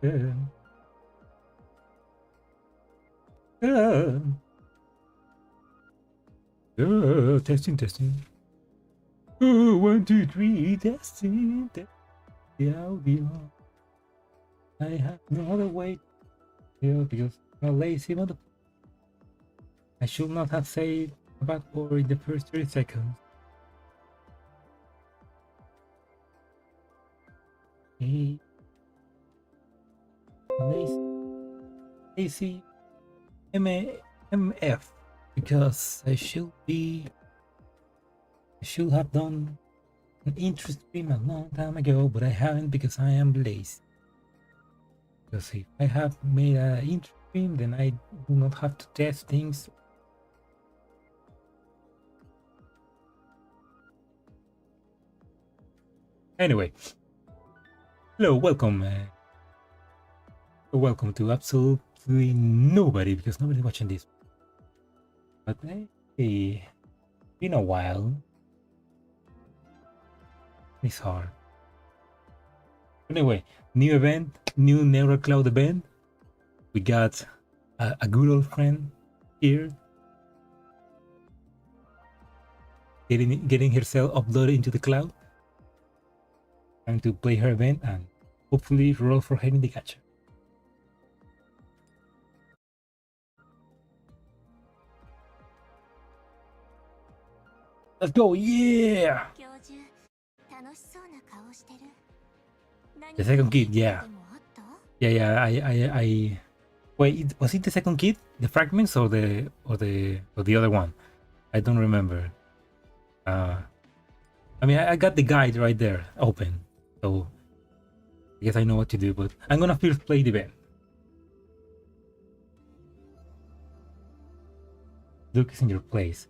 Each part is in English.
Yeah. Yeah. Yeah. Testing, testing. Oh, 1, 2, 3, testing, testing the audio. I have no other way to do because I'm a lazy mother. I should not have said a bad word in the first 30 seconds. Hey, lazy MF because I should have done an intro stream a long time ago, but I haven't because I am lazy. Because if I have made an intro stream, then I do not have to test things. Anyway, hello, welcome. Welcome to absolutely nobody because nobody's watching this. But hey, been a while. It's hard. Anyway, new event, new Neural Cloud event. We got a good old friend here, getting herself uploaded into the cloud. Time to play her event and hopefully roll for her in the gacha. Let's go, yeah! The second kid, yeah. Yeah, I wait, was it the second kid? The fragments or the other one? I don't remember. I mean, I got the guide right there open, so I guess I know what to do, but I'm gonna first play the event. Luke is in your place.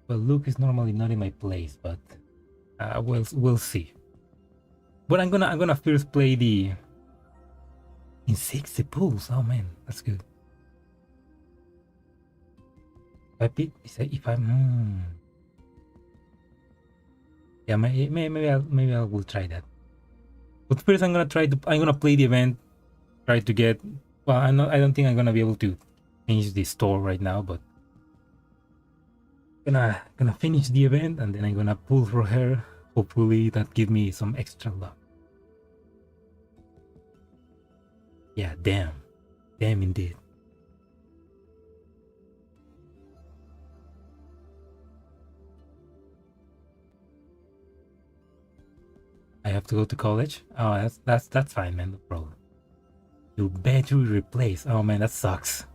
Well, Luke is normally not in my place, but we'll see. But I'm gonna first play the in 60 pools. Oh man, that's good. If I'm yeah, maybe I will try that. But first, I'm gonna play the event. Try to get. Well, I don't think I'm gonna be able to change the store right now, but gonna finish the event and then I'm gonna pull for her. Hopefully that give me some extra luck. Yeah, damn indeed. I have to go to college. Oh, that's fine, man. No problem. Your battery replace. Oh man, that sucks.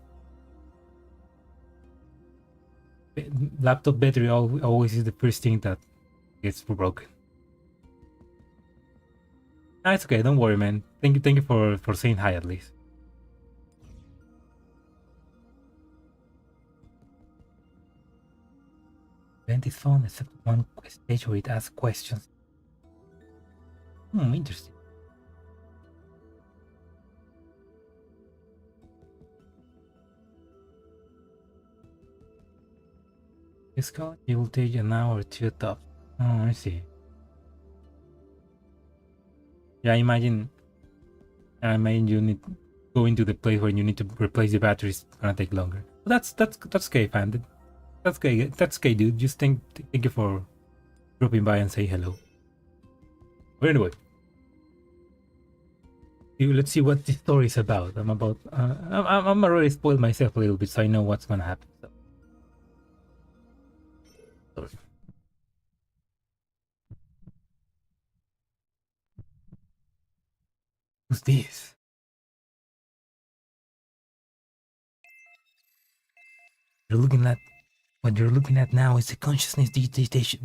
Laptop battery always is the first thing that gets broken. Ah, it's okay. Don't worry, man. Thank you for saying hi at least. Event is fun except one stage where it asks questions. Interesting. This call, it will take an hour or two top. Oh, I see. Yeah, I imagine you need go into the place where you need to replace the batteries. It's gonna take longer. But that's okay, fam. That's okay, dude. Just thank you for dropping by and say hello. But anyway, let's see what this story is about. I'm already spoiled myself a little bit, so I know what's gonna happen. So. Sorry. Who's this? You're looking at what you're looking at now is the consciousness digitation.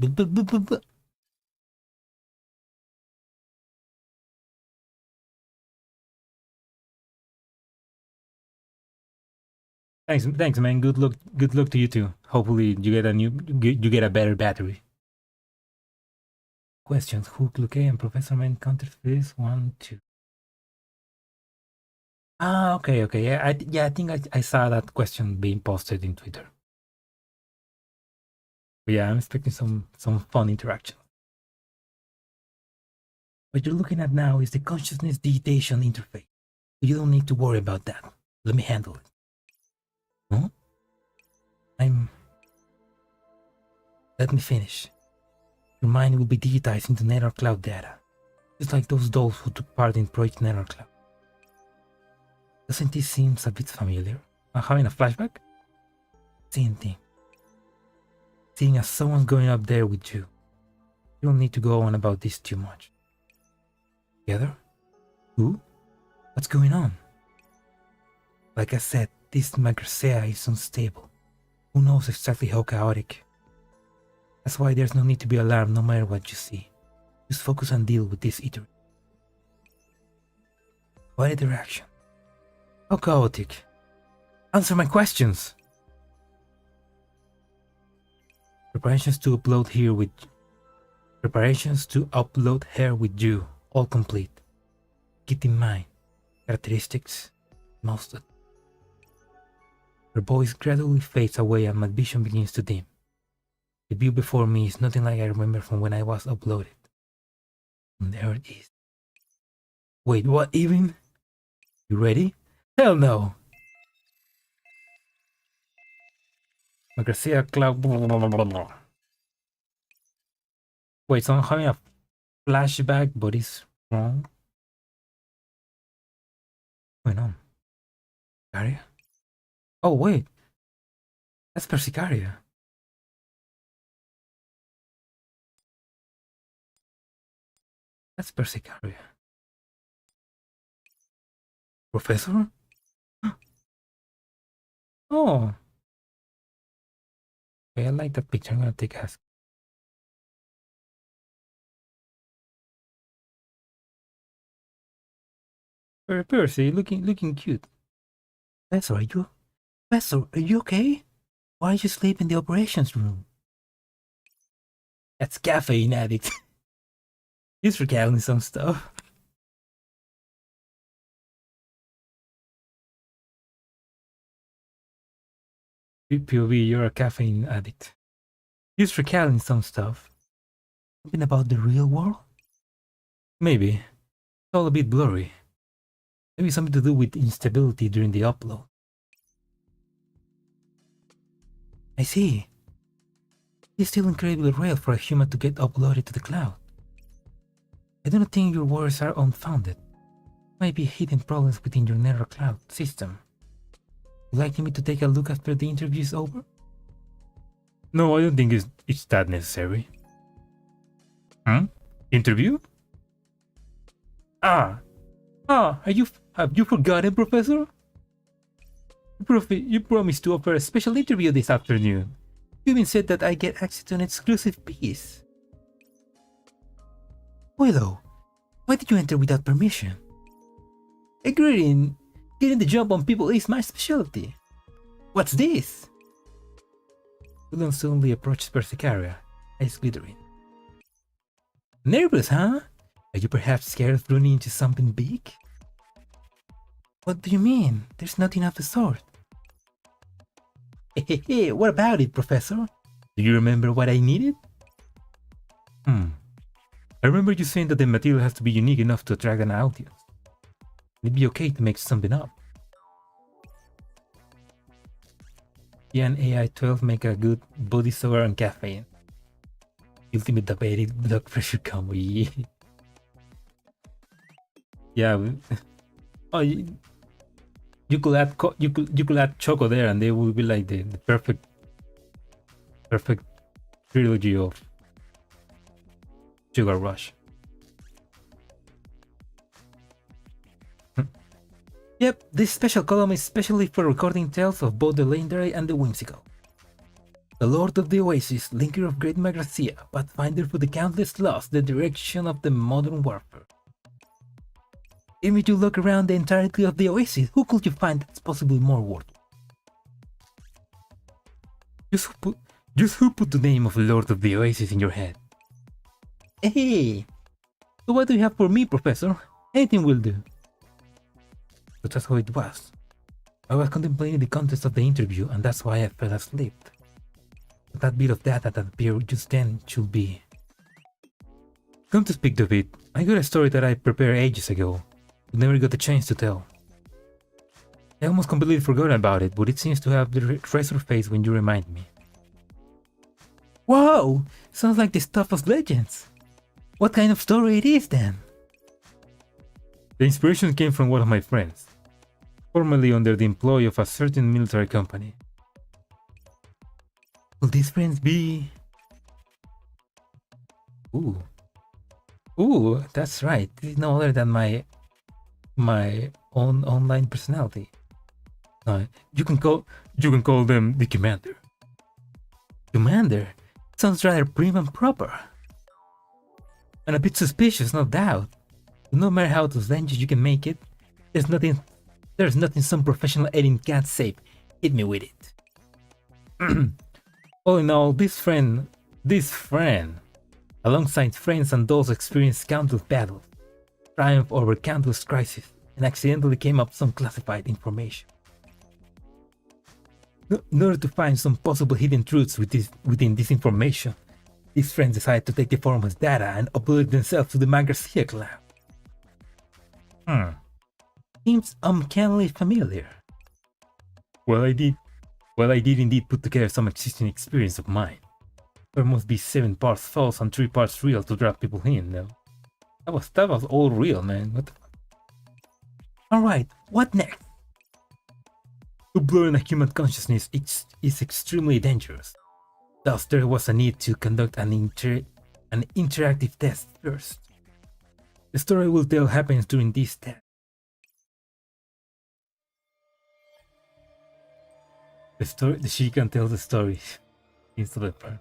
Thanks, man. Good luck to you too. Hopefully, you get a better battery. Questions: Who, CLUKAY, and Professor Man counted for this? 1, 2. Ah, okay. Yeah, I think I saw that question being posted in Twitter. But yeah, I'm expecting some fun interaction. What you're looking at now is the consciousness digitation interface. You don't need to worry about that. Let me handle it. Huh? Let me finish. Your mind will be digitized into nether cloud data, just like those dolls who took part in Project Nether Cloud. Doesn't this seem a bit familiar? I'm having a flashback? Same thing. Seeing as someone's going up there with you. You don't need to go on about this too much. Together? Who? What's going on? Like I said, this Magrasea is unstable. Who knows exactly how chaotic? That's why there's no need to be alarmed no matter what you see. Just focus and deal with this iteration. What interaction? How chaotic? Answer my questions! Preparations to upload her with you, all complete. Keep in mind, characteristics, most of it. Her voice gradually fades away and my vision begins to dim. The view before me is nothing like I remember from when I was uploaded. And there it is. Wait, what even? You ready? Hell no! Magrasea Cloud. Wait, so I'm having a flashback, but it's wrong. What's going on? Persicaria? Oh, wait. That's Persicaria. That's Persicaria. Professor? Oh. Okay, I like that picture. I'm gonna take a. Percy, looking cute. Professor, are you okay? Why are you sleeping in the operations room? That's caffeine addict. He's recounting some stuff. POV, you're a caffeine addict. He's recounting some stuff. Something about the real world? Maybe. It's all a bit blurry. Maybe something to do with instability during the upload. I see. It's still incredibly rare for a human to get uploaded to the cloud. I do not think your worries are unfounded. Might be hidden problems within your nether cloud system. Would you like me to take a look after the interview is over? No, I don't think it's that necessary. Interview? Have you forgotten, Professor? You promised to offer a special interview this afternoon. You even said that I get access to an exclusive piece. Willow, why did you enter without permission? Getting the jump on people is my specialty. What's this? Willow suddenly approached Persicaria, eyes glittering. Nervous, huh? Are you perhaps scared of running into something big? What do you mean? There's nothing of the sort. Hey, what about it, Professor? Do you remember what I needed? I remember you saying that the material has to be unique enough to attract an audience. It'd be okay to make something up. Yeah, and AI-12 make a good body sour and caffeine. Ultimate diabetic blood pressure combo. Yeah. Oh, you could add choco there, and they will be like the perfect trilogy of sugar rush. Yep, this special column is specially for recording tales of both the legendary and the whimsical. The Lord of the Oasis, linker of Great Magrasea, pathfinder for the countless lost, the direction of the modern warfare. Even if you look around the entirety of the Oasis, who could you find that's possibly more worthy? Just who put the name of Lord of the Oasis in your head? Hey! So what do you have for me, Professor? Anything will do. But that's how it was. I was contemplating the contents of the interview, and that's why I fell asleep. But that bit of data that appeared just then should be... Come to speak of it, I got a story that I prepared ages ago, but never got the chance to tell. I almost completely forgot about it, but it seems to have resurfaced when you remind me. Whoa! Sounds like the stuff of legends. What kind of story it is then? The inspiration came from one of my friends, formerly under the employ of a certain military company. Will these friends be... Ooh, that's right. This is no other than my own online personality. You can call them the Commander. Commander? Sounds rather prim and proper. And a bit suspicious, no doubt. But no matter how outlandish you can make it, there's nothing some professional editing can't save. Hit me with it. All in all, this friend, alongside friends and those experienced countless battles, triumphed over countless crises, and accidentally came up some classified information. In order to find some possible hidden truths within this information, these friends decided to take the form as data and upload it themselves to the Garcia cloud. Seems uncannily familiar. Well, I did indeed put together some existing experience of mine. There must be 7 parts false and 3 parts real to drop people in, no? That was all real, man. What the fuck? Alright, what next? Uploading a human consciousness is extremely dangerous. Thus, there was a need to conduct an interactive test first. The story will tell happens during this test. She can tell the story instead of her.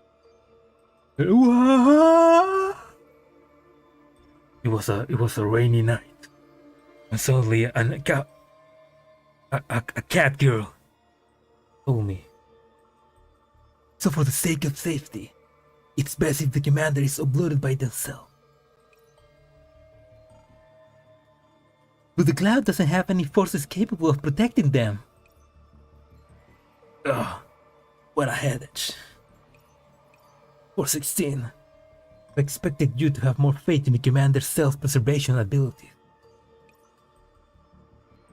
It was a rainy night, and suddenly a cat girl told me. So for the sake of safety, it's best if the commander is uploaded by themselves. But the cloud doesn't have any forces capable of protecting them. Ugh, what a headache. 416. I expected you to have more faith in the commander's self-preservation abilities.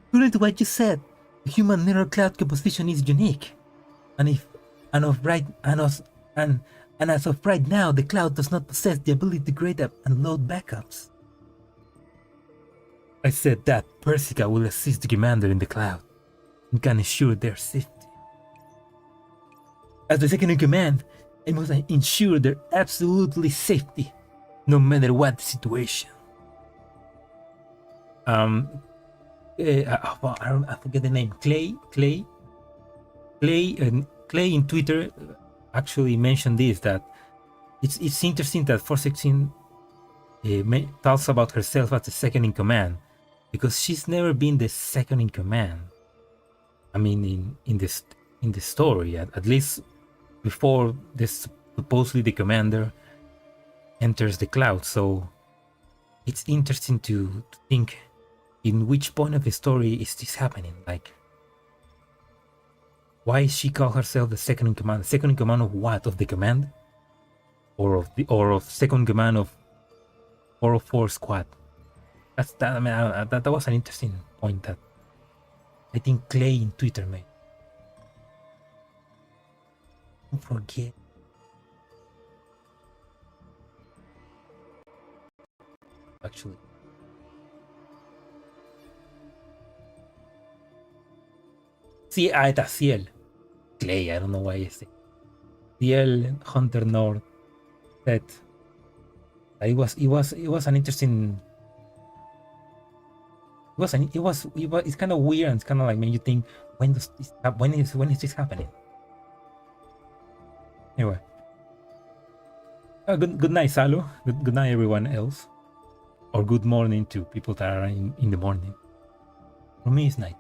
According to what you said, the human mirror cloud composition is unique, and as of right now, the cloud does not possess the ability to create and load backups. I said that Persica will assist the commander in the cloud and can ensure their safety. As the second in command, I must ensure their absolutely safety, no matter what the situation. I forget the name. Clay in Twitter actually mentioned this, that it's interesting that 416 talks about herself as the second in command, because she's never been the second in command. I mean, in the story, at least before this, supposedly the commander enters the cloud. So it's interesting to think in which point of the story is this happening. Like, why is she call herself the second in command? The second in command of what? Of the command, or of second in command of 404 squad? That's that. I mean, that was an interesting point that I think Clay in Twitter made. Don't forget. Actually. Sí, está Ciel. Clay, I don't know why I say. Ciel Hunter North said it was an interesting. It's kind of weird, and it's kind of like when you think, when is this happening? Anyway, good night, Salu. Good night, everyone else, or good morning to people that are in the morning. For me, it's night.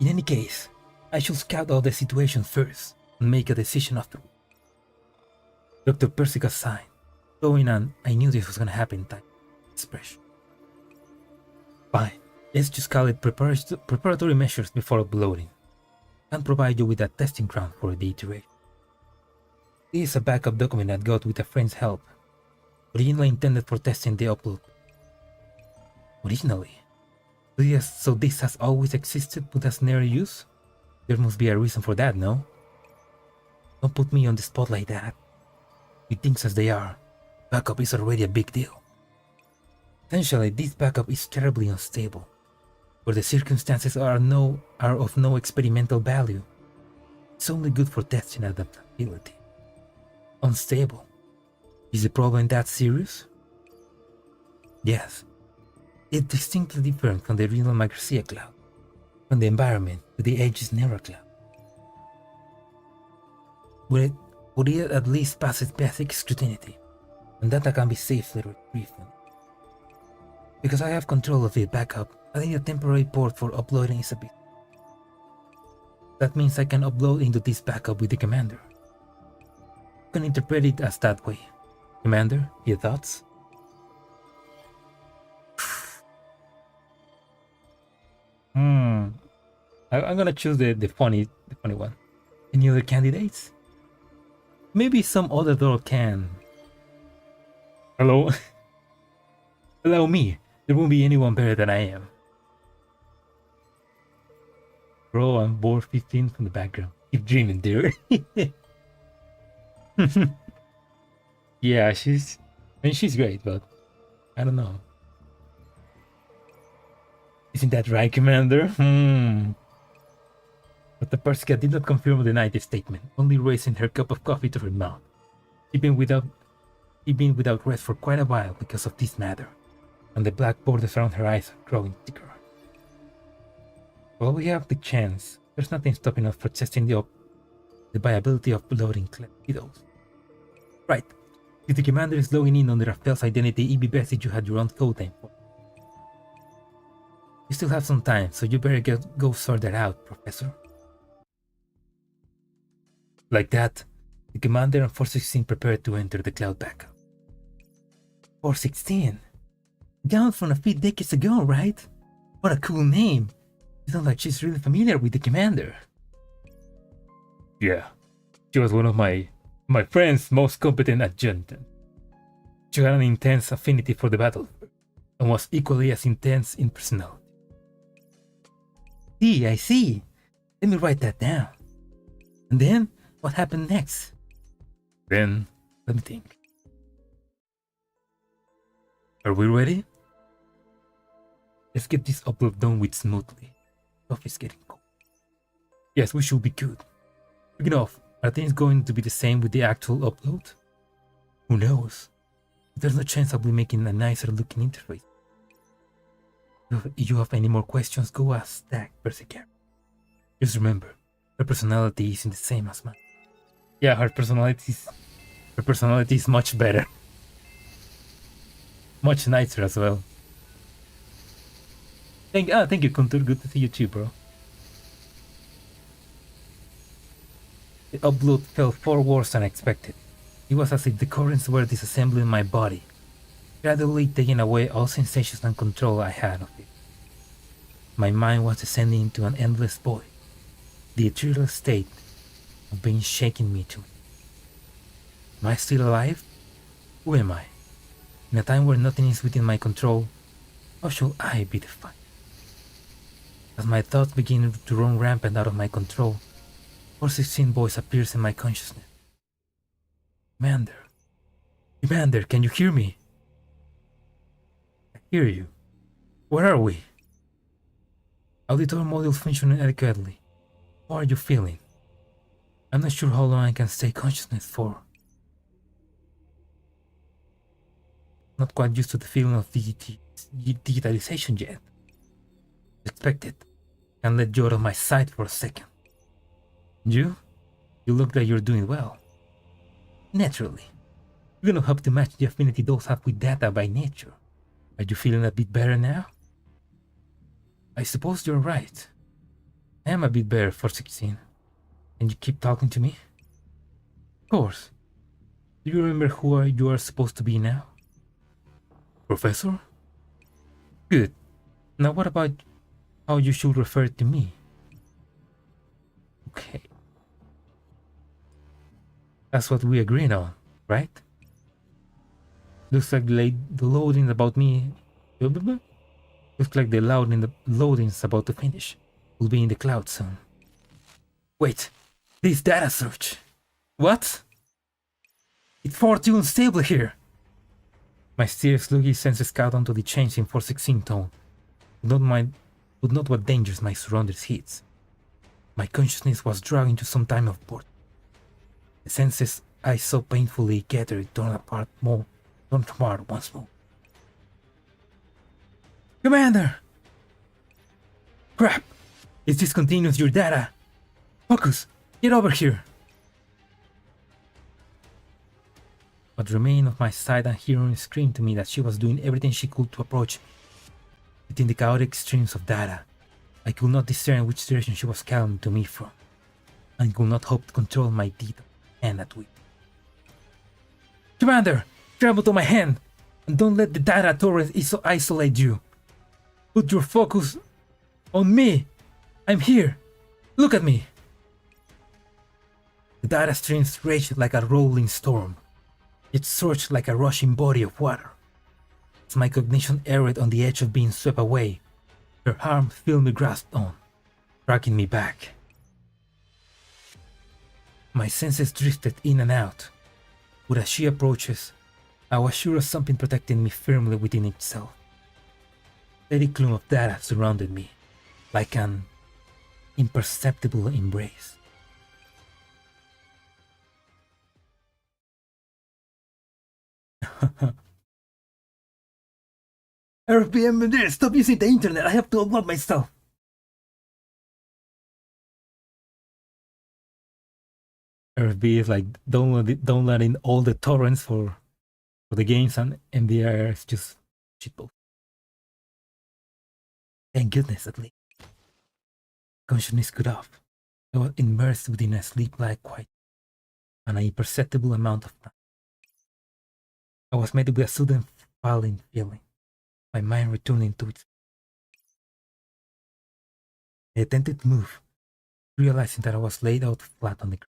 In any case, I should scout out the situation first and make a decision afterward. Dr. Persica signed, showing an I knew this was gonna happen type expression. Fine, let's just call it preparatory measures before uploading. Can provide you with a testing ground for the iteration. This is a backup document I got with a friend's help. Originally intended for testing the upload. Originally? Yes, so this has always existed but has never used? There must be a reason for that, no? Don't put me on the spot like that. With things as they are, backup is already a big deal. Essentially, this backup is terribly unstable, where the circumstances are of no experimental value. It's only good for testing adaptability. Unstable. Is the problem that serious? Yes. It's distinctly different from the original Garcia cloud, from the environment to the Aegis Nera cloud. Would it at least pass its basic scrutiny, and data can be safely retrieved? Because I have control of the backup, I need a temporary port for uploading is a bit. That means I can upload into this backup with the commander. You can interpret it as that way. Commander, your thoughts? I'm gonna choose the funny one. Any other candidates? Maybe some other door can. Hello? Allow me. There won't be anyone better than I am. Bro, I'm bored 15 from the background. Keep dreaming, dear. Yeah, she's great, but I don't know. Isn't that right, Commander? But the Persica did not confirm or deny the statement, only raising her cup of coffee to her mouth. She'd been without rest for quite a while because of this matter, and the black borders around her eyes are growing thicker. While we have the chance, there's nothing stopping us from testing the viability of loading widows. Right. If the commander is logging in under a false identity, it'd be best if you had your own code name for it. You still have some time, so you better go sort that out, Professor. Like that, the commander and 416 prepared to enter the cloud backup. 416? Gone from a few decades ago, right? What a cool name. You sound like she's really familiar with the commander. Yeah, she was one of my friend's most competent adjutant. She had an intense affinity for the battle, and was equally as intense in personality. I see. Let me write that down. And then, what happened next? Then, let me think. Are we ready? Let's get this upload done with smoothly. Stuff is getting cold. Yes, we should be good. Speaking of, are things going to be the same with the actual upload? Who knows? There's no chance I'll be making a nicer looking interface. If you have any more questions, go ask that Persica. Just remember, her personality isn't the same as mine. Yeah, her personality is much better. Much nicer as well. Thank you, Kuntur. Good to see you too, bro. The upload fell far worse than expected. It was as if the currents were disassembling my body, gradually taking away all sensations and control I had of it. My mind was descending into an endless void, the ethereal state of being shaken me to it. Am I still alive? Who am I? In a time where nothing is within my control, how should I be defined? As my thoughts begin to run rampant out of my control, 416 voice appears in my consciousness. Commander, can you hear me? I hear you. Where are we? Auditor module functioning adequately. How are you feeling? I'm not sure how long I can stay consciousness for. Not quite used to the feeling of digitalization yet. Expected. Can't let you out of my sight for a second. You look like you're doing well. Naturally. You're gonna help to match the affinity those have with data by nature. Are you feeling a bit better now? I suppose you're right. I am a bit better for 16. Can you keep talking to me? Of course. Do you remember who you are supposed to be now? Professor? Good. Now what about how you should refer to me? Okay. That's what we agreed on, right? Looks like the loading about me. Looks like the loading's about to finish. We'll be in the cloud soon. Wait, this data search. What? It's far too unstable here. My seriously senses caught onto the change in 416 tone. Would not what dangers my surroundings hits. My consciousness was dragged into some time of port. The senses I so painfully gathered torn apart once more. Commander! Crap! It discontinues your data! Focus! Get over here! What remained of my side and hearing screamed to me that she was doing everything she could to approach me. Within the chaotic streams of data, I could not discern which direction she was calling to me from, and could not hope to control my deed hand at will. Commander! Grab onto my hand, and don't let the data torrent isolate you. Put your focus on me. I'm here. Look at me. The data streams raged like a rolling storm. It surged like a rushing body of water. As my cognition erred on the edge of being swept away, her arm firmly grasped on, dragging me back. My senses drifted in and out, but as she approaches, I was sure of something protecting me firmly within itself. A steady plume of data surrounded me, like an imperceptible embrace. RPM, stop using the internet, I have to upload myself. RFB is like downloading all the torrents for the games, and MDR is just shitpost. Thank goodness, at least. Consciousness cut off. I was immersed within a sleep-like quiet, and an imperceptible amount of time. I was met with a sudden falling feeling, my mind returning to its. I attempted to move, realizing that I was laid out flat on the ground.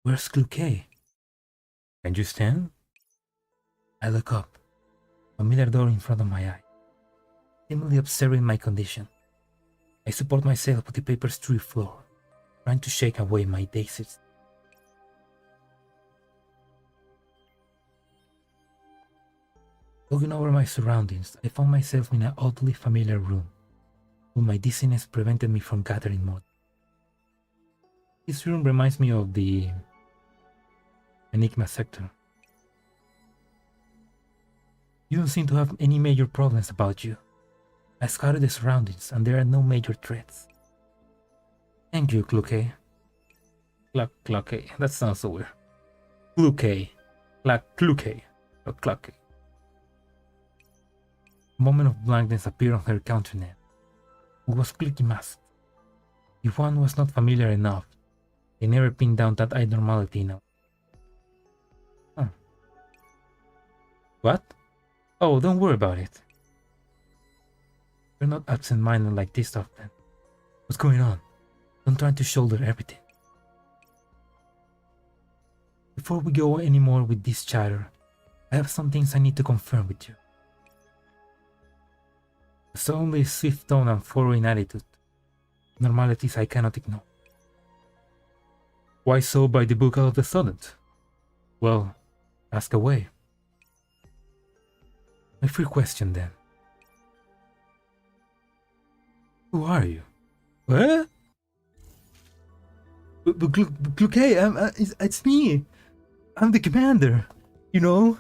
Where's CLUKAY? Can you stand? I look up, familiar door in front of my eye, dimly observing my condition. I support myself with the paper-strewn floor, trying to shake away my dazed. Looking over my surroundings, I found myself in an oddly familiar room, but my dizziness prevented me from gathering more. This room reminds me of the Enigma sector. You don't seem to have any major problems about you. I scouted the surroundings and there are no major threats. Thank you, CLUKAY. CLUKAY, that sounds so weird. CLUKAY. CLUKAY. Or CLUKAY. A moment of blankness appeared on her countenance. It was clicking masked. If one was not familiar enough, they never pinned down that abnormality now. Huh. What? Oh, don't worry about it. You're not absent-minded like this often. What's going on? Don't try to shoulder everything. Before we go any more with this chatter, I have some things I need to confirm with you. There's only a swift tone and foreign attitude. Normalities I cannot ignore. Why so by the book all of a sudden? Well, ask away. My first question then. Who are you? What? CLUKAY, it's me. I'm the commander. You know?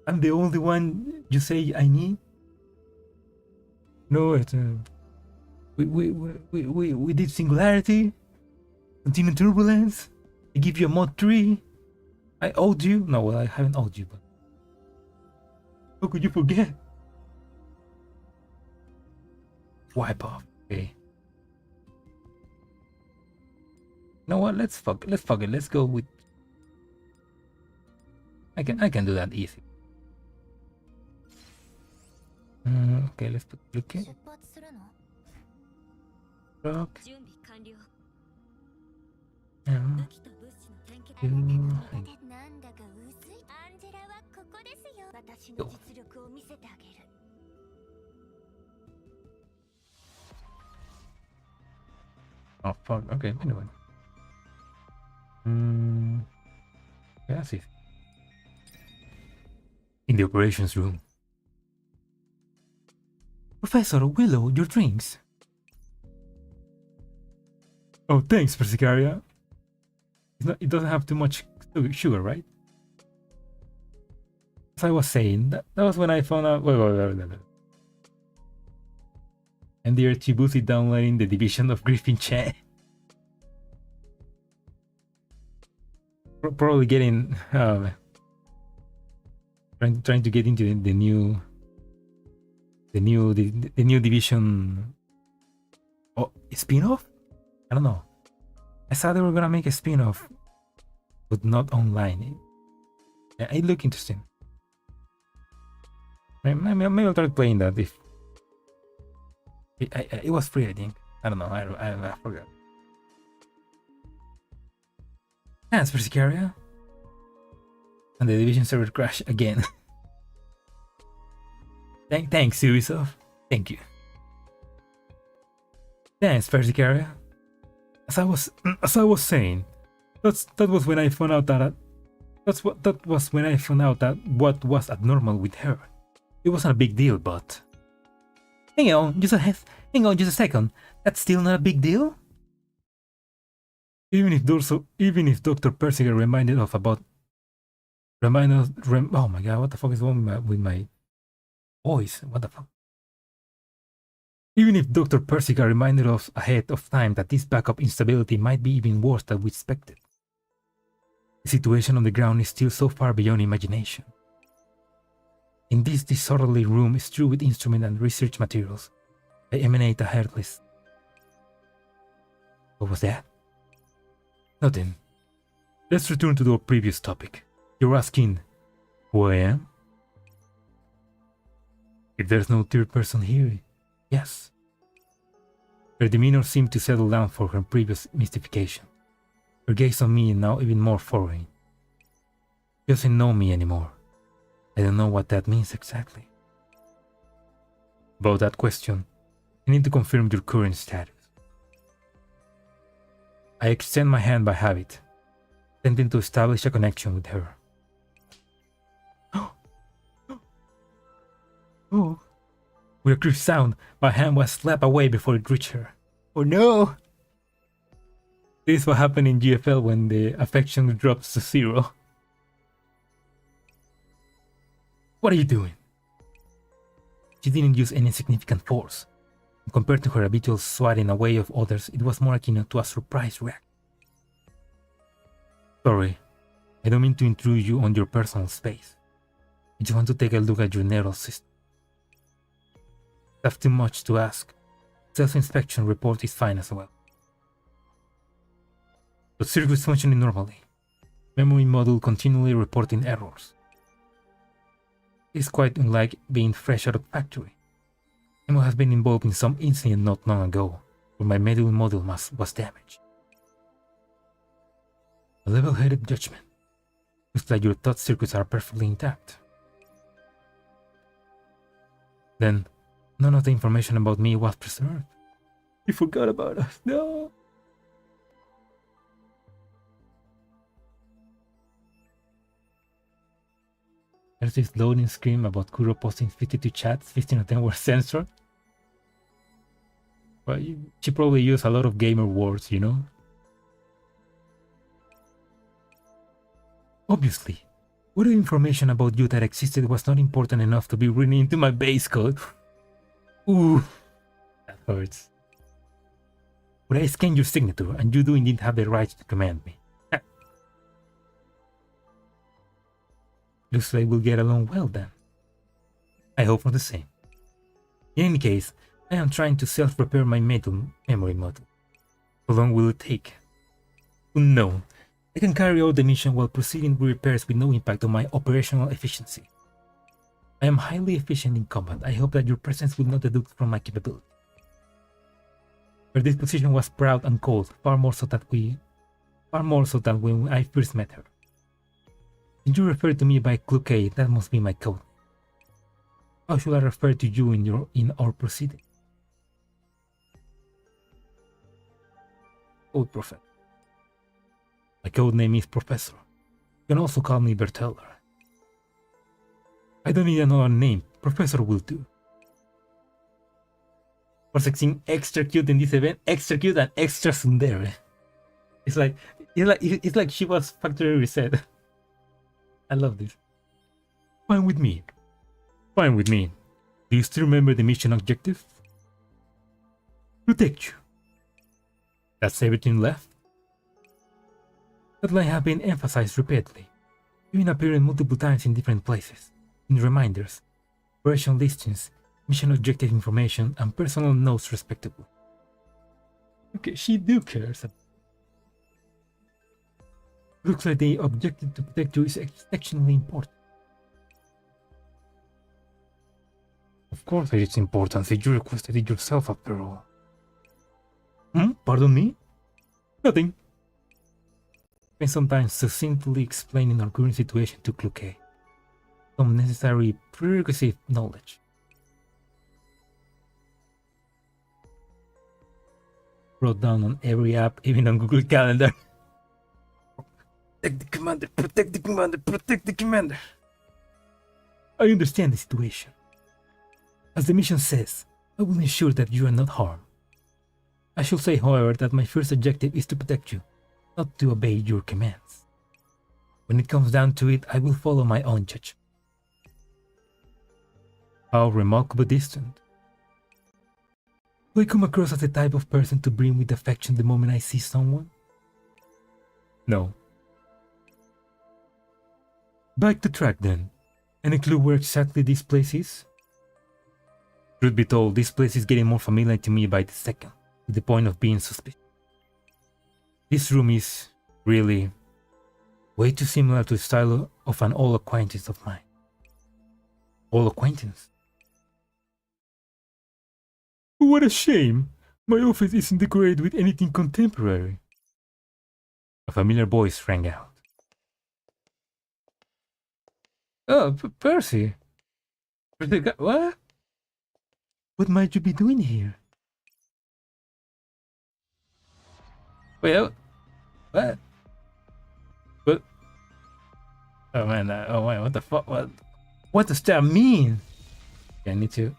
I'm the only one you say I need. No, it's we did singularity, continued turbulence. I give you a mod 3. I owed you. No, well, I haven't owed you, but how could you forget? Wipe off. Okay. You know what? Let's fuck it. Let's go with. I can do that easy. Okay, let's put CLUKAY. Rock. Um, Yo. Oh fuck, okay, anyway. Yeah, that's it. In the operations room. Professor Willow, your drinks. Oh, thanks, Persicaria. It doesn't have too much sugar, right? As I was saying, that was when I found out. Wait. And they're too busy downloading the division of Griffin Chan. Probably getting trying to get into the new division. Oh, spin-off? I don't know. I thought they were gonna make a spin-off, but not online. It looked interesting. Maybe I'll try playing that if it was free. I think. I don't know. I forgot. Thanks, Persicaria. And the division server crashed again. Thanks, Ubisoft. Thank you. Thanks, Persicaria. As I was saying, that was when I found out that what was abnormal with her. It wasn't a big deal, but hang on just a second. That's still not a big deal. Even if Dr. Persica reminded us, oh my god, what the fuck is wrong with my voice? What the fuck? Even if Dr. Persica reminded us ahead of time that this backup instability might be even worse than we expected, the situation on the ground is still so far beyond imagination. In this disorderly room strewn with instrument and research materials, I emanate a heartless. What was that? Nothing. Let's return to our previous topic. You're asking who I am? If there's no third person here, yes. Her demeanor seemed to settle down for her previous mystification. Her gaze on me is now even more foreign. She doesn't know me anymore. I don't know what that means exactly. About that question, I need to confirm your current status. I extend my hand by habit, attempting to establish a connection with her. Oh. With a crisp sound, my hand was slapped away before it reached her. Oh no! This is what happened in GFL when the affection drops to 0. What are you doing? She didn't use any significant force. Compared to her habitual swatting away of others, it was more akin to a surprise reaction. Sorry, I don't mean to intrude you on your personal space. I just want to take a look at your nervous system. That's too much to ask. Self-inspection report is fine as well. But circuits functioning normally. Memory module continually reporting errors. It's quite unlike being fresh out of factory. Emo has been involved in some incident not long ago, where my memory module was damaged. A level-headed judgment. Looks like your thought circuits are perfectly intact. Then, none of the information about me was preserved. You forgot about us, no! There's this loading screen about Kuro posting 52 chats, 15 of them were censored. Well, she probably used a lot of gamer words, you know? Obviously, what information about you that existed was not important enough to be written into my base code. Ooh, that hurts. But I scanned your signature, and you do indeed have the right to command me. Looks like we'll get along well then. I hope for the same. In any case, I am trying to self-repair my memory model. How long will it take? Unknown. I can carry out the mission while proceeding with repairs with no impact on my operational efficiency. I am highly efficient in combat. I hope that your presence will not deduct from my capability. Her disposition was proud and cold, far more so far more so than when I first met her. Since you refer to me by CLUKAY, that must be my code. How should I refer to you in our proceeding? Code Prophet. My code name is Professor. You can also call me Berteller. I don't need another name. Professor will do. For sexing extra cute in this event, extra cute and extra tsundere. It's like she was factory reset. I love this. Fine with me. Fine with me. Do you still remember the mission objective? Protect you. That's everything left? That line has been emphasized repeatedly, even appearing multiple times in different places, in reminders, operation listings, mission objective information, and personal notes respectively. Okay, she do cares. Looks like the objective to protect you is exceptionally important. Of course it's important, you requested it yourself after all. Pardon me? Nothing. And sometimes succinctly explaining our current situation to CLUKAY. Some necessary prerequisite knowledge. Wrote down on every app, even on Google Calendar. Protect the commander, protect the commander, protect the commander. I understand the situation. As the mission says, I will ensure that you are not harmed. I should say, however, that my first objective is to protect you, not to obey your commands. When it comes down to it, I will follow my own judgment. How remarkably distant. Do I come across as the type of person to brim with affection the moment I see someone? No. Back to track then. Any clue where exactly this place is? Truth be told, this place is getting more familiar to me by the second, to the point of being suspicious. This room is really way too similar to the style of an old acquaintance of mine. Old acquaintance? What a shame! My office isn't decorated with anything contemporary. A familiar voice rang out. Oh, Percy! What? What might you be doing here? Well, what? What? Oh man, what the fuck? What does that mean? Yeah, I need to.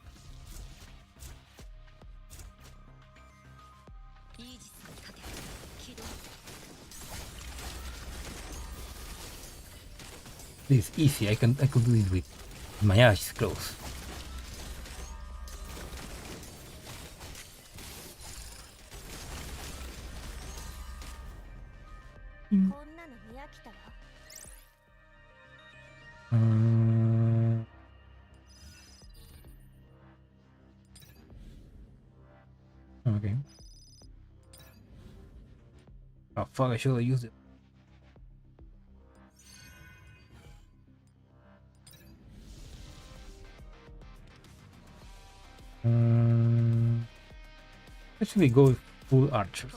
This is easy. I can do it with my eyes closed. Okay. Oh fuck! I should have used it. Actually, go with full archer.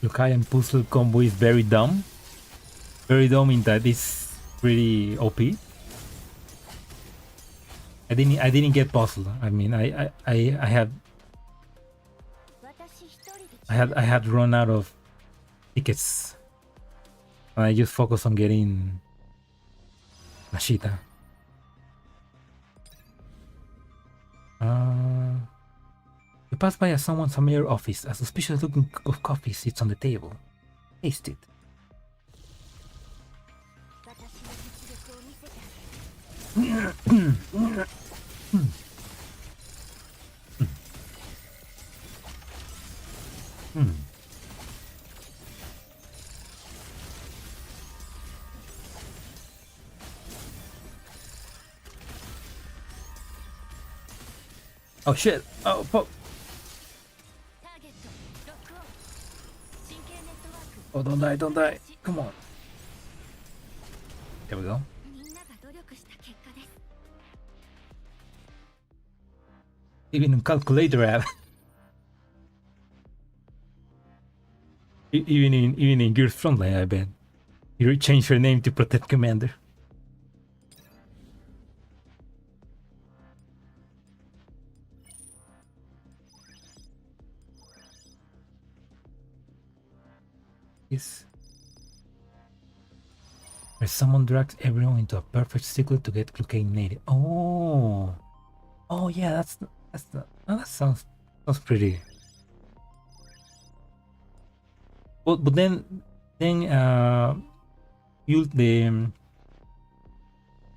Yokai and puzzle combo is very dumb. Very dumb in that it's pretty OP. I didn't get puzzle. I mean, I had run out of tickets. And I just focused on getting Nashita. You pass by someone's familiar office. A suspicious looking cup of coffee sits on the table. Taste it. Oh shit! Oh fuck! Oh, don't die! Don't die! Come on! There we go. Even in calculator app. Even in Gears Frontline, I bet. You change your name to Protect Commander. Yes. Where someone drags everyone into a perfect cycle to get CLUKAY native. Oh. Oh yeah, that's the that sounds pretty. But then you the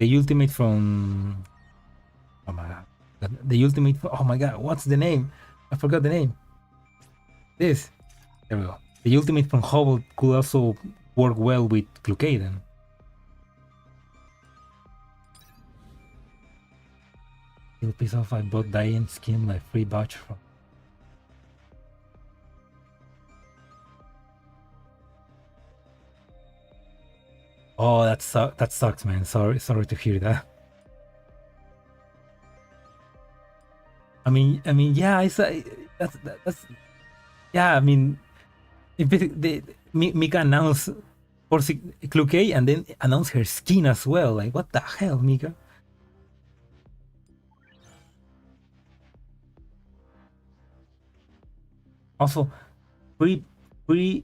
ultimate from, oh my god, the ultimate, oh my god, what's the name? I forgot the name. This, there we go. The ultimate from Hubble could also work well with CLUKAY then. Little piece of I bought Diane skin, my free voucher from. Oh, that sucks, man. Sorry to hear that. I mean, yeah, I say that's yeah. I mean, if Mika announced for CLUKAY and then announced her skin as well. Like, what the hell, Mika? Also, free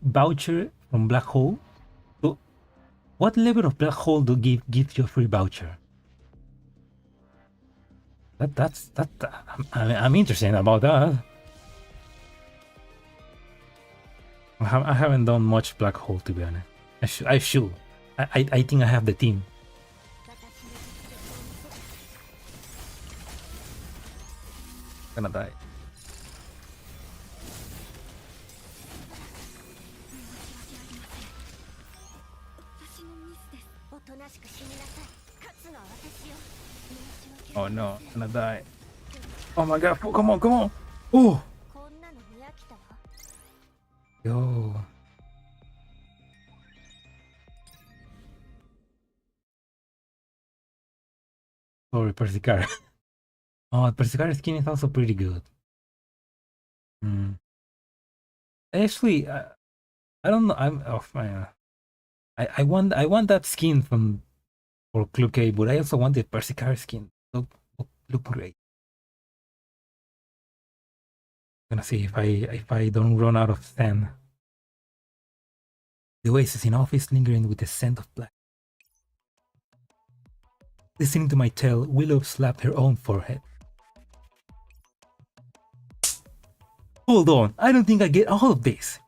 voucher from Black Hole. So, what level of Black Hole do give you a free voucher? I'm interested about that. I haven't done much Black Hole, to be honest. I should. I think I have the team. Gonna die. Oh no, I'm gonna die. Oh my god, come on. Oh! Yo. Sorry, Persicar. Oh, Persicar skin is also pretty good. Actually, I don't know. I'm off my. I want that skin for CLUKAY, but I also want the Persicar skin. Look great. I'm gonna see if I don't run out of sand. The oasis in office lingering with the scent of black. Listening to my tale, Willow slapped her own forehead. Hold on, I don't think I get all of this.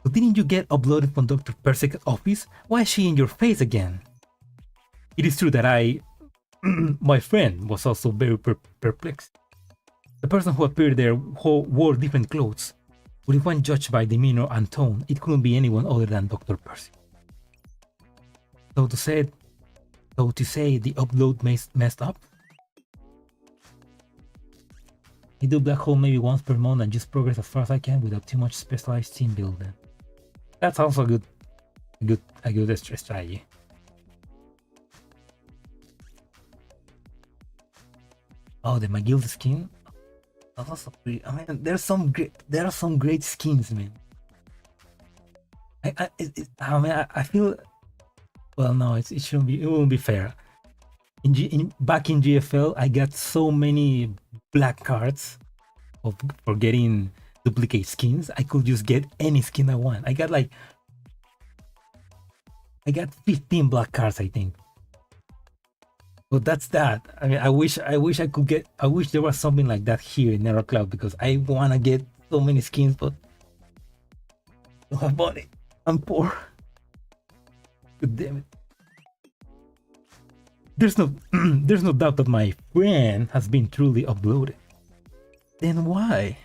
So didn't you get uploaded from Dr. Persic's office? Why is she in your face again? It is true that my friend was also very perplexed. The person who appeared there wore different clothes, but if one judged by demeanor and tone, it couldn't be anyone other than Dr. Percy. So to say the upload messed up? I do Black Hole maybe once per month and just progress as far as I can without too much specialized team building. That's also a good strategy. Oh, the McGill skin. That's also pretty. I mean, there are some great skins, man. I feel. Well, no, it shouldn't be. It won't be fair. Back in GFL, I got so many black cards for getting duplicate skins. I could just get any skin I want. I got 15 black cards, I think. But that's that. I mean, I wish there was something like that here in Nero Cloud, because I wanna get so many skins, but I don't have money. I'm poor. God damn it. There's no doubt that my friend has been truly uploaded. Then why?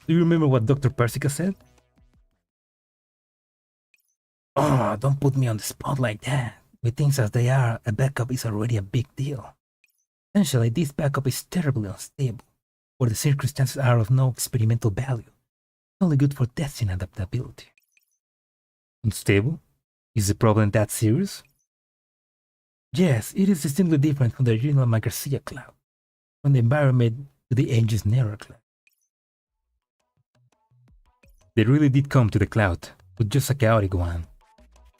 Do you remember what Dr. Persica said? Oh, don't put me on the spot like that. With things as they are, a backup is already a big deal. Essentially, this backup is terribly unstable, where the circumstances are of no experimental value. It's only good for testing adaptability. Unstable? Is the problem that serious? Yes, it is distinctly different from the original Garcia cloud. When the environment to the Aegis Nerra cloud. They really did come to the cloud, but just a chaotic one.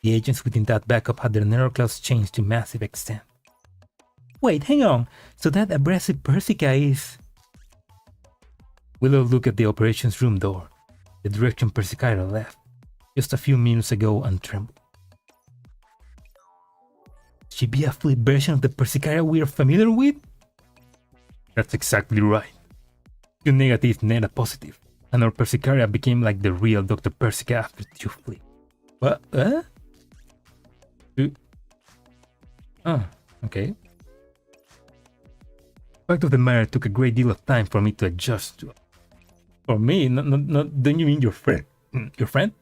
The agents within that backup had their Nerra clouds changed to massive extent. Wait, hang on, so that abrasive Persica is... Willow looked at the operations room door, the direction Persicaria left, just a few minutes ago, and trembled. She be a flip version of the Persicaria we are familiar with? That's exactly right. Two negative, net a positive, and our Persicaria became like the real Dr. Persica after two flip. What? Oh, okay. The fact of the matter took a great deal of time for me to adjust to. For me, not. Don't you mean your friend? Your friend?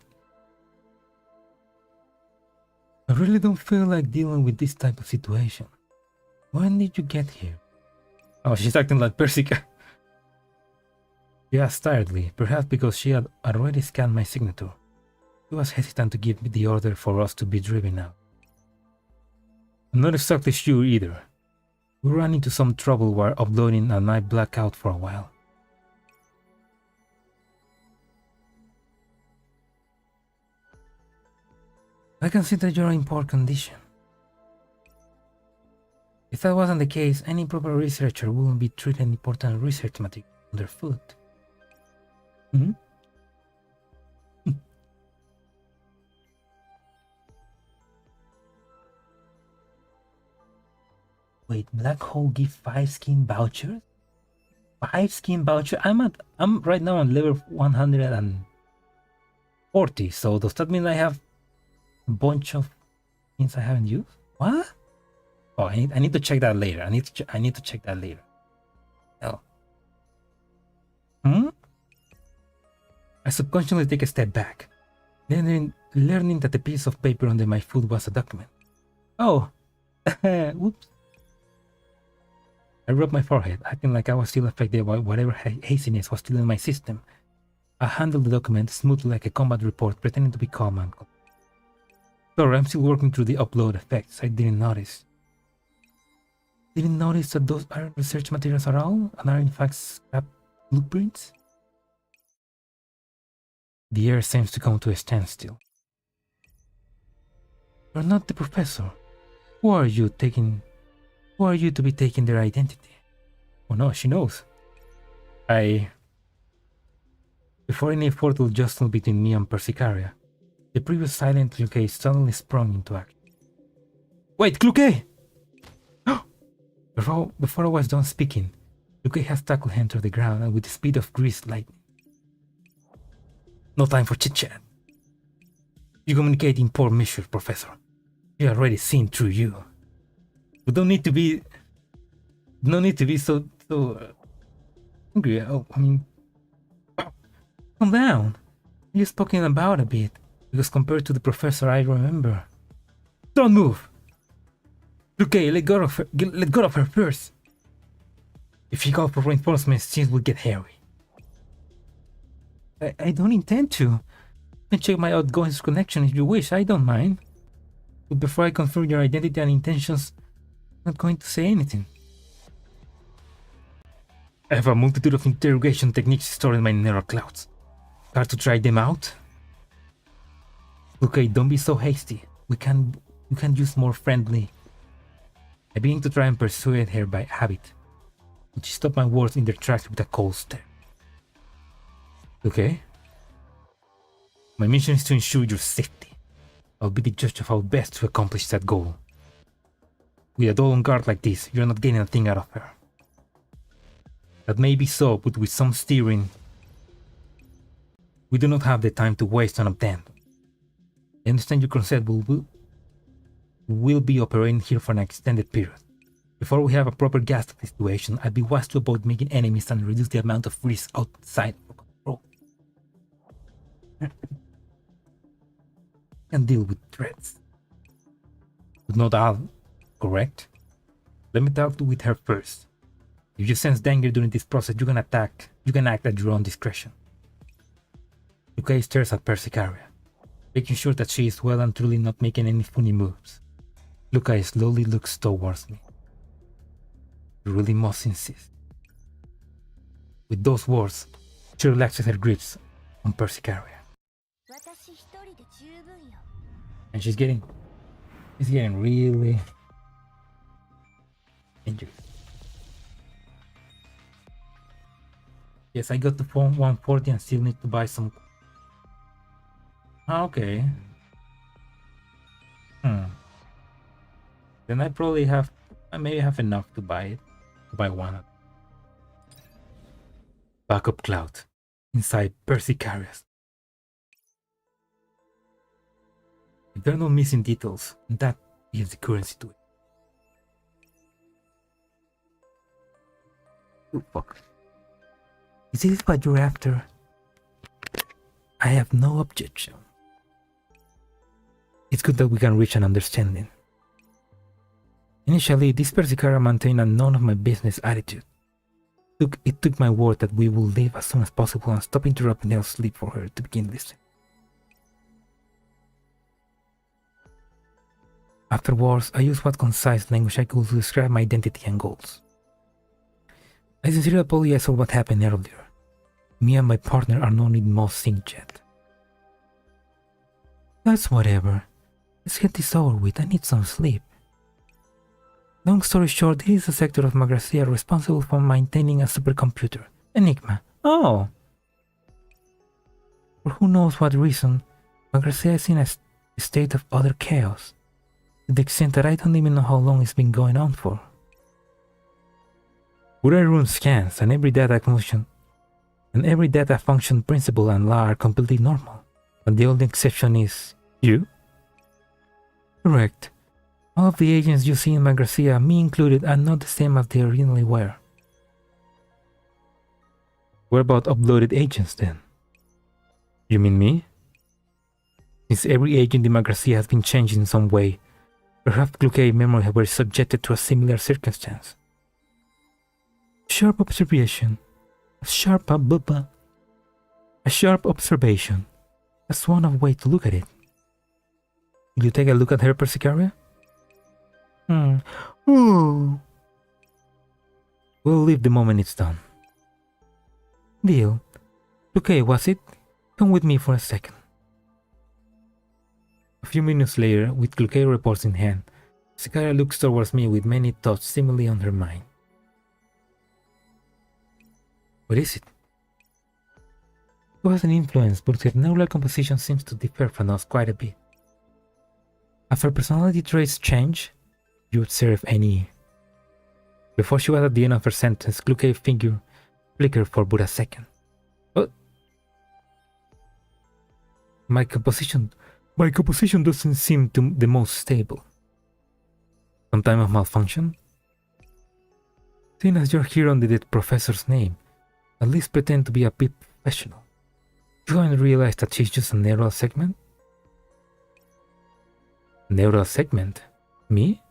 I really don't feel like dealing with this type of situation. When did you get here? Oh, she's acting like Persica. She asked tiredly, perhaps because she had already scanned my signature. She was hesitant to give me the order for us to be driven out. I'm not exactly sure either. We ran into some trouble while uploading and I blacked out for a while. I can see that you're in poor condition. If that wasn't the case, any proper researcher wouldn't be treating important research material underfoot. Hmm? Wait, Black Hole give 5 skin vouchers? 5 skin vouchers? I'm right now on level 140, so does that mean I have a bunch of skins I haven't used? What? Oh, I need to check that later. I need to check that later. Oh. I subconsciously take a step back, learning that the piece of paper under my foot was a document. Oh, whoops. I rubbed my forehead, acting like I was still affected by whatever haziness was still in my system. I handled the document smoothly like a combat report, pretending to be calm and cool. Sorry, I'm still working through the upload effects. I didn't notice. Didn't notice that those aren't research materials at all, and are in fact scrap blueprints? The air seems to come to a standstill. You're not the professor. Who are you to be taking their identity? Oh no, she knows. Before any further jostle between me and Persicaria, the previous silent CLUKAY suddenly sprung into action. Wait, CLUKAY! Before I was done speaking, CLUKAY has tackled him to the ground and with the speed of greased lightning. No time for chit-chat. You communicate in poor measure, Professor. We already seen through you. We don't need to be so angry. Calm down. You spoken about a bit, because compared to the professor I remember. Don't move. CLUKAY, let go of her first. If she calls for reinforcements, things will get hairy. I don't intend to. You can check my outgoing connection if you wish, I don't mind. But before I confirm your identity and intentions, I'm not going to say anything. I have a multitude of interrogation techniques stored in my Nerra clouds. Hard to try them out? CLUKAY, don't be so hasty. You can use more friendly. I began to try and persuade her by habit, but she stopped my words in their tracks with a cold stare. Okay. My mission is to ensure your safety. I'll be the judge of how best to accomplish that goal. With a doll on guard like this, you're not getting a thing out of her. That may be so, but with some steering, we do not have the time to waste on a them. I understand your concept will be operating here for an extended period. Before we have a proper grasp of the situation, I'd be wise to avoid making enemies and reduce the amount of risk outside of control. And deal with threats. But not all, correct? Let me talk with her first. If you sense danger during this process, you can act at your own discretion. CLUKAY stares at Persicaria, making sure that she is well and truly not making any funny moves. CLUKAY slowly looks towards me. You really must insist. With those words, she relaxes her grips on Persicaria. And she's getting really injured. Yes, I got to phone 140 and still need to buy some. Okay. Then I probably have, I maybe have enough to buy it. To buy one. Backup cloud inside Persicarius. If there are no missing details, that is the current situation. Oh fuck. Is this what you're after? I have no objection. It's good that we can reach an understanding. Initially, this Persicara maintained a none of my business attitude. It took my word that we will leave as soon as possible and stop interrupting her sleep for her to begin listening. Afterwards, I used what concise language I could to describe my identity and goals. I sincerely apologize for what happened earlier. Me and my partner are not in the most sync yet. That's whatever. Let's get this over with. I need some sleep. Long story short, this is a sector of Magracia responsible for maintaining a supercomputer, Enigma. Oh! For who knows what reason, Magracia is in a state of utter chaos, to the extent that I don't even know how long it's been going on for. Would I run scans and every data function principle and law are completely normal, and the only exception is you? Correct. All of the agents you see in Magracia, me included, are not the same as they originally were. What about uploaded agents then? You mean me? Since every agent in Magracia has been changed in some way, perhaps CLUKAY memory were subjected to a similar circumstance. Sharp observation. A sharp observation. That's one way to look at it. Will you take a look at her, Persicaria? Ooh. We'll leave the moment it's done. Deal. Okay, was it? Come with me for a second. A few minutes later, with CLUKAY reports in hand, Persicaria looks towards me with many thoughts seemingly on her mind. What is it? She has an influence, but her neural composition seems to differ from us quite a bit. As her personality traits change, you observe any. Before she was at the end of her sentence, CLUKAY finger flickered for but a second. What? My composition doesn't seem to the most stable. Some type of malfunction? Seeing as you're here under the professor's name, at least pretend to be a bit professional. You haven't realized that she's just a neural segment? Neural segment? Me?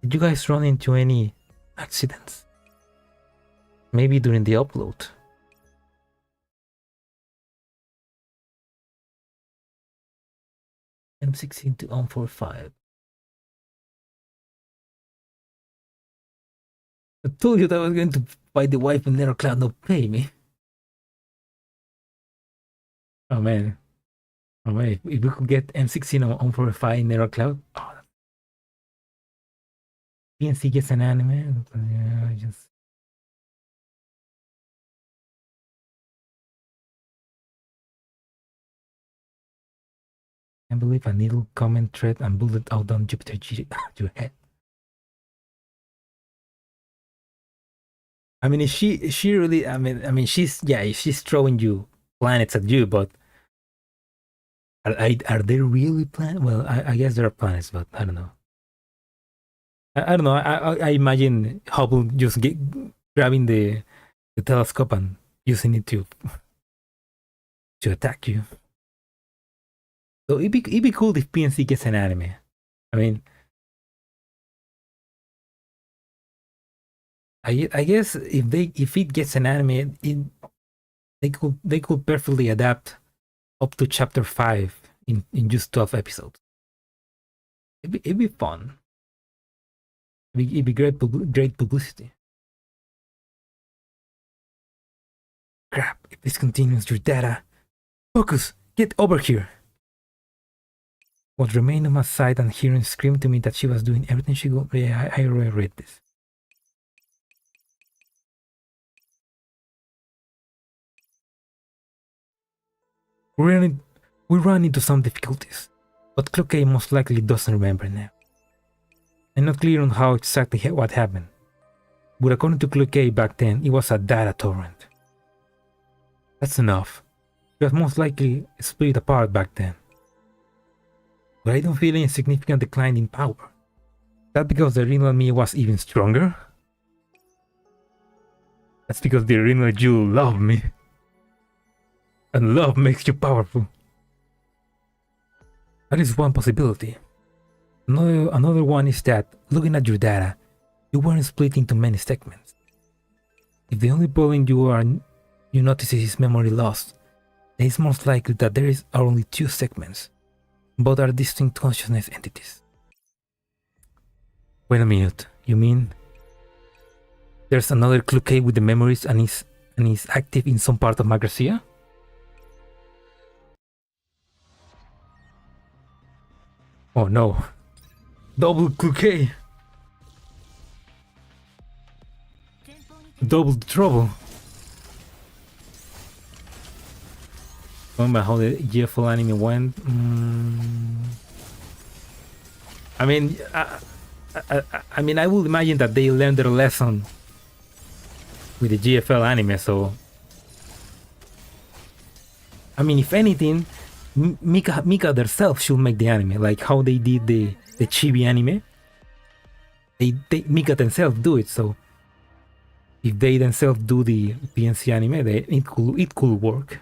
Did you guys run into any accidents? Maybe during the upload? M16 to M45. I told you that I was going to fight the wife and Nero Cloud not pay me. Oh man. Oh man, if we could get M16 on 45 in Nero Cloud. Oh. PNC gets an anime. Yeah, I just. I believe a needle comment thread and bullet out on Jupiter G to your head. I mean, is she really? I mean, she's throwing you planets at you, but are they really planets? Well, I guess there are planets, but I don't know. I don't know. I imagine Hubble just grabbing the telescope and using it to attack you. So it'd be cool if PNC gets an anime. I mean, I guess if it gets an anime, they could perfectly adapt up to chapter 5 in just 12 episodes. It'd be fun. It'd be great publicity. Crap, if this continues, your data. Focus! Get over here! What remained on my side and hearing scream to me that she was doing everything she could. Yeah, I already read this. We ran into some difficulties, but CLUKAY most likely doesn't remember now. I'm not clear on how exactly what happened, but according to CLUKAY back then, it was a data torrent. That's enough. It was most likely split apart back then. But I don't feel any significant decline in power. That because the original me was even stronger? That's because the original you loved me. And love makes you powerful. That is one possibility. Another one is that, looking at your data, you weren't split into many segments. If the only problem you notice is memory loss, then it's most likely that there are only two segments. Both are distinct consciousness entities. Wait a minute, you mean there's another CLUKAY with the memories and is active in some part of Magracia? Oh no. Double CLUKAY. Double trouble. Remember how the GFL anime went? I mean, I would imagine that they learned their lesson with the GFL anime, so... I mean, if anything, Mika themselves should make the anime, like how they did the chibi anime. Mika themselves do it, so if they themselves do the PNC anime, it could work.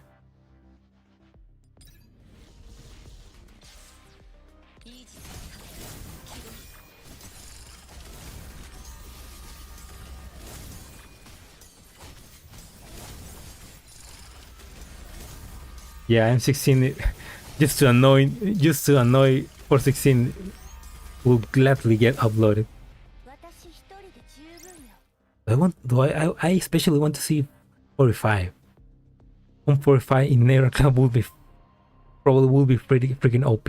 Yeah, M16 just to annoy 416 will gladly get uploaded. I especially want to see 45. 145 in Naira Club probably will be pretty freaking OP.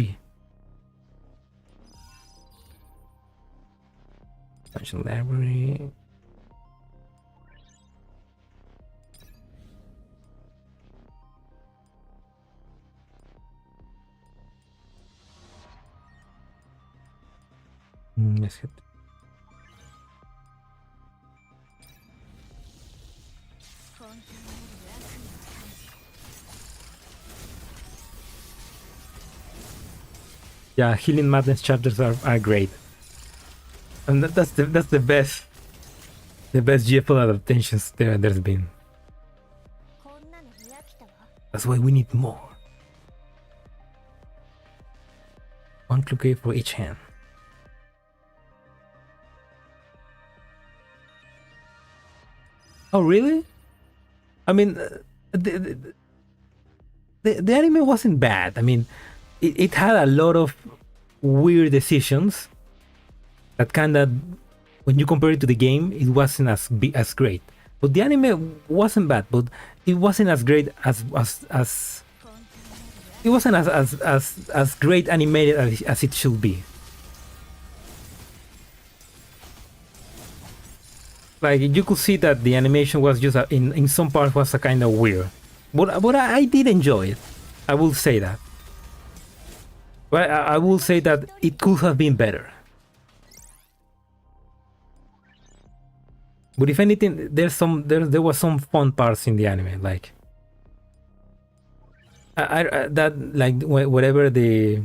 Function library. Let's hit. Yeah, Healing Madness chapters are great, and that's the best GFL adaptations there's been. That's why we need more. One CLUKAY for each hand. Oh really? I mean, the anime wasn't bad. I mean, it had a lot of weird decisions that kind of, when you compare it to the game, it wasn't as great. But the anime wasn't bad, but it wasn't as great as it wasn't as great animated as it should be. Like, you could see that the animation was just in some parts was a kind of weird, but I did enjoy it. I will say that. But I will say that it could have been better. But if anything, there was some fun parts in the anime, like whatever the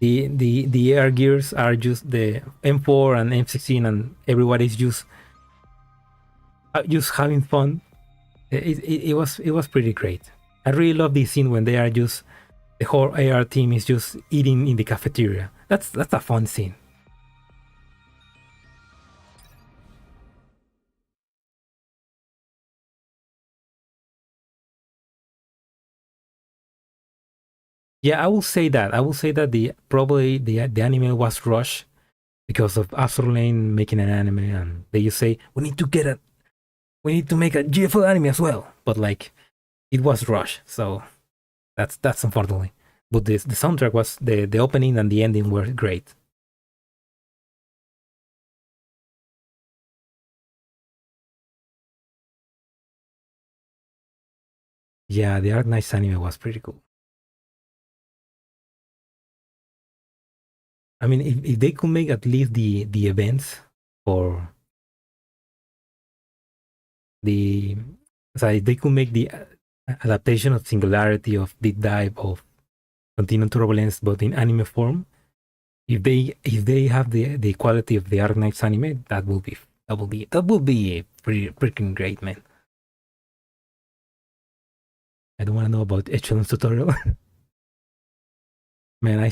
air gears are just the M4 and M16 and everybody's just having fun. It was pretty great. I really love this scene when they are just, the whole AR team is just eating in the cafeteria. That's a fun scene. Yeah, I will say that. Probably the anime was rushed because of Azur Lane making an anime, and they just say we need to get we need to make a GFL anime as well. But like, it was rushed, so that's unfortunately. But the soundtrack was the opening and the ending were great. Yeah, the Arc Knights anime was pretty cool. I mean, if they could make at least the events for the, so if they could make the adaptation of Singularity, of Deep Dive, of Continuum Turbulence, but in anime form, if they have the quality of the Arc Knights anime, that will be pretty freaking great, man. I don't want to know about Echelon's tutorial. Man,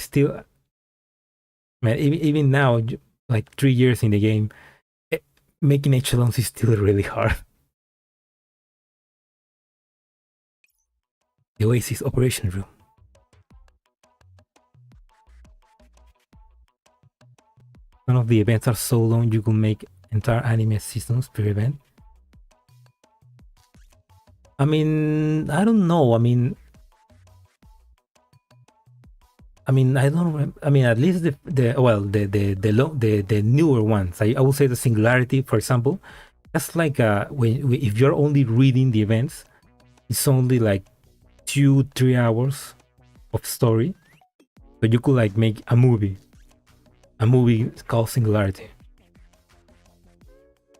even now, like 3 years in the game, making Echelons is still really hard. The Oasis Operation Room. Some of the events are so long you can make entire anime seasons per event. I mean, I don't know. I mean, I don't. I mean, at least the newer ones. I would say the Singularity, for example. That's like if you're only reading the events, it's only like 2-3 hours of story. But you could like make a movie called Singularity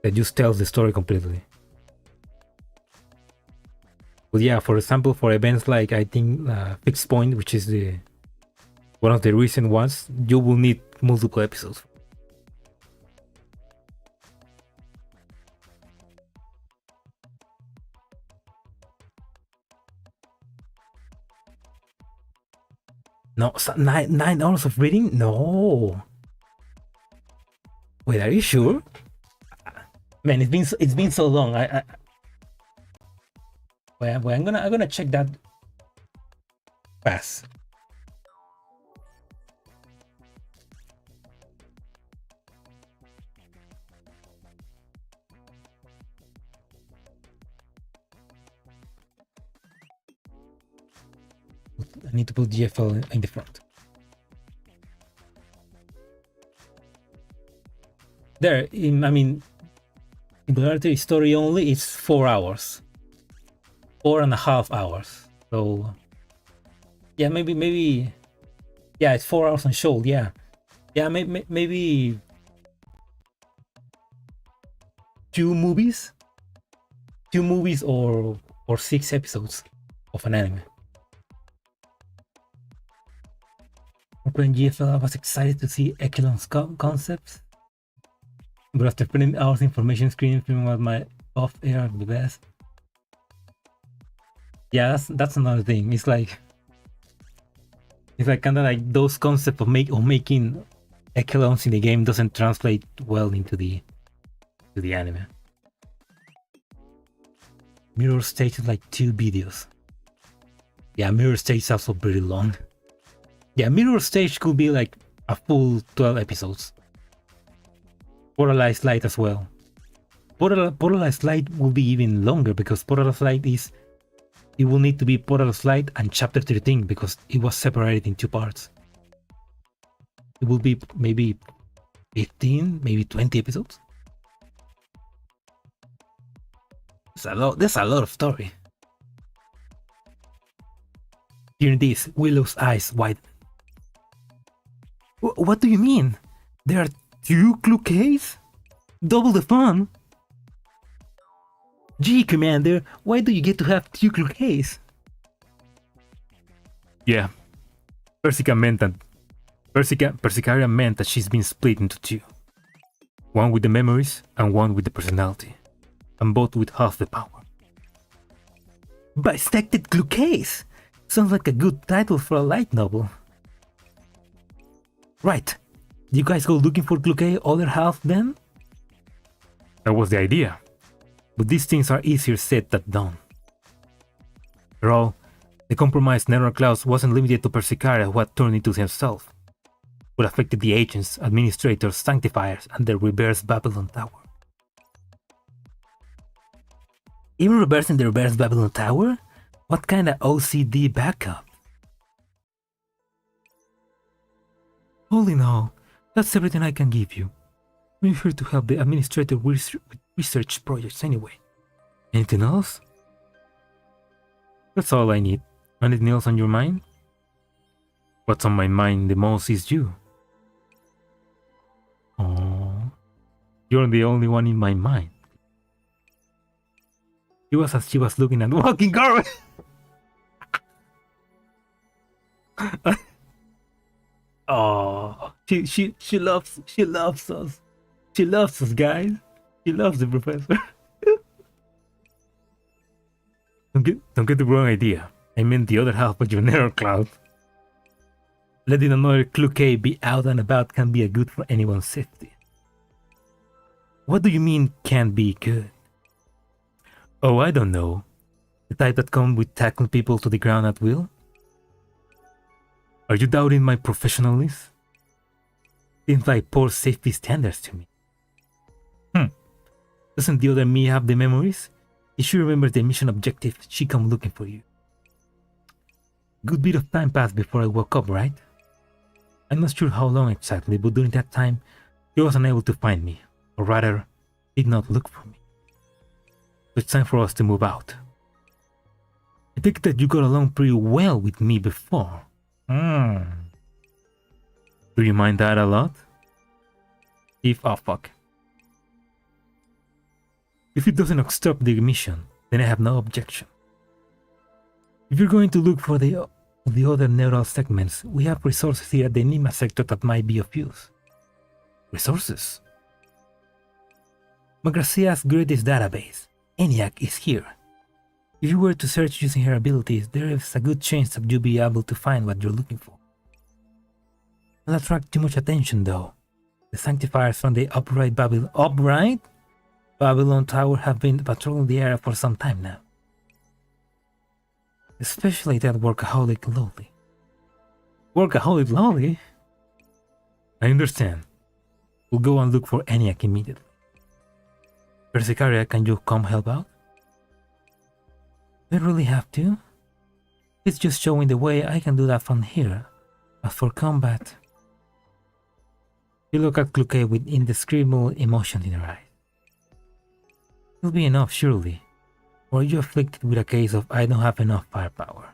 that just tells the story completely. But yeah, for example, for events like I think Fixed Point, which is one of the recent ones, you will need multiple episodes. No, 9 hours of reading? No. Wait, are you sure? Man, it's been so long. Well, I'm gonna check that fast. I need to put GFL in the front. There, I mean, Singularity story only is 4 hours. 4.5 hours. So, yeah, maybe, yeah, it's 4 hours on show. Yeah, maybe 2 movies or 6 episodes of an anime. When GFL, I was excited to see Echelon's concepts, but after putting out information screening film was my off-air the best. Yeah, that's another thing. It's like kind of like those concepts of making Echelons in the game doesn't translate well into the anime. Mirror Stage is like 2 videos. Yeah, Mirror Stage is also pretty long. Yeah, Mirror Stage could be like a full 12 episodes. Portalized Light as well. Portalized Light will be even longer because Portalized Light it will need to be Portalized Light and Chapter 13 because it was separated in 2 parts. It will be maybe 15, maybe 20 episodes. There's a lot of story. Hearing this, Willow's eyes widen. What do you mean? There are 2 CLUKAYs? Double the fun! Gee, Commander, why do you get to have 2 CLUKAYs? Yeah, Persicaria meant that she's been split into 2. One with the memories and one with the personality. And both with half the power. Bisected CLUKAYs! Sounds like a good title for a light novel. Right. You guys go looking for CLUKAY other half then? That was the idea. But these things are easier said than done. After all, the compromised Nether Clouds wasn't limited to Persicaria who had turned into himself, but affected the agents, administrators, sanctifiers, and the reverse Babylon Tower. Even reversing the reverse Babylon Tower? What kind of OCD backup? All in all, that's everything I can give you. I'm here to help the administrator with research projects anyway. Anything else? That's all I need. Anything else on your mind? What's on my mind the most is you. Oh, you're the only one in my mind. It was as she was looking at walking garbage. Oh, she loves us. She loves us, guys. She loves the professor. Don't get the wrong idea. I meant the other half of your narrow cloud. Letting another CLUKAY be out and about can be a good for anyone's safety. What do you mean can't be good? Oh, I don't know. The type that come with tackling people to the ground at will? Are you doubting my professionalism? Seems like poor safety standards to me. Doesn't the other me have the memories? If she remembers the mission objective, she come looking for you. Good bit of time passed before I woke up, right? I'm not sure how long exactly, but during that time, she was unable to find me, or rather, did not look for me. So it's time for us to move out. I think that you got along pretty well with me before. Do you mind that a lot? Oh fuck. If it doesn't obstruct the mission, then I have no objection. If you're going to look for the other neural segments, we have resources here at the Nima sector that might be of use. Resources? Magracia's greatest database, ENIAC, is here. If you were to search using her abilities, there is a good chance that you'll be able to find what you're looking for. Don't attract too much attention though. The sanctifiers from the upright Babylon Tower have been patrolling the area for some time now. Especially that workaholic Lowly. Workaholic Lowly? I understand. We'll go and look for ENIAC immediately. Persicaria, can you come help out? Do I really have to? It's just showing the way. I can do that from here. As for combat... You look at CLUKAY with indescribable emotion in her eyes. It'll be enough, surely. Or are you afflicted with a case of I don't have enough firepower?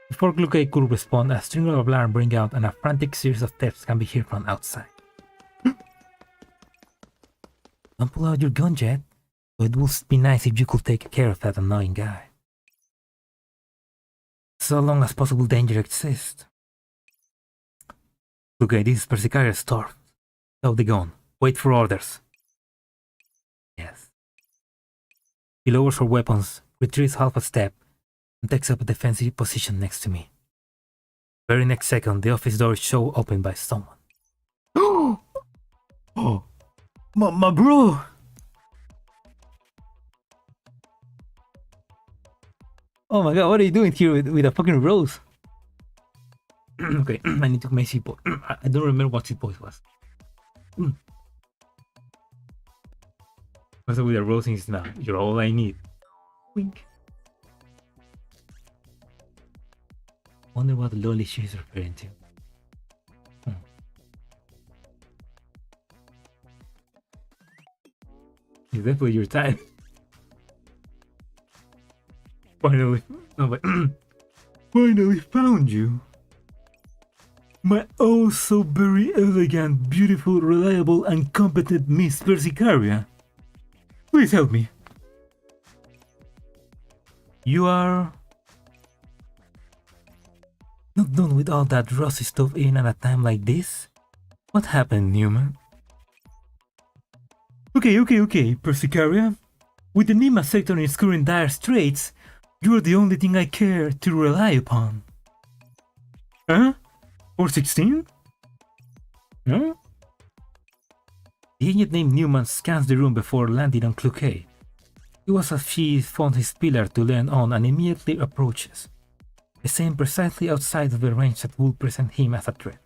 Before CLUKAY could respond, a string of alarm bring out and a frantic series of steps can be heard from outside. Don't pull out your gun yet, but it would be nice if you could take care of that annoying guy. So long as possible danger exists. CLUKAY, this is Persicaria's store. Stop the gun. Wait for orders. Yes. He lowers her weapons, retreats half a step, and takes up a defensive position next to me. Very next second, the office door is shown open by someone. Oh! My bro! Oh my god, what are you doing here with a fucking rose? Okay, I need to make his voice. I don't remember what his voice was. Also with the rose is now, you're all I need. Wink. Wonder what lolly she's referring to. It's definitely your type. Finally, finally found you. My oh so very elegant, beautiful, reliable, and competent Miss Persicaria. Please help me. You are not done with all that rosy stuff in at a time like this? What happened, Newman? Okay, Persicaria. With the Nima sector in its current dire straits, you're the only thing I care to rely upon. Huh? 416? Huh? The agent named Newman scans the room before landing on CLUKAY. It was as she found his pillar to land on and immediately approaches, staying precisely outside of the range that would present him as a threat.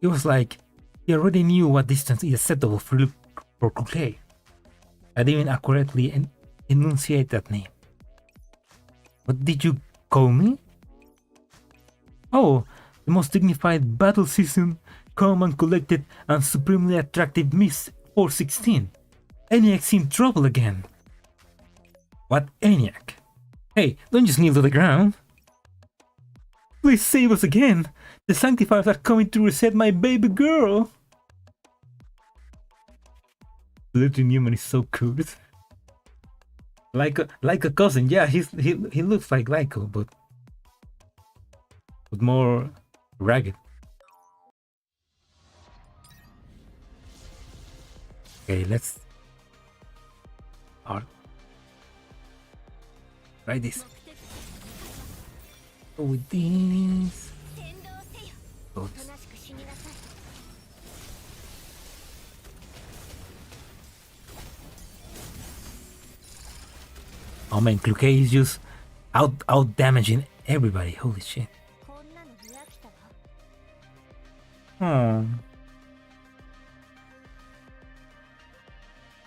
It was like he already knew what distance is acceptable for for CLUKAY. I didn't accurately enunciate that name. What did you call me? Oh, the most dignified, battle-seasoned, calm and collected, and supremely attractive Miss 416. ENIAC's in trouble again. What ENIAC? Hey, don't just kneel to the ground. Please save us again. The Sanctifiers are coming to reset my baby girl. Little Newman is so cool. Like a cousin, yeah. He looks like Lyco, but more ragged. Okay, let's try this. Go with this. Go with this. Oh man, CLUKAY is just out damaging everybody. Holy shit. Oh.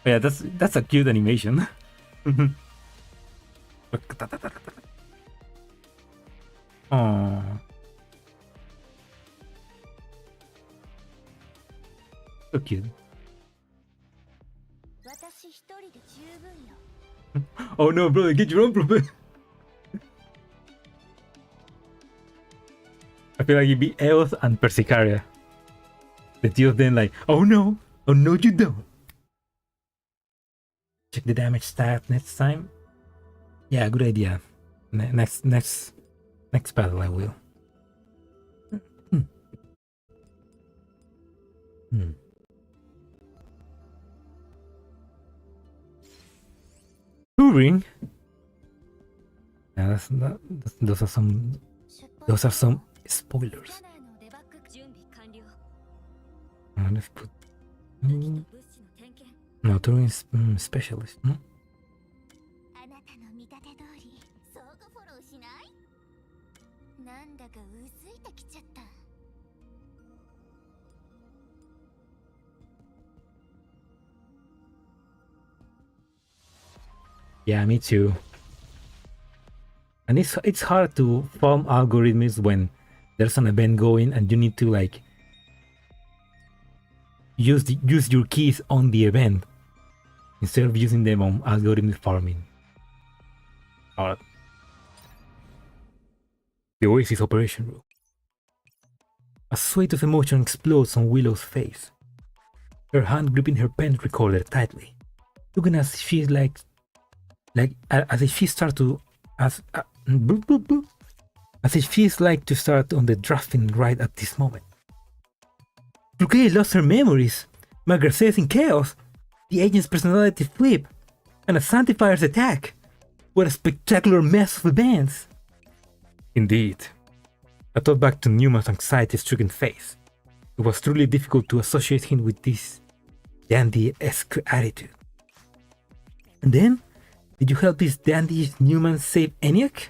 Yeah, that's a cute animation. Oh. So cute. Oh no, brother, get your own prophet. I feel like it'd be Eos and Persicaria. The two of them like, oh no you don't. Check the damage stat next time. Yeah, good idea. Next battle I will. Touring. Yeah, those are some spoilers. Let's put no touring specialist. No? Yeah, me too. And it's hard to form algorithms when there's an event going and you need to like use your keys on the event instead of using them on algorithmic farming. Alright. The Oasis operation room. A sway of emotion explodes on Willow's face. Her hand gripping her pen recorder tightly, looking as she's as if she starts to as if she's like to start on the drafting right at this moment. CLUKAY lost her memories. Margaret says in chaos. The agent's personality flip, and a Sanctifier's attack. What a spectacular mess of events! Indeed. I thought back to Newman's anxiety-stricken face. It was truly difficult to associate him with this dandy-esque attitude. And then, did you help this dandy Newman save ENIAC?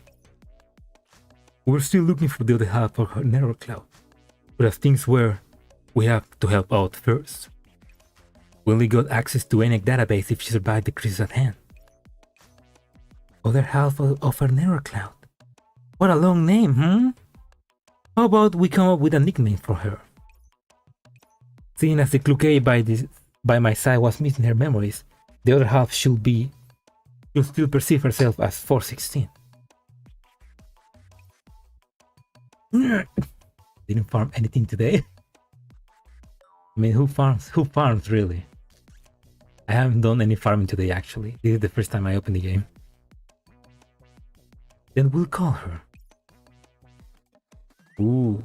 We were still looking for the other half of her narrow cloud, but as things were, we have to help out first. We only got access to ENIAC database if she survived the crisis at hand. Other half of her narrow cloud. What a long name, How about we come up with a nickname for her? Seeing as the CLUKAY by my side was missing her memories, the other half should still perceive herself as 416. Didn't farm anything today. I mean, who farms really? I haven't done any farming today actually. This is the first time I open the game. Then we'll call her. Ooh.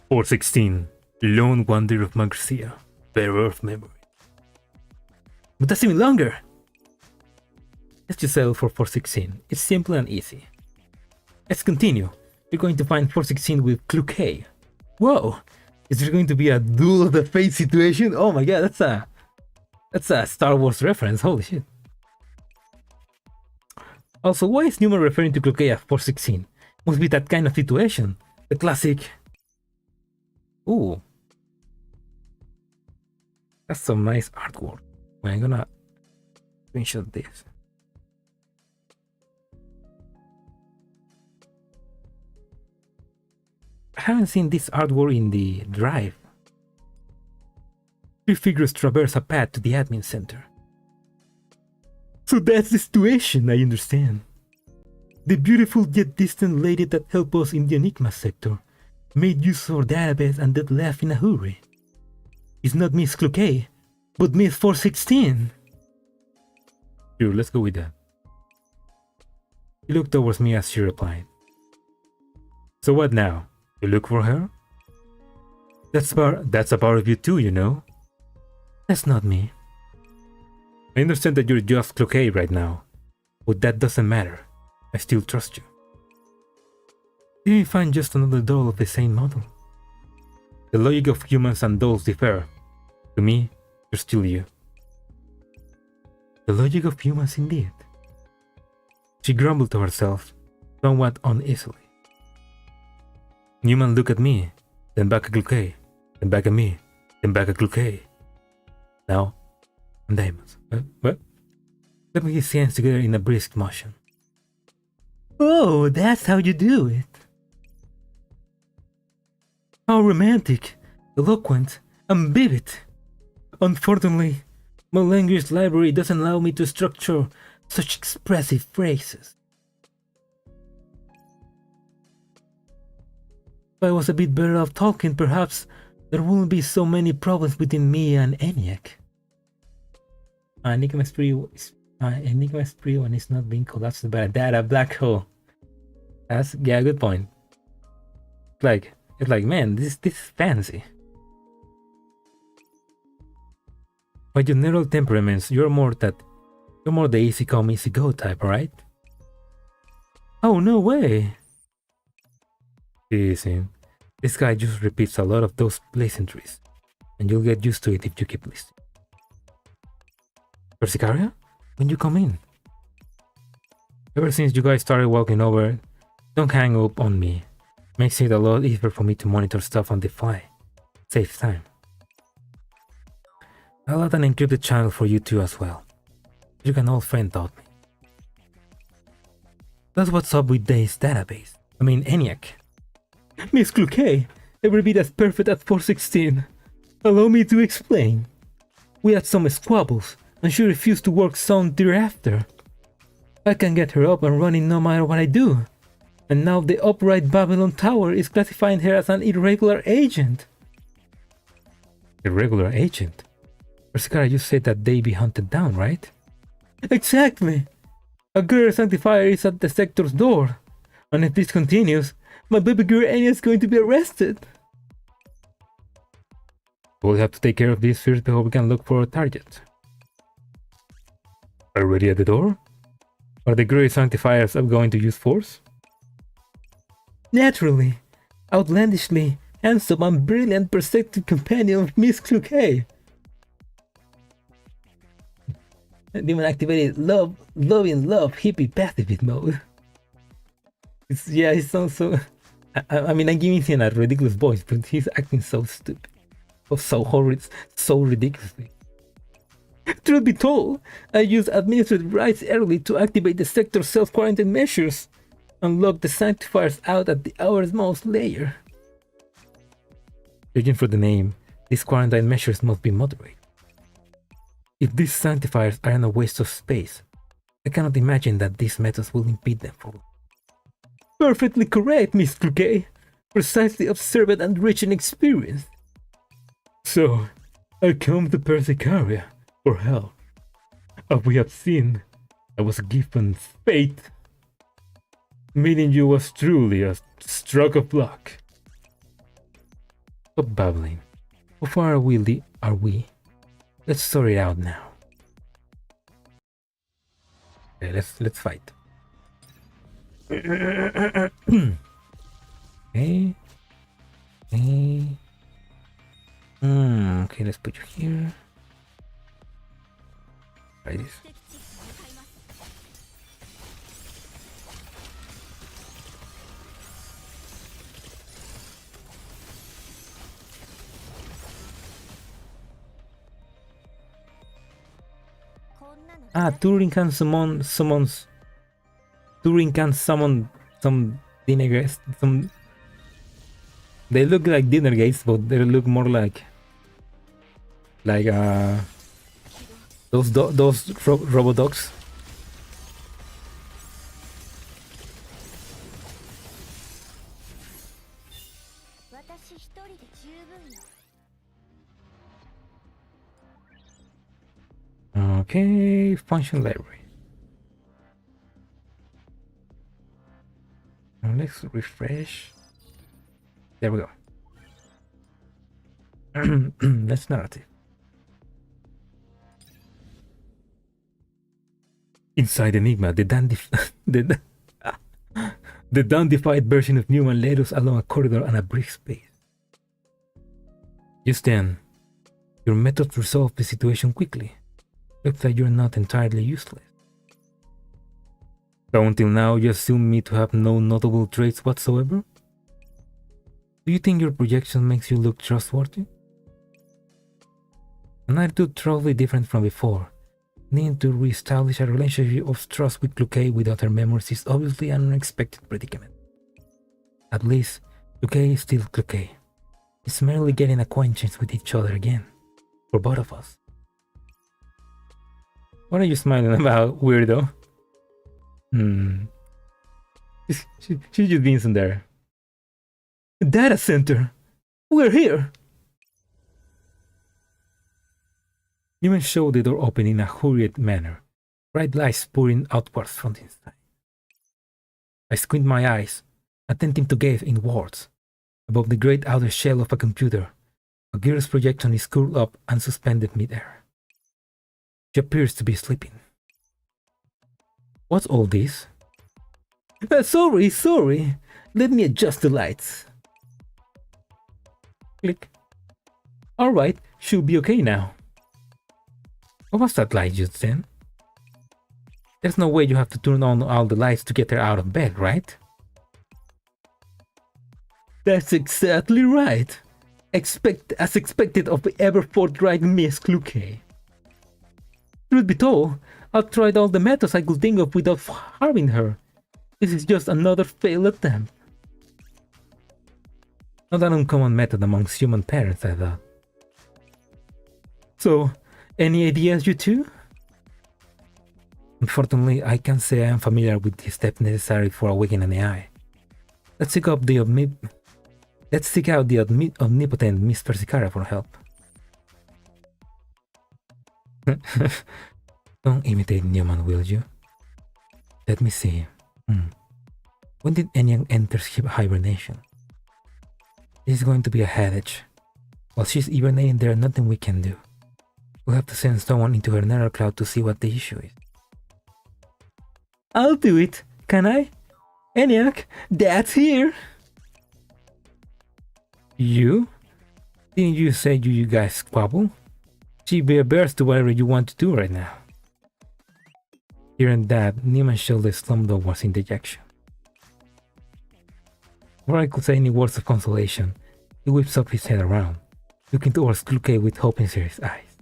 416, Lone Wanderer of Magracia, Bearer of Memory. But that's even longer! Let's just settle for 416. It's simple and easy. Let's continue. We're going to find 416 with CLUKAY. Whoa! Is there going to be a duel of the fate situation? Oh my god, that's a Star Wars reference, holy shit. Also, why is Newman referring to CLUKAY as 416? Must be that kind of situation. The classic Ooh, that's some nice artwork. I'm gonna screenshot this. I haven't seen this artwork in the drive. Three figures traverse a path to the admin center. So that's the situation, I understand. The beautiful yet distant lady that helped us in the Enigma sector made use of our database and then left in a hurry. It's not Miss CLUKAY, but Miss 416. Sure, let's go with that. She looked towards me as she replied. So what now? You look for her? That's a part of you too, you know. That's not me. I understand that you're just CLUKAY right now, but that doesn't matter. I still trust you. You may find just another doll of the same model. The logic of humans and dolls differ. To me, you're still you. The logic of humans indeed. She grumbled to herself, somewhat uneasily. Newman looked at me, then back at CLUKAY, then back at me, then back at CLUKAY. Now, I'm Diamonds. What? Let me his hands together in a brisk motion. Oh, that's how you do it. How romantic, eloquent, and vivid. Unfortunately, my language library doesn't allow me to structure such expressive phrases. If I was a bit better off talking, perhaps there wouldn't be so many problems between me and ENIAC. Enigma Spree one is not being collapsed by a data black hole. That's, yeah, good point. It's like, man, this is fancy. By your neural temperaments, you're more the easy come, easy go type, right? Oh, no way. Listen, this guy just repeats a lot of those pleasantries, and you'll get used to it if you keep listening. Persicaria? When you come in? Ever since you guys started walking over, don't hang up on me. Makes it a lot easier for me to monitor stuff on the fly. Saves time. I'll add an encrypted channel for you too as well. You an old friend taught me. That's what's up with this database. I mean, ENIAC. Miss CLUKAY, every bit as perfect as 416. Allow me to explain. We had some squabbles, and she refused to work soon thereafter. I can get her up and running no matter what I do. And now the upright Babylon Tower is classifying her as an irregular agent. Irregular agent? Persicaria, you said that they be hunted down, right? Exactly! A girl sanctifier is at the sector's door. And if this continues, my baby girl Anya is going to be arrested. We'll have to take care of this first before we can look for a target. Are you ready at the door? Are the girl sanctifiers going to use force? Naturally, outlandishly handsome and brilliant perceptive companion of Miss CLUKAY. Demon activated love hippie pacifist mode. It sounds so. I mean, I'm giving him a ridiculous voice, but he's acting so stupid, so horrid, so ridiculously. Truth be told, I used administrative rights early to activate the sector's self-quarantine measures and lock the sanctifiers out at the outermost layer. Judging from the name, these quarantine measures must be moderate. If these sanctifiers are a waste of space, I cannot imagine that these methods will impede them for long. Perfectly correct, Miss CLUKAY. Precisely observed and rich in experience. So, I come to Persicaria for help. As we have seen, I was given fate. Meeting you was truly a stroke of luck. Stop babbling. How far are we? Let's sort it out now. Okay, let's fight. Okay. Okay, let's put you here. Try this. Ah, Turing can summons. Turing can summon some dinner gates. They look like dinner gates, but they look more like those robodogs. Okay, function library. Now let's refresh. There we go. Let's narrative. Inside Enigma, the dandified version of Newman led us along a corridor and a brief space. Just then, your method resolved the situation quickly. Looks like you're not entirely useless. So until now, you assume me to have no notable traits whatsoever? Do you think your projection makes you look trustworthy? An attitude totally different from before. Needing to re-establish a relationship of trust with CLUKAY without her memories is obviously an unexpected predicament. At least, CLUKAY is still CLUKAY. It's merely getting acquainted with each other again. For both of us. What are you smiling about, weirdo? She's just being some there. Data center! We're here! Newman showed the door open in a hurried manner, bright lights pouring outwards from the inside. I squint my eyes, attempting to gaze inwards. Above the great outer shell of a computer, a girl's projection is curled up and suspended mid-air. She appears to be sleeping. What's all this? Sorry. Let me adjust the lights. Click. Alright, should be okay now. What was that light just then? There's no way you have to turn on all the lights to get her out of bed, right? That's exactly right. As expected of the ever forthright Miss CLUKAY. Truth be told, I've tried all the methods I could think of without harming her. This is just another failed attempt. Not an uncommon method amongst human parents, I thought. So, any ideas, you two? Unfortunately, I can't say I am familiar with the steps necessary for awakening an AI. Let's seek out the omnipotent Miss Persicara for help. Don't imitate Newman, will you? Let me see. When did Enyang enter hibernation? This is going to be a headache. While she's hibernating, there's nothing we can do. We'll have to send someone into her nether cloud to see what the issue is. I'll do it, can I? Enyang, Dad's here! You? Didn't you say you guys squabble? She bears to whatever you want to do right now. Hearing that, Newman's shoulders slumped upwards in dejection. Before I could say any words of consolation, he whips up his head around, looking towards CLUKAY with hope in his eyes.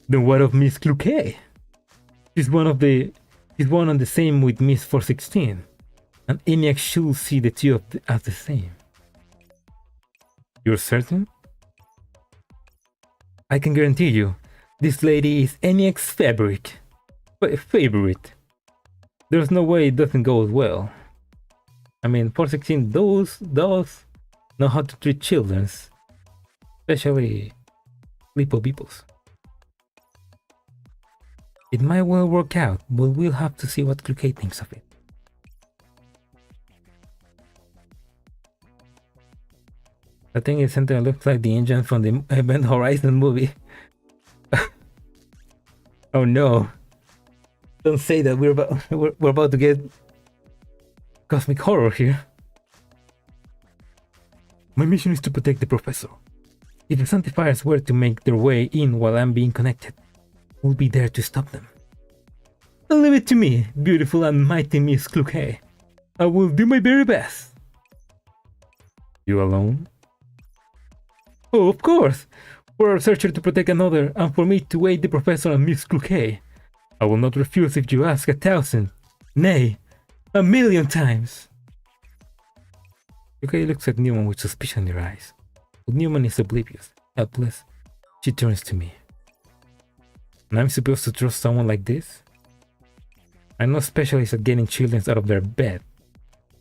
Then what of Miss CLUKAY? She's one and the same with Miss 416, and Enyang should see the two as the same. You're certain? I can guarantee you, this lady is Enyang's favorite. There's no way it doesn't go well. I mean, 416 does know how to treat children, especially little peoples. It might well work out, but we'll have to see what CLUKAY thinks of it. I think it center looks like the engine from the Event Horizon movie. Oh no. Don't say that, we're about to get cosmic horror here. My mission is to protect the professor. If the Sanctifiers were to make their way in while I'm being connected, we'll be there to stop them. Leave it to me, beautiful and mighty Miss CLUKAY. I will do my very best. You alone? Oh, of course. For a researcher to protect another, and for me to aid the professor and Miss CLUKAY. I will not refuse if you ask 1,000, nay, 1,000,000 times. CLUKAY looks at Newman with suspicion in her eyes. But Newman is oblivious, helpless. She turns to me. And I'm supposed to trust someone like this? I'm no specialist at getting children out of their bed.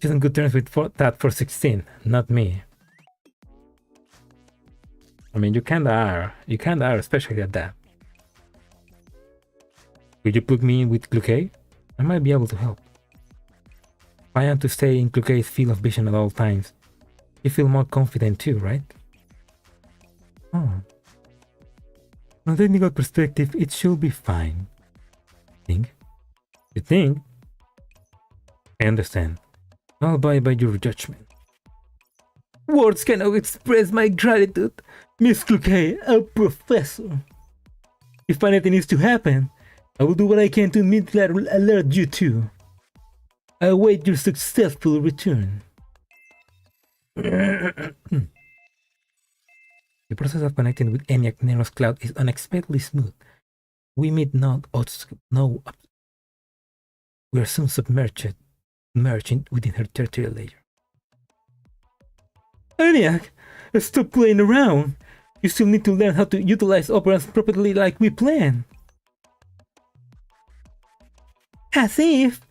She's on good terms with that for 16, not me. I mean, you kinda are. You kinda are, especially at that. Could you put me in with CLUKAY? I might be able to help. If I am to stay in CLUKAY's field of vision at all times, you feel more confident too, right? Oh. From a technical perspective, it should be fine. Think? You think? I understand. I'll abide by your judgment. Words cannot express my gratitude, Miss CLUKAY, a professor. If anything is to happen, I will do what I can to immediately alert you too. I await your successful return. The process of connecting with ENIAC Nero's cloud is unexpectedly smooth. We meet no obstacle. We are soon submerged within her tertiary layer. ENIAC, stop playing around. You still need to learn how to utilize operands properly like we planned. As if!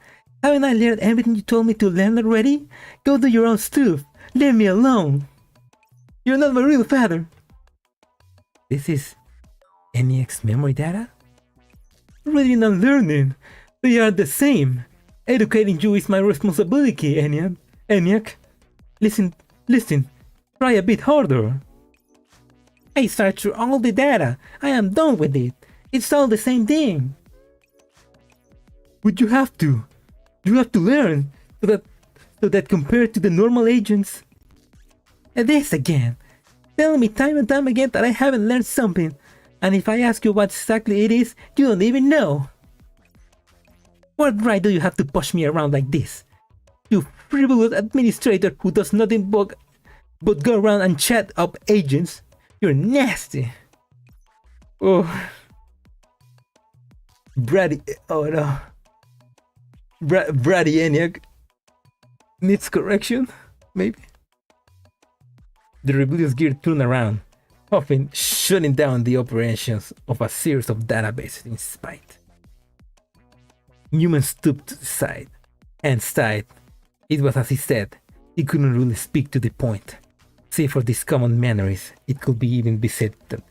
Haven't I learned everything you told me to learn already? Go do your own stuff. Leave me alone. You're not my real father. This is ENIAC's memory data? Reading and learning. They are the same. Educating you is my responsibility, ENIAC. Listen. Try a bit harder. I searched through all the data. I am done with it. It's all the same thing. But you have to learn so that compared to the normal agents. This again. Tell me time and time again that I haven't learned something, and if I ask you what exactly it is, you don't even know. What right do you have to push me around like this? You frivolous administrator who does nothing but go around and chat up agents. You're nasty. Oh. Bratty. Oh no. Bratty ENIAC needs correction, maybe? The rebellious gear turned around, often shutting down the operations of a series of databases in spite. Newman stooped aside and sighed. It was as he said, he couldn't really speak to the point. Save for these common mannerisms, it could even be said that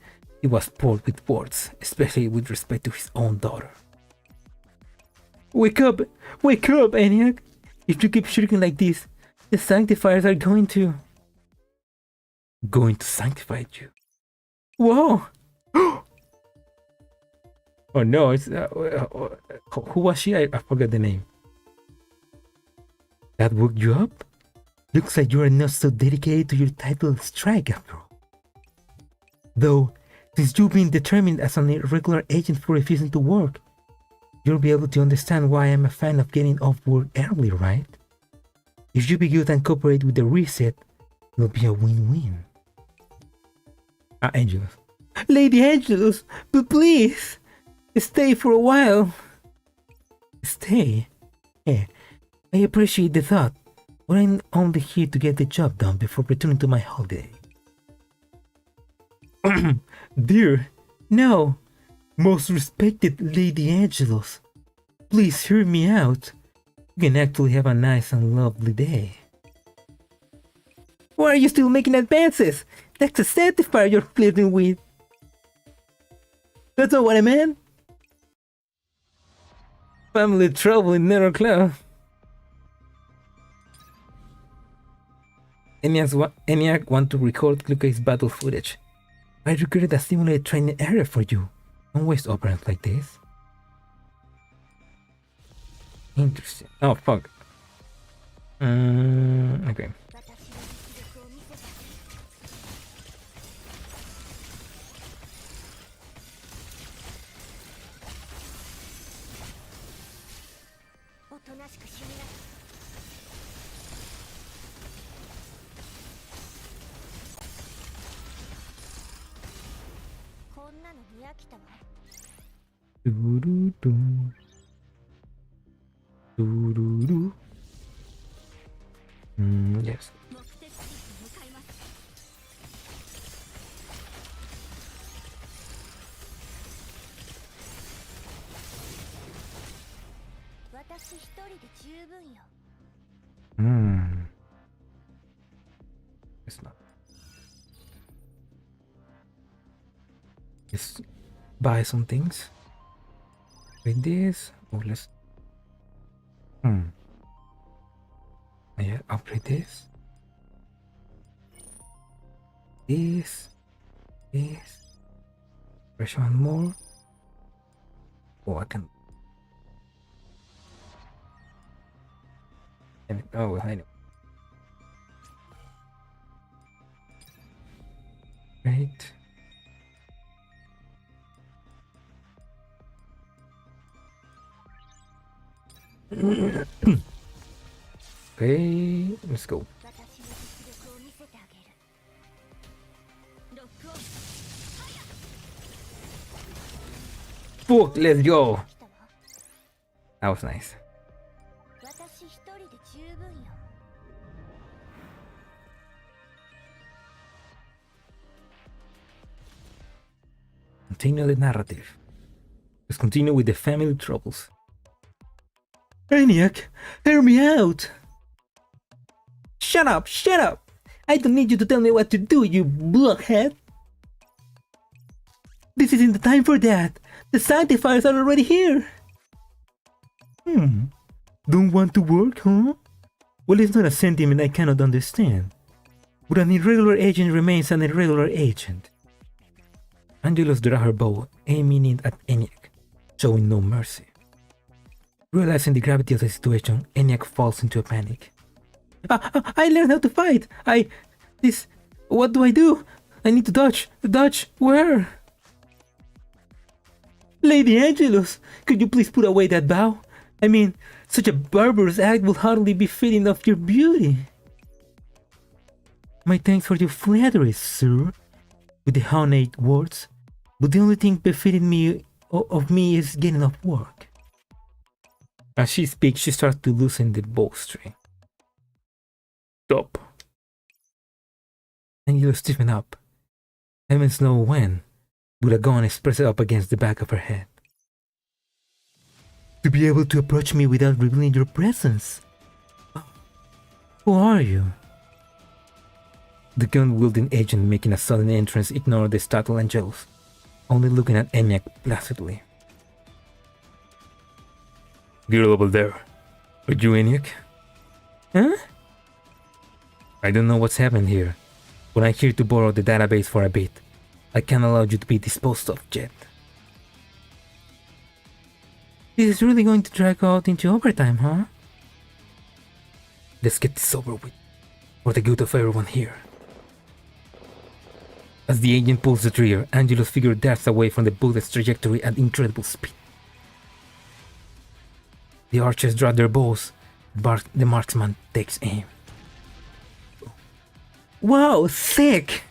he was poor with words, especially with respect to his own daughter. Wake up, ENIAC! If you keep shrinking like this, the sanctifiers are going to sanctify you. Whoa! Oh no, it's who was she? I forgot the name. That woke you up? Looks like you are not so dedicated to your title strike after all. Though, since you've been determined as an irregular agent for refusing to work, you'll be able to understand why I'm a fan of getting off work early, right? If you be good and cooperate with the reset, it'll be a win-win. Angelus. Lady Angelus, but please, stay for a while. Stay? Yeah, I appreciate the thought, but I'm only here to get the job done before returning to my holiday. Dear, no. Most respected Lady Angelus, please hear me out. You can actually have a nice and lovely day. Why are you still making advances? That's a sanctifier you're flirting with. That's not what I meant. Family trouble in Nero Cloud. ENIAC want to record CLUKAY's battle footage. I recruited a simulated training area for you. Don't waste operands like this. Interesting. Oh fuck. Okay. Doo-doo-doo. Doo-doo-doo. Yes. It's not. Let's buy some things. With this. Oh, let's. Yeah, upgrade this. This. Press one more. Oh, I can. Oh, I know. Right. Okay, let's go. Fuck, let's go. That was nice. Continue the narrative. Let's continue with the family troubles. ENIAC, hear me out! Shut up! Shut up! I don't need you to tell me what to do, you blockhead! This isn't the time for that! The sanctifiers are already here! Don't want to work, huh? Well, it's not a sentiment I cannot understand. But an irregular agent remains an irregular agent. Angelus draws her bow, aiming it at ENIAC, showing no mercy. Realizing the gravity of the situation, ENIAC falls into a panic. I learned how to fight! What do I do? I need to dodge! Dodge? Where? Lady Angelus, could you please put away that bow? I mean, such a barbarous act will hardly be fitting of your beauty. My thanks for your flattery, sir, with the honeyed words, but the only thing befitting me of me is getting off work. As she speaks, she starts to loosen the bowstring. Stop. And you stiffen up. Heavens know when, but a gun is pressed up against the back of her head. To be able to approach me without revealing your presence. Who are you? The gun-wielding agent making a sudden entrance ignored the startled Angelus, only looking at ENIAC placidly. Girl over there. Are you ENIAC? Huh? I don't know what's happened here, but I'm here to borrow the database for a bit. I can't allow you to be disposed of yet. This is really going to drag out into overtime, huh? Let's get this over with, for the good of everyone here. As the agent pulls the trigger, Angelo's figure darts away from the bullet's trajectory at incredible speed. The archers draw their bows. The marksman takes aim. Wow, sick!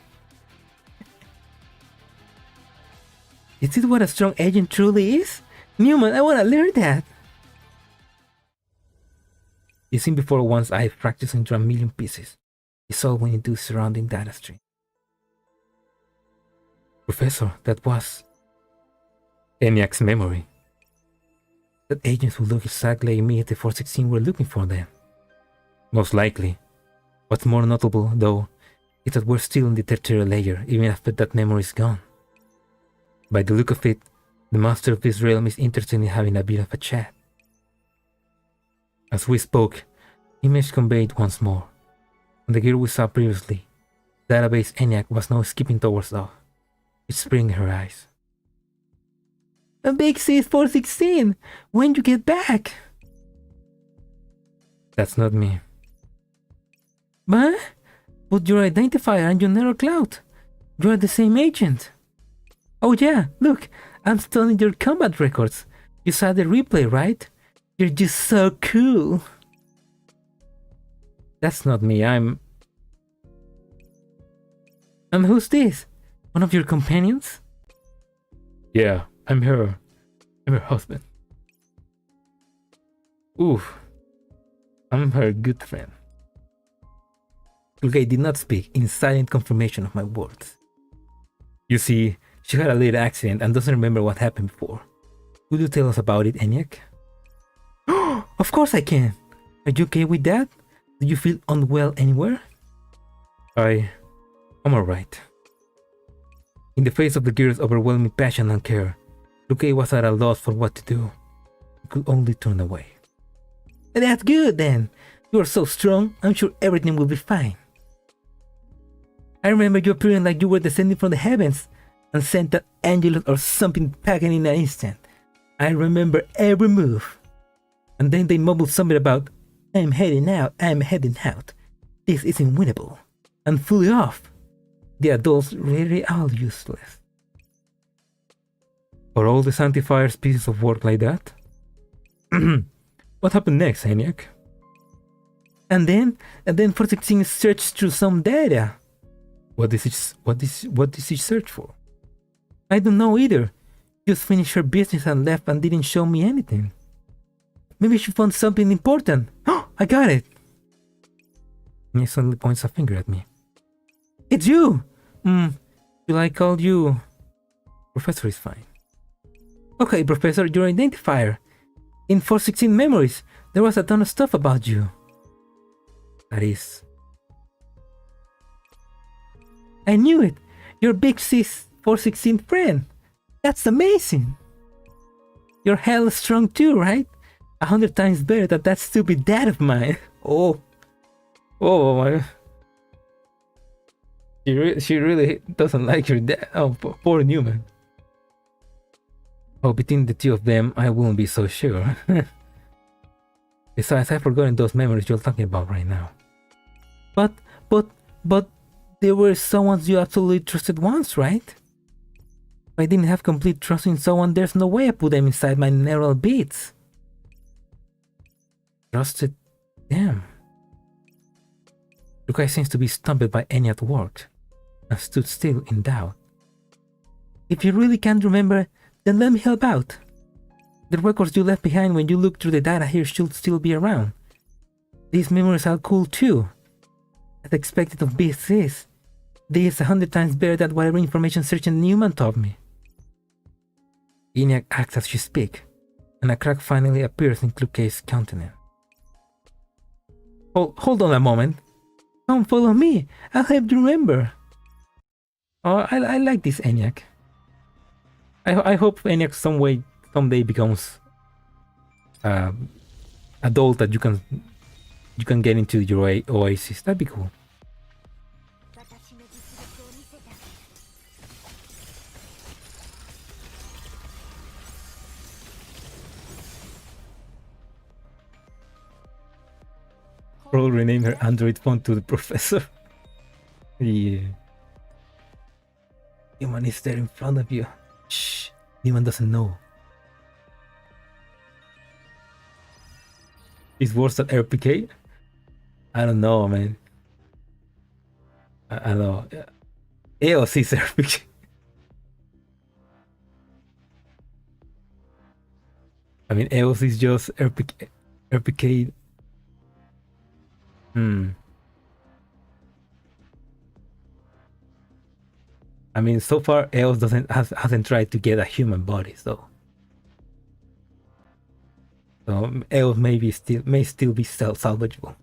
Is this what a strong agent truly is? Newman, I wanna learn that! The scene before one's eye fractures into a million pieces. It's all went into surrounding data stream. Professor, that was ENIAC's memory. That agents would look exactly like me at the 416 were looking for them. Most likely. What's more notable, though, is that we're still in the tertiary layer, even after that memory is gone. By the look of it, the master of this realm is interested in having a bit of a chat. As we spoke, image conveyed once more. On the girl we saw previously, database ENIAC was now skipping towards us. It's spraying her eyes. A big sis 416! When you get back? That's not me. But your identifier and your narrow cloud. You're the same agent. Oh yeah, look, I'm studying your combat records. You saw the replay, right? You're just so cool. That's not me, And who's this? One of your companions? Yeah, I'm her. I'm her husband. Oof. I'm her good friend. CLUKAY did not speak, in silent confirmation of my words. You see, she had a little accident and doesn't remember what happened before. Could you tell us about it, ENIAC? Of course I can! Are you okay with that? Do you feel unwell anywhere? I'm alright. In the face of the girl's overwhelming passion and care, CLUKAY was at a loss for what to do. He could only turn away. That's good then! You are so strong, I'm sure everything will be fine. I remember you appearing like you were descending from the heavens and sent an angel or something packing in an instant. I remember every move. And then they mumbled something about, I'm heading out. This isn't winnable. And fully off. The adults really are useless. For all the Sanctifier's pieces of work like that? What happened next, ENIAC? And then 416 searched through some data. What did she search for? I don't know either. Just finished her business and left and didn't show me anything. Maybe she found something important. Oh, I got it! And he suddenly points a finger at me. It's you! Will I call you? Professor is fine. Okay, Professor, your identifier. In 416 memories, there was a ton of stuff about you. That is... I knew it! Your big sis 416 friend! That's amazing! You're hella strong too, right? 100 times better than that stupid dad of mine. Oh my. She really doesn't like your dad. Oh, poor Newman. Oh, between the two of them, I won't be so sure. Besides, I've forgotten those memories you're talking about right now. But they were someone you absolutely trusted once, right? If I didn't have complete trust in someone, there's no way I put them inside my neural beats. Trusted them. CLUKAY seems to be stumped by ENIAC's work and stood still in doubt. If you really can't remember, then let me help out. The records you left behind when you looked through the data here should still be around. These memories are cool too. As expected of BSS, this is 100 times better than whatever information Sergeant Newman taught me. ENIAC acts as she speaks, and a crack finally appears in CLUKAY's countenance. Hold on a moment. Come follow me. I'll help you remember. Oh, I like this ENIAC. I hope ENIAC someday becomes adult that you can get into your oasis. That'd be cool. Probably rename her Android phone to the Professor. Yeah. Human is there in front of you. Shh. Human doesn't know. Is worse than RPK? I don't know, man. I don't know. EOS is RPK. I mean, EOS is just RPK. I mean, so far EOS hasn't tried to get a human body, so EOS may still be salvageable.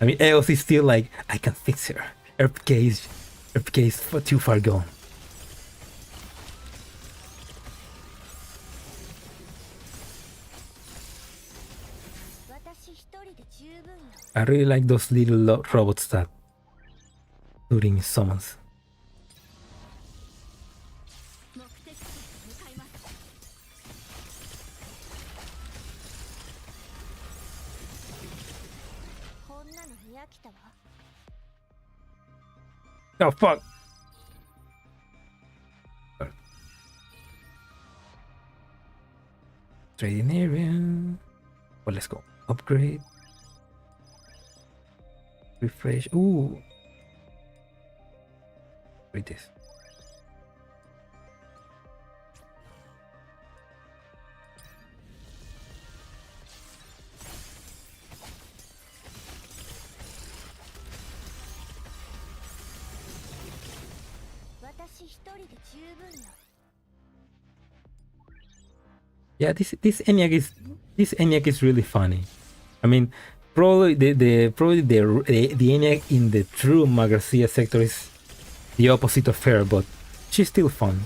I mean, EOS is still like, I can fix her. RPK is too far gone. I really like those little robots that shooting summons. Oh fuck! Trading area. Well, let's go. Upgrade. Refresh. Ooh. Read this. Yeah, this ENIAC is really funny. I mean, probably the ENIAC in the true Magracia sector is the opposite of her, but she's still fun.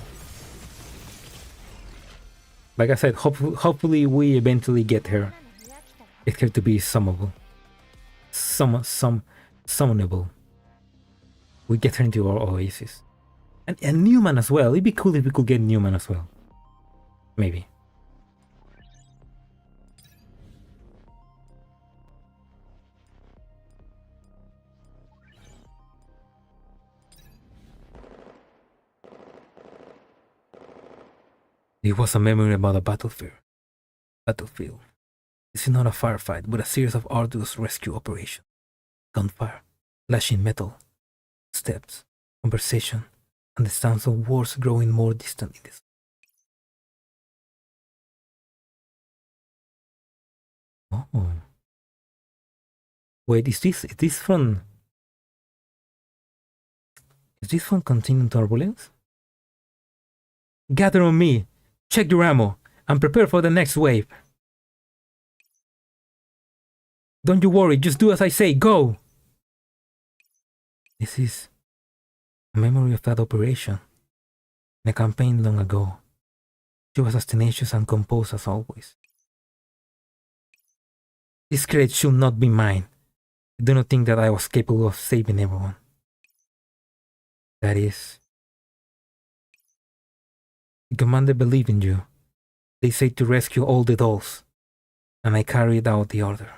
Like I said, hopefully we eventually get her to be summonable. Summonable. We get her into our oasis. And Newman as well. It'd be cool if we could get Newman as well. Maybe. It was a memory about a battlefield. This is not a firefight, but a series of arduous rescue operations. Gunfire, flashing metal, steps, conversation, and the sounds of wars growing more distant in this. Oh. Wait, is this from Continuing Turbulence? Gather on me, check your ammo, and prepare for the next wave. Don't you worry, just do as I say, go! This is a memory of that operation. In a campaign long ago. She was as tenacious and composed as always. This credit should not be mine. I do not think that I was capable of saving everyone. That is... The commander believed in you. They said to rescue all the dolls, and I carried out the order.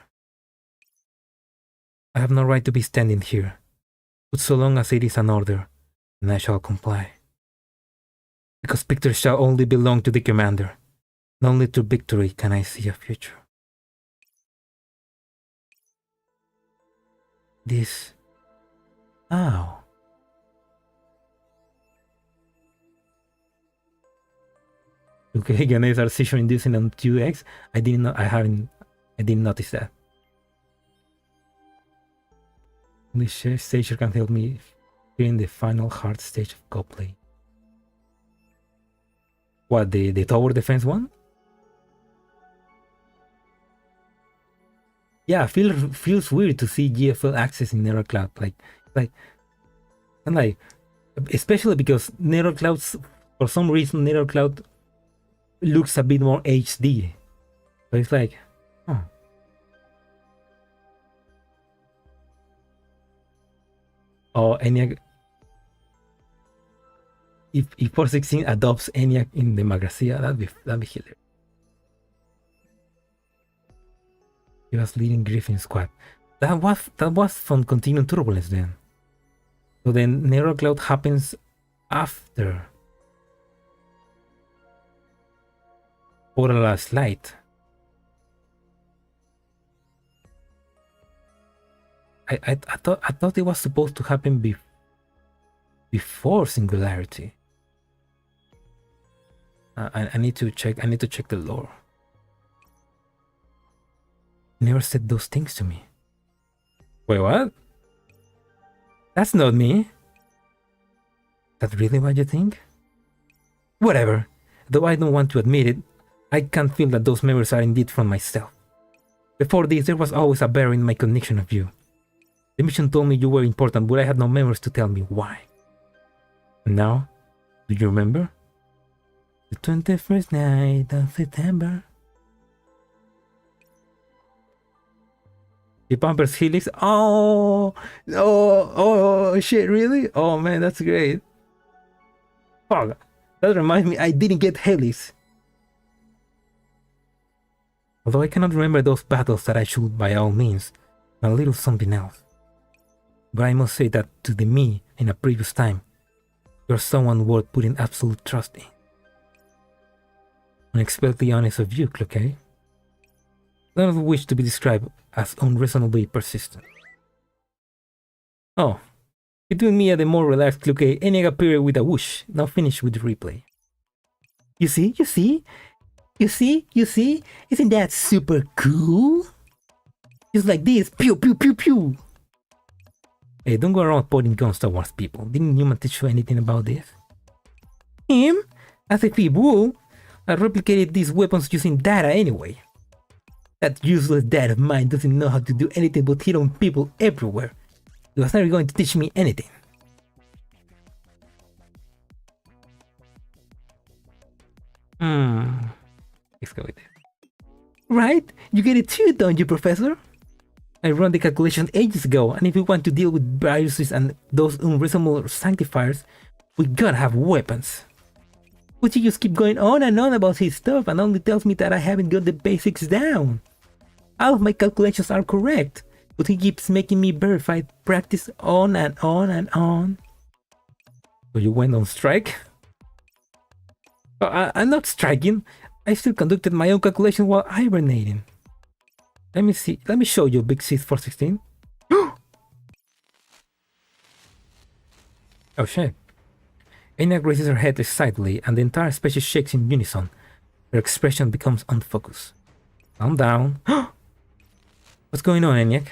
I have no right to be standing here, but so long as it is an order, then I shall comply. Because victory shall only belong to the commander. Not only through victory can I see a future. This... Ow. Okay, Ganesh are seizure inducing on 2x. I didn't notice that. This stage can help me during the final hard stage of co-play. What, the tower defense one? Yeah, feels weird to see GFL access in Nether Cloud. Like, especially because Nether Clouds, for some reason, Nether Cloud looks a bit more HD. So it's like, huh. Oh, ENIAC. If 416 adopts ENIAC in the Magracia, that'd be hilarious. He was leading Griffin squad. That was from Continuing Turbulence then. So then Nether Cloud happens after Portal's Light. I thought it was supposed to happen before Singularity. I need to check the lore. You never said those things to me. Wait, what? That's not me. Is that really what you think? Whatever. Though I don't want to admit it, I can feel that those memories are indeed from myself. Before this, there was always a barrier in my connection of you. The mission told me you were important, but I had no memories to tell me why. And now, do you remember? The 21st night of September. The Pampers Helix. Oh, shit, really? Oh man, that's great. Fuck, that reminds me, I didn't get Helix. Although I cannot remember those battles that I should by all means, a little something else. But I must say that to the me in a previous time, you're someone worth putting absolute trust in. Unexpectedly honest of you, CLUKAY. I don't wish to be described as unreasonably persistent. Oh, between me and the more relaxed CLUKAY, ending a period with a whoosh, now finish with the replay. You see? Isn't that super cool? It's like this, pew pew pew pew. Hey, don't go around pointing guns towards people. Didn't Newman teach you anything about this? Him? As if he would. I replicated these weapons using data anyway. That useless dad of mine doesn't know how to do anything but hit on people everywhere. He was never going to teach me anything. Let's go with it. Right? You get it too, don't you, Professor? I ran the calculations ages ago, and if we want to deal with viruses and those unreasonable sanctifiers, we gotta have weapons. But he just keep going on and on about his stuff and only tells me that I haven't got the basics down. All of my calculations are correct, but he keeps making me verify practice on and on and on. So you went on strike? I'm not striking. I still conducted my own calculation while hibernating. Let me see. Let me show you Big Sis 416. Oh shit. Enya raises her head excitedly and the entire species shakes in unison. Her expression becomes unfocused. Calm down. What's going on, Enya?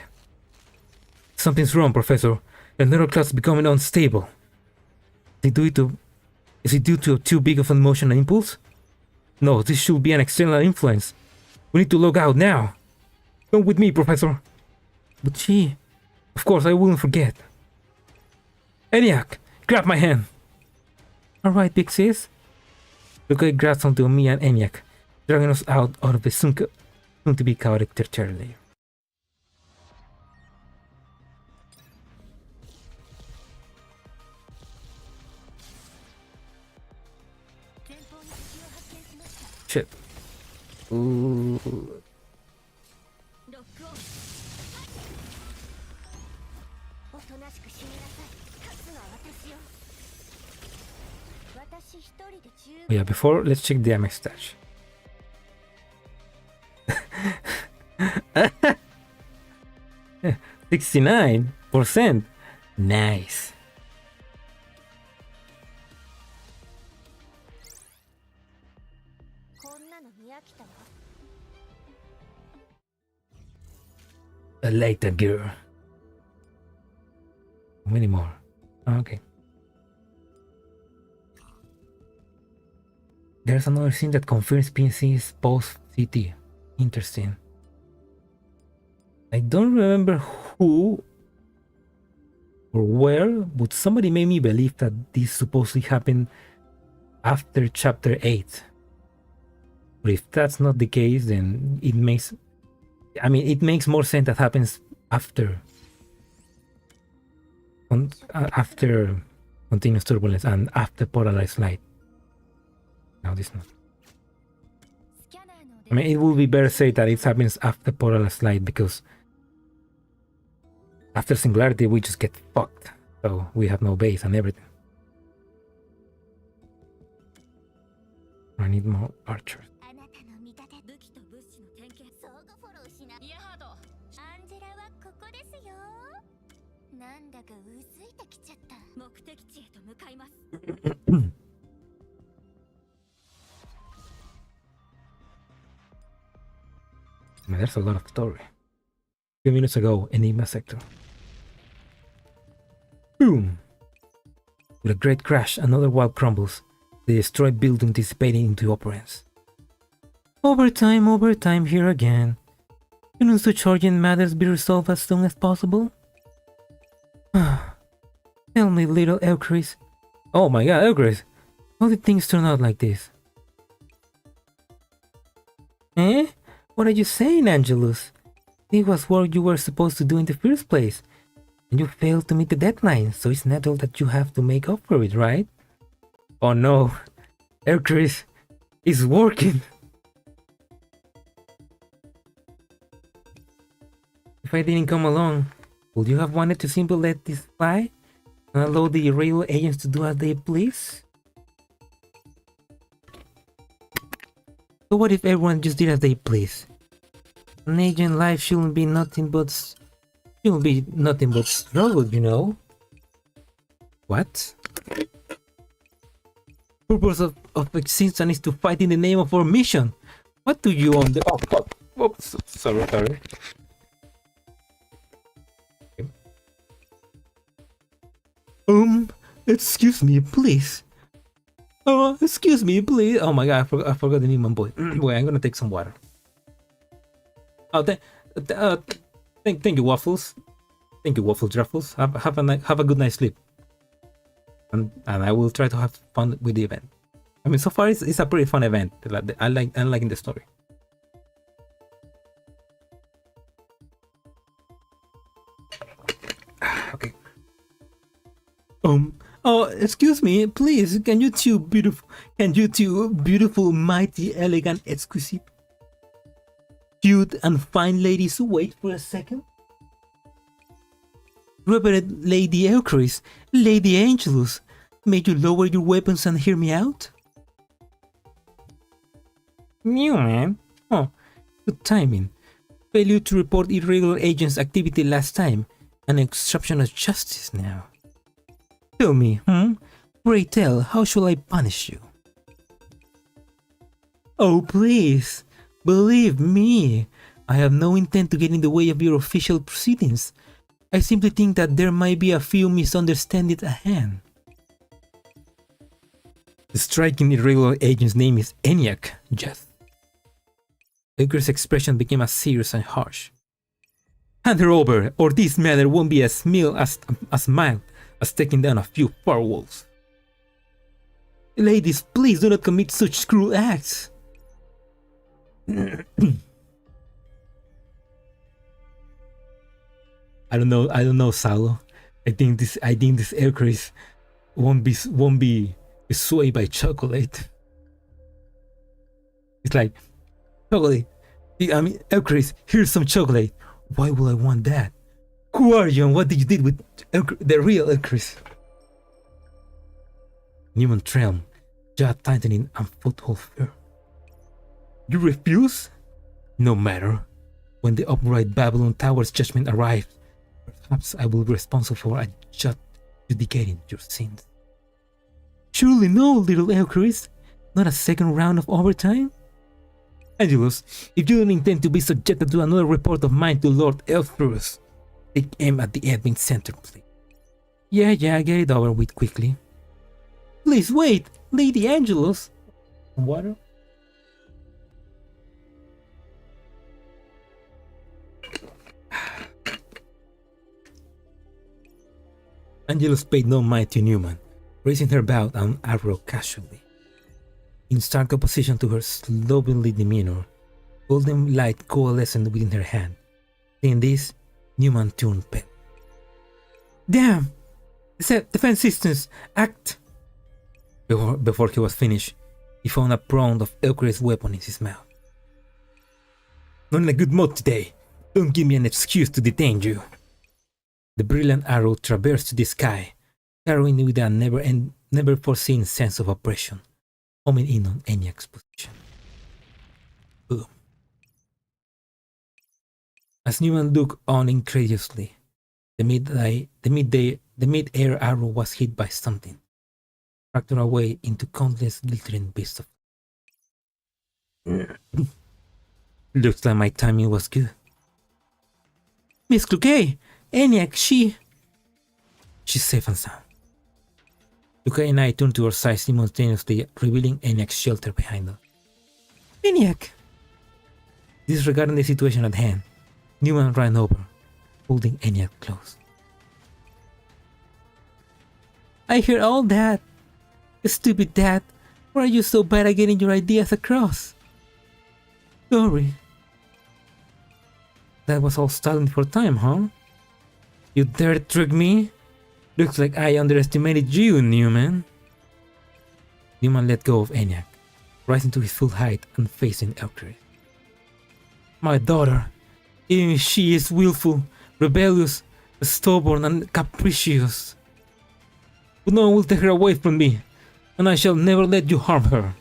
Something's wrong, Professor. The neural cloud is becoming unstable. Is it due to too big of an emotional impulse? No, this should be an external influence. We need to log out now. Come with me, Professor. But she... Of course, I wouldn't forget. Eniac, grab my hand. Alright, Big Sis. CLUKAY grabs onto me and Eniac, dragging us out of the soon-to-be chaotic tertiary layer. Shit. Ooh. Yeah, before, let's check the MX stats. 69%. Nice. A later girl. Many more. Okay. There's another scene that confirms PNC is post-CT. Interesting. I don't remember who or where, but somebody made me believe that this supposedly happened after chapter 8. But if that's not the case, then it makes... I mean, it makes more sense that happens after... after continuous turbulence and after polarized light. No, this not. I mean, it would be better to say that it happens after polarized light because after singularity we just get fucked. So we have no base and everything. I need more archers. I mean, there's a lot of story. A few minutes ago, Enigma sector. Boom! With a great crash, another wall crumbles. The destroyed building dissipating into operance. Overtime here again. Shouldn't such urgent matters be resolved as soon as possible? Tell me, little Euchris. Oh my god, Euchris! How did things turn out like this? Eh? What are you saying, Angelus? It was what you were supposed to do in the first place. And you failed to meet the deadline, so it's natural that you have to make up for it, right? Oh no. Euchris, it's working! If I didn't come along, would you have wanted to simply let this fly? And allow the railway agents to do as they please? So what if everyone just did as they please? An agent life shouldn't be nothing but struggle, you know? What? Purpose of existence is to fight in the name of our mission. What do you want? Oh fuck! Oops, sorry. Excuse me, please. Oh, excuse me, please. Oh my god, I forgot the name of boy. Wait, I'm gonna take some water. Oh, thank you, Waffles. Thank you, Waffles Ruffles. Have a good night's sleep. And I will try to have fun with the event. I mean, so far it's a pretty fun event. I'm liking the story. Okay. Oh, excuse me, please. Can you two beautiful, mighty, elegant, exquisite, cute, and fine ladies wait for a second? Reverend Lady Eucharis, Lady Angelus, may you lower your weapons and hear me out? Newman? Oh, good timing. Failure to report irregular agents' activity last time, an obstruction of justice now. Tell me, Pray tell, how shall I punish you? Oh, please, believe me, I have no intent to get in the way of your official proceedings. I simply think that there might be a few misunderstandings at hand. The striking irregular agent's name is ENIAC, Jeff. Edgar's expression became as serious and harsh. Hand her over, or this matter won't be as mild as taking down a few firewalls. Ladies, please do not commit such cruel acts. I don't know, Salo. I think this Eucharis won't be swayed by chocolate. It's like, chocolate. I mean, Eucharis, here's some chocolate. Why would I want that? Who are you and what did you do with the real Eucharis? Newman trembled, jaw tightening and foothold fear. You refuse? No matter. When the upright Babylon Tower's judgment arrives, perhaps I will be responsible for adjudicating your sins. Surely no, little Eucharis. Not a second round of overtime? Angelus, if you don't intend to be subjected to another report of mine to Lord Elfrus, take aim at the admin center, please. Yeah, get it over with quickly. Please wait, Lady Angelus. Water? Angelus paid no mind to Newman, raising her bow and arrow casually. In stark opposition to her slovenly demeanor, golden light coalesced within her hand. Seeing this, Newman turned pale. Damn! Defense systems, act! Before he was finished, he found a prong of Eucharis' weapon in his mouth. Not in a good mood today. Don't give me an excuse to detain you. The brilliant arrow traversed the sky, carrying with a never foreseen sense of oppression, homing in on ENIAC's position. Boom. As Newman looked on incredulously, the mid-air arrow was hit by something, fractured away into countless glittering bits of. Looks like my timing was good. Miss CLUKAY, ENIAC, she's safe and sound. CLUKAY and I turned to our side simultaneously, revealing ENIAC's shelter behind us. ENIAC! Disregarding the situation at hand, Newman ran over, holding ENIAC close. I hear all that. Stupid dad, why are you so bad at getting your ideas across? Sorry. That was all stalling for time, huh? You dare trick me? Looks like I underestimated you, Newman. Newman let go of ENIAC, rising to his full height and facing Eucharis. My daughter, even if she is willful, rebellious, stubborn, and capricious, but no one will take her away from me, and I shall never let you harm her.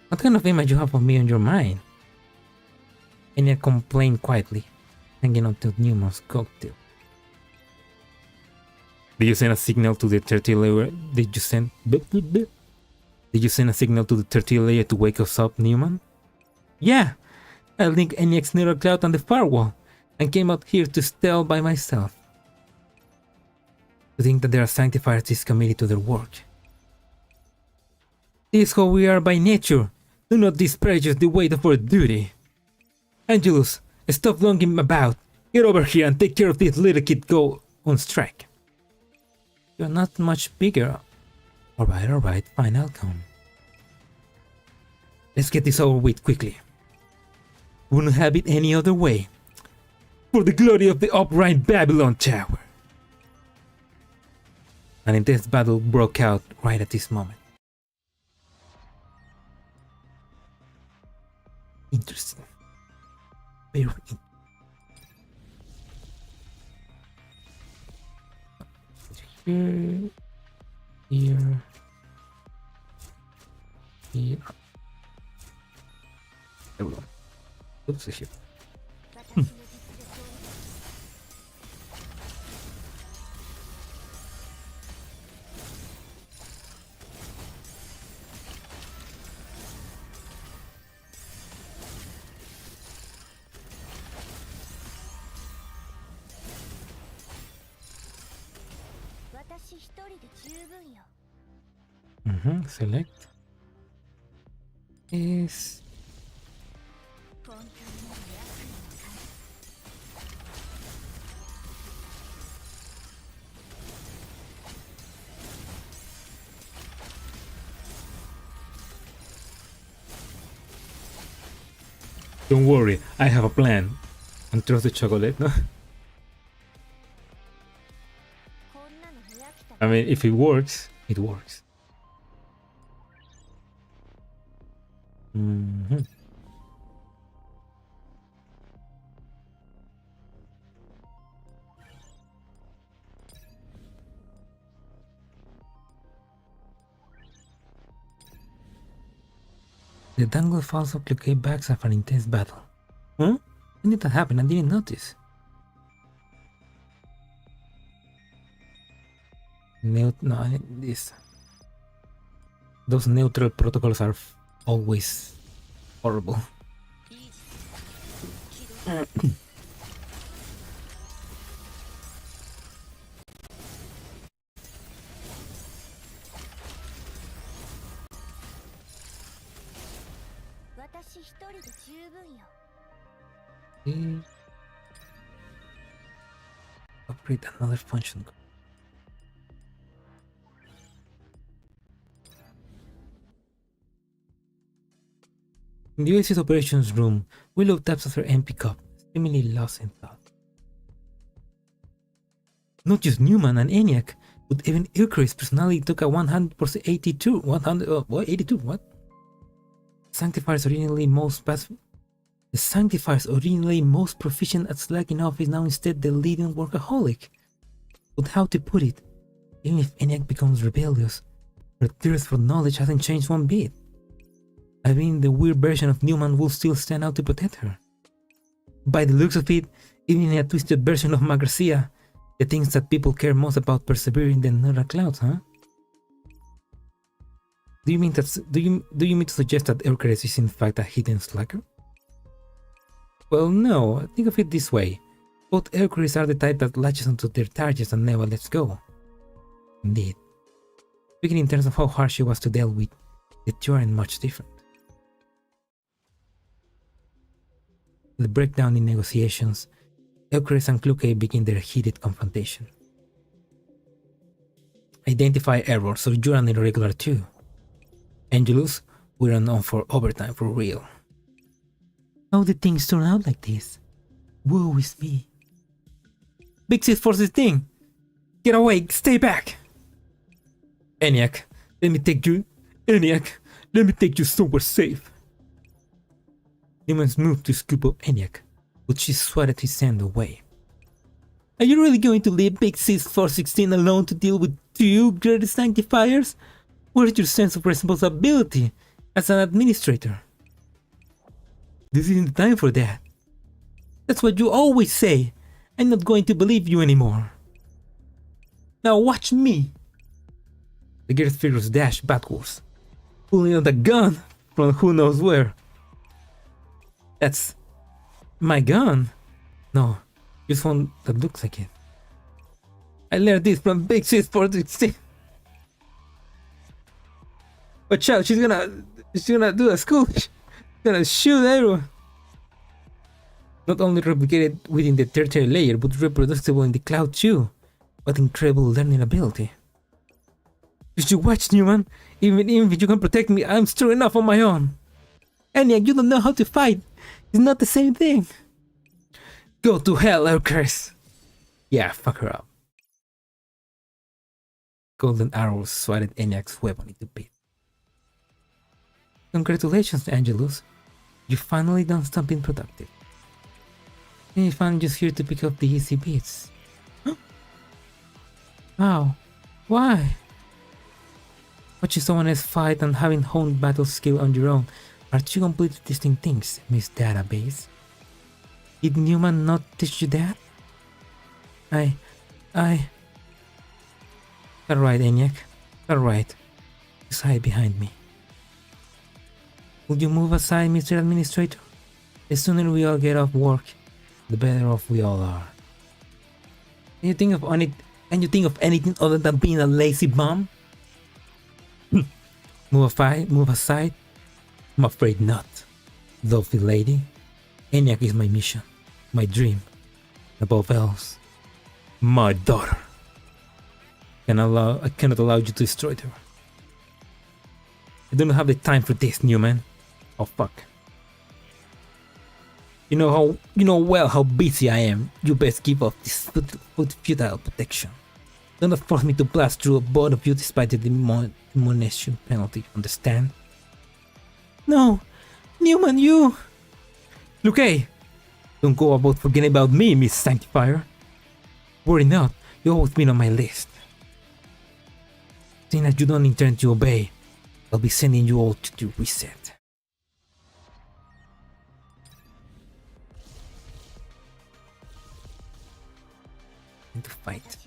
What kind of image you have of me on your mind? ENIAC complained quietly, hanging onto Newman's cocktail. Did you send a signal to the 30 layer? Did you send a signal to the 30 layer to wake us up, Newman? Yeah, I linked ENIAC's neural cloud on the firewall and came out here to steal by myself. To think that there are sanctifiers this committed to their work. This is how we are by nature. Do not disparage the weight of our duty. Angelus, stop longing about. Get over here and take care of this little kid go on strike. You're not much bigger. Alright, fine, I'll come. Let's get this over with quickly. Wouldn't have it any other way. For the glory of the upright Babylon Tower. An intense battle broke out right at this moment. Interesting. Very interesting. Here. There we go. Oops, here. Select is don't worry, I have a plan. And trust the chocolate, no? I mean, if it works, it works. The dangle falls of CLUKAY backs after an intense battle. Huh? When did that happen? I didn't notice. No, this. Those neutral protocols are always horrible. Upgrade another function. In the Oasis operations room, Willow taps at her empty cup, seemingly lost in thought. Not just Newman and ENIAC, but even Ilkris personality took a 100% 82. 100. What? 82? What? The Sanctifier's originally most proficient at slacking off is now instead the leading workaholic. But how to put it? Even if ENIAC becomes rebellious, her thirst for knowledge hasn't changed one bit. I mean, the weird version of Newman will still stand out to protect her. By the looks of it, even in a twisted version of Magracia, the things that people care most about persevering than Nora Clouds, huh? Do you mean to suggest that Ilkris is in fact a hidden slacker? Well, no. Think of it this way: both Ilkris are the type that latches onto their targets and never lets go. Indeed. Speaking in terms of how hard she was to deal with, the two aren't much different. The breakdown in negotiations, Ilkris and CLUKAY begin their heated confrontation. Identify error, so you're an irregular too. Angelus, we're on for overtime for real. How did things turn out like this? Woe is me. Big Sis forces thing! Get away, stay back! ENIAC, let me take you. ENIAC, let me take you somewhere safe. Newman's moved to scoop up ENIAC, but she swatted his hand away. Are you really going to leave Big Sis 416 alone to deal with two great sanctifiers? Where's your sense of responsibility as an administrator? This isn't the time for that. That's what you always say. I'm not going to believe you anymore. Now watch me. The girl's figures dash backwards, pulling out a gun from who knows where. That's my gun. No, just one that looks like it. I learned this from Big Sis 416. Watch out, she's gonna do a school. She's gonna shoot everyone. Not only replicated within the tertiary layer, but reproducible in the cloud too. What incredible learning ability. You should watch, Newman. Even if you can protect me, I'm strong enough on my own. Enya, you don't know how to fight. It's not the same thing. Go to hell, Elkers. Yeah, fuck her up. Golden arrows swatted Enyaq's weapon into bits. Congratulations, Angelus. You finally done something productive. And if I'm just here to pick up the easy bits. How? Why? Watching someone else fight and having honed battle skill on your own are two completely distinct things, Miss Database. Did Newman not teach you that? Alright, Enyaq. Alright. Just hide behind me. Would you move aside, Mr. Administrator? The sooner we all get off work, the better off we all are. Can you think of anything other than being a lazy bum? Move aside? I'm afraid not. Lovely lady, Enyaq is my mission, my dream, above else, my daughter. I cannot allow you to destroy her. I don't have the time for this, Newman. Oh fuck. You know well how busy I am. You best give up this futile protection. Do not force me to blast through both of you despite the demolition penalty, understand? No! Newman, you! CLUKAY! Don't go about forgetting about me, Miss Sanctifier. Worry not, you've always been on my list. Seeing as you don't intend to obey, I'll be sending you all to the reset. And to fight.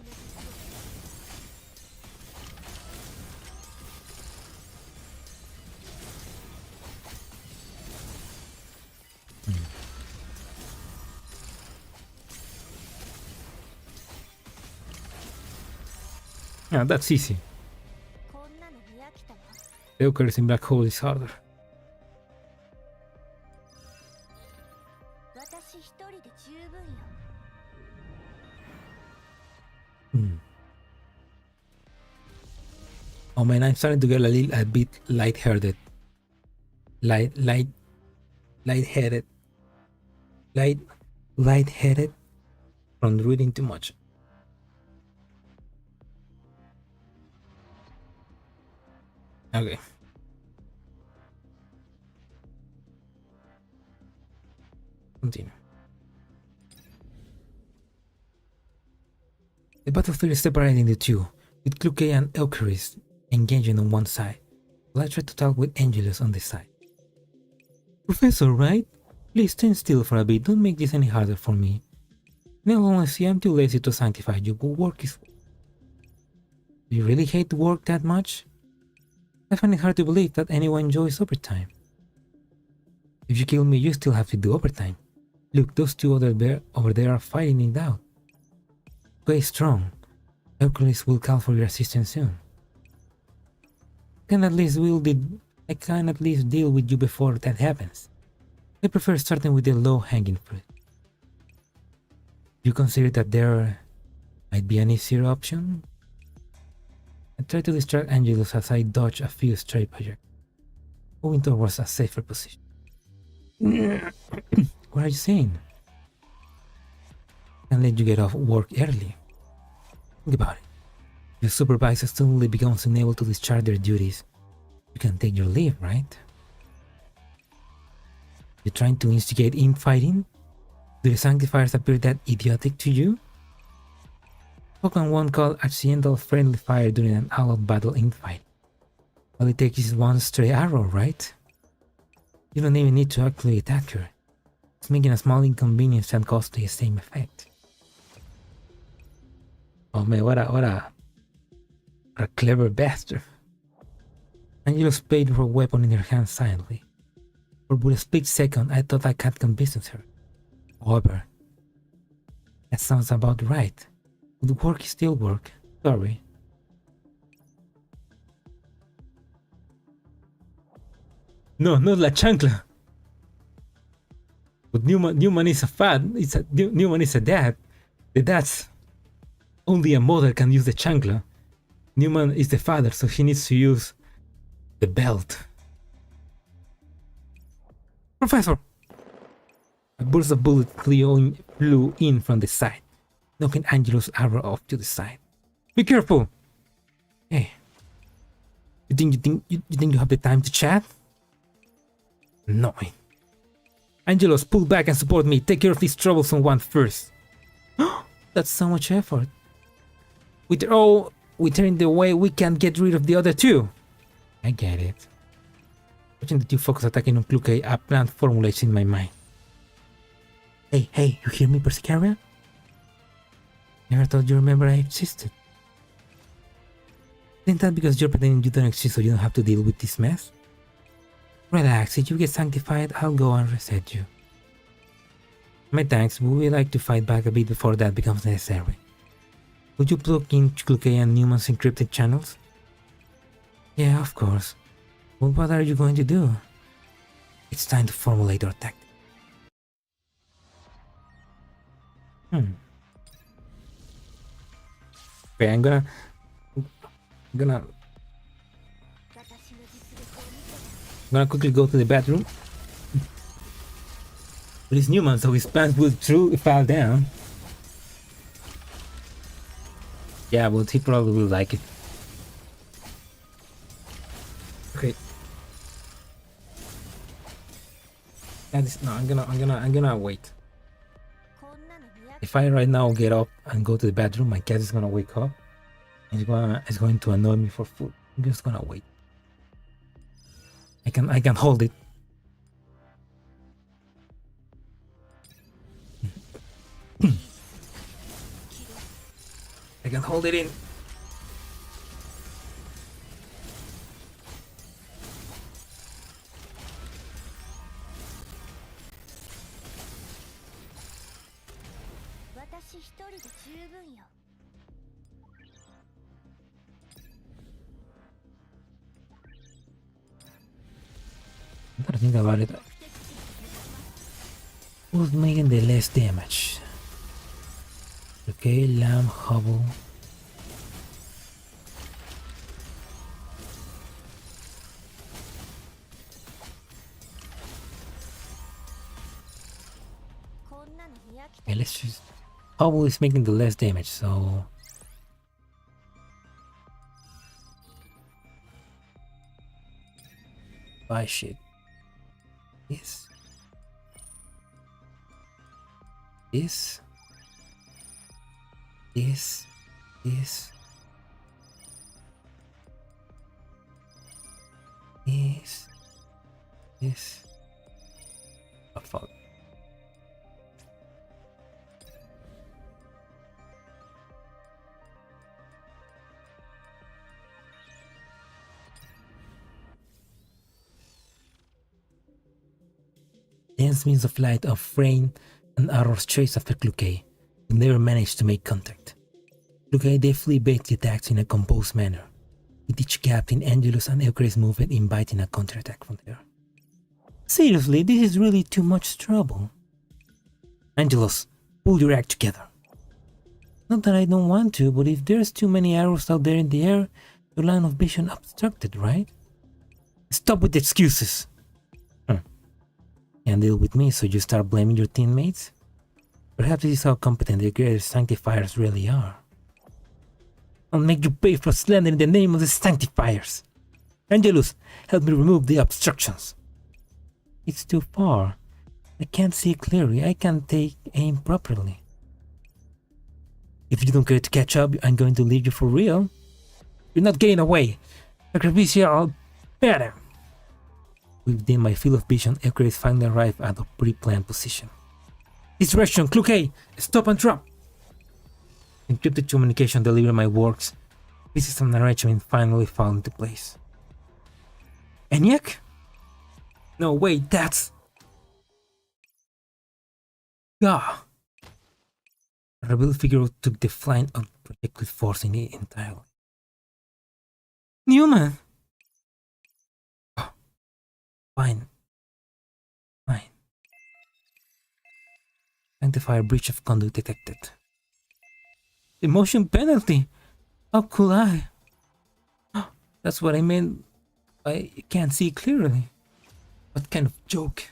Yeah, that's easy. The occurs in black hole is harder. Oh man, I'm starting to get a bit lightheaded. Lightheaded from reading too much. Okay. Continue. The battlefield is separated into two, with CLUKAY and Eucharist engaging on one side, while I try to talk with Angelus on the side. Professor, right? Please stand still for a bit, don't make this any harder for me. Now honestly, I'm too lazy to sanctify you, but work is... Do you really hate work that much? I find it hard to believe that anyone enjoys overtime. If you kill me, you still have to do overtime. Look, those two over there are fighting it out. Stay strong. Hercules will call for your assistance soon. I can at least deal with you before that happens. I prefer starting with the low-hanging fruit. You consider that there might be an easier option? I try to distract Angelus as I dodge a few stray projects, moving towards a safer position. What are you saying? I can let you get off work early. Think about it. If your supervisor suddenly becomes unable to discharge their duties, you can take your leave, right? You're trying to instigate infighting? Do the Sanctifiers appear that idiotic to you? How can one call accidental friendly fire during an all-out battle infight? All it takes is one stray arrow, right? You don't even need to actually attack her. It's making a small inconvenience and cause the same effect. Oh man, what a clever bastard. Angelus paid her weapon in her hand silently. For but a split second, I thought I can't convince her. However, that sounds about right. But work is still work. Sorry. No, not La Chancla. But Newman is a Newman is a dad. The dad's only a mother can use the chancla. Newman is the father, so he needs to use the belt. Professor! A burst of bullets flew in from the side, knocking Angelo's arrow off to the side. Be careful! Hey, you think you have the time to chat? No. Angelos, pull back and support me. Take care of this troublesome one first. That's so much effort. With all we turn the way, we can get rid of the other two. I get it. Watching the two focus attacking on CLUKAY, a plan formulates in my mind. Hey, you hear me, Persicaria? Never thought you remember I existed. Isn't that because you're pretending you don't exist so you don't have to deal with this mess? Relax, if you get sanctified, I'll go and reset you. My thanks, would we like to fight back a bit before that becomes necessary? Would you plug in CLUKAY and Newman's encrypted channels? Yeah, of course. Well, what are you going to do? It's time to formulate our tactic. Okay, I'm gonna quickly go to the bathroom. But it's Newman, so his pants will fall down. Yeah, but he probably will like it. Okay. No, I'm gonna wait. If I right now get up and go to the bathroom, my cat is gonna wake up. It's going to annoy me for food. I'm just gonna wait. I can hold it. I can hold it in. I'm gonna think about it. Who's making the less damage? Okay, Lamb, Hubble. Okay, let's just... Hubble is making the less damage, so... Buy shit. This. This. This. This. This. This. Oh, fuck. Dense means of light of rain and arrows chase after CLUKAY, who never managed to make contact. CLUKAY deftly baits the attacks in a composed manner, with each gap in Angelus and Eucharist's movement inviting a counterattack from there. Seriously, this is really too much trouble. Angelus, pull your act together. Not that I don't want to, but if there's too many arrows out there in the air, your line of vision obstructed, right? Stop with the excuses! Can't deal with me, so you start blaming your teammates? Perhaps this is how competent the great sanctifiers really are. I'll make you pay for slander in the name of the sanctifiers. Angelus, help me remove the obstructions. It's too far. I can't see clearly. I can't take aim properly. If you don't care to catch up, I'm going to leave you for real. You're not getting away. Sacrificial better. Within my field of vision, Eucharist finally arrived at a pre-planned position. This direction, CLUKAY! Stop and drop! Encrypted communication delivered my works. Pieces of narration finally fall into place. ENIAC? No, wait, that's... Gah! A revealed figure took the flank of projectile forcing it entirely. Newman! Fine. Fine. Sanctifier breach of conduct detected. Emotion penalty? How could I? That's what I meant. I can't see clearly. What kind of joke?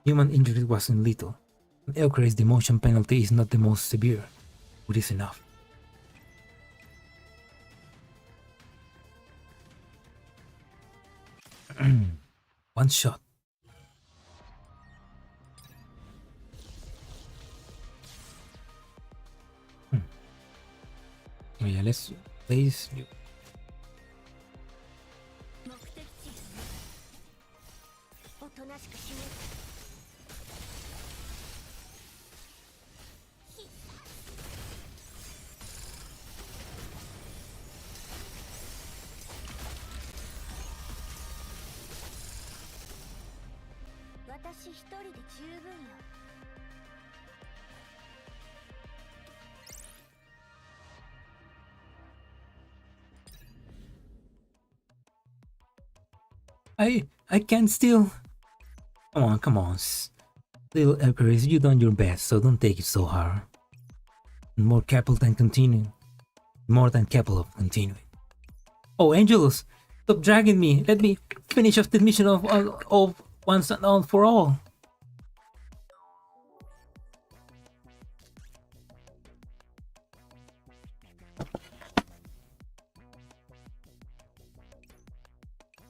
Human injury wasn't lethal. In Eucharist, the emotion penalty is not the most severe, but it's enough. One shot. Oh yeah, let's place you. I can't still. Come on. Little Eucharist, you done your best, so don't take it so hard. More capable than continuing. More than capable of continuing. Oh, Angelus, stop dragging me. Let me finish off the mission of once and all for all.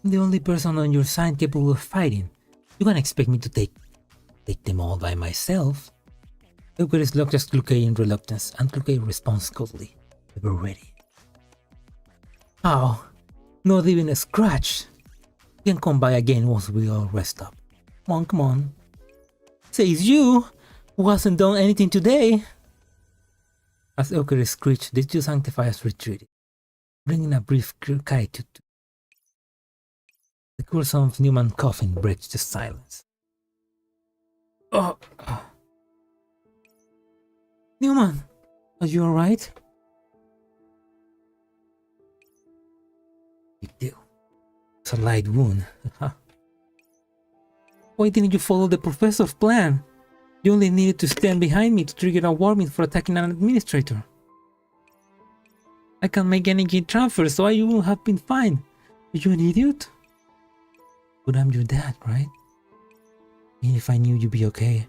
I'm the only person on your side capable of fighting. You can't expect me to take them all by myself. Eucharist looked at CLUKAY in reluctance, and CLUKAY responds coldly. We were ready. How? Not even a scratch. You can come by again once we all rest up. Come on. Says you, who hasn't done anything today. As Eucharist screeched, the two sanctifiers retreated, bringing a brief quietude. The cool sound of Newman's coughing breaks the silence. Oh. Newman, are you alright? Big deal. It's a light wound. Why didn't you follow the professor's plan? You only needed to stand behind me to trigger a warning for attacking an administrator. I can't make energy transfers, so I would have been fine. Are you an idiot? But I'm your dad, right? And if I knew you'd be okay,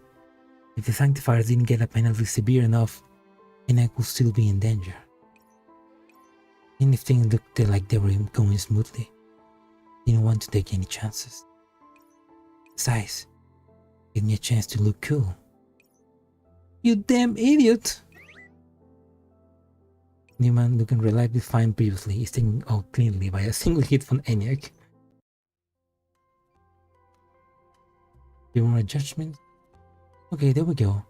if the sanctifiers didn't get a penalty severe enough, then I could still be in danger. And if things looked like they were going smoothly, I didn't want to take any chances. Besides, give me a chance to look cool. You damn idiot! Newman, looking reliably fine previously, is taken out cleanly by a single hit from ENIAC. You want a judgment? Okay, there we go.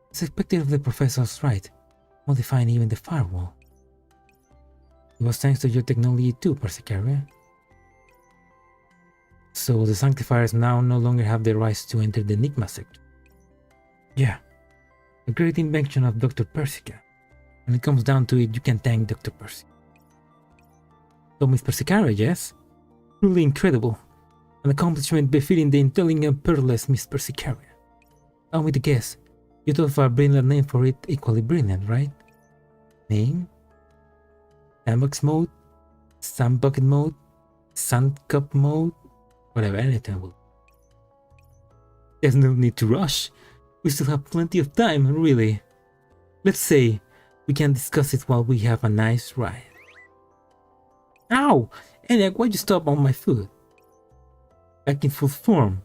It's expected of the professor's right, modifying even the firewall. It was thanks to your technology too, Persicaria. So the Sanctifiers now no longer have the rights to enter the Enigma sector. Yeah, a great invention of Dr. Persica. When it comes down to it, you can thank Dr. Percy. So Miss Persicaria, yes? Truly incredible. An accomplishment befitting the intelligent and peerless Miss Persicaria. Allow me to guess, you thought of a brilliant name for it equally brilliant, right? Name? Sandbox mode? Sand bucket mode? Sand cup mode? Whatever, anything will. There's no need to rush. We still have plenty of time, really. Let's say we can discuss it while we have a nice ride. Ow! ENIAC, why'd you stop on my foot? Back in full form.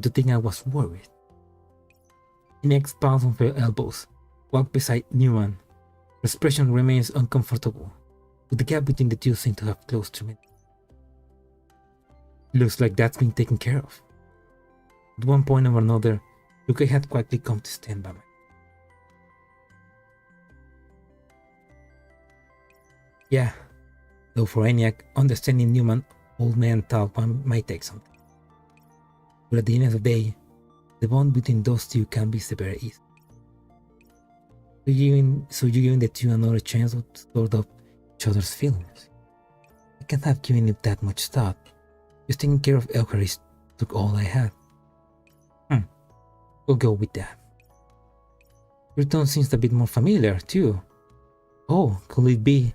To think I was worried. ENIAC bounced on her elbows, walked beside Newman. Her expression remains uncomfortable, but the gap between the two seemed to have closed tremendously. Looks like that's been taken care of. At one point or another, CLUKAY had quietly come to stand by me. Yeah, though for ENIAC, understanding Newman, old man talk might take something. But at the end of the day, the bond between those two can be very easy. So you giving the two another chance to sort out each other's feelings. I can't have given it that much thought. Just taking care of Eucharist took all I had. We'll go with that. Your tone seems a bit more familiar, too. Oh, could it be?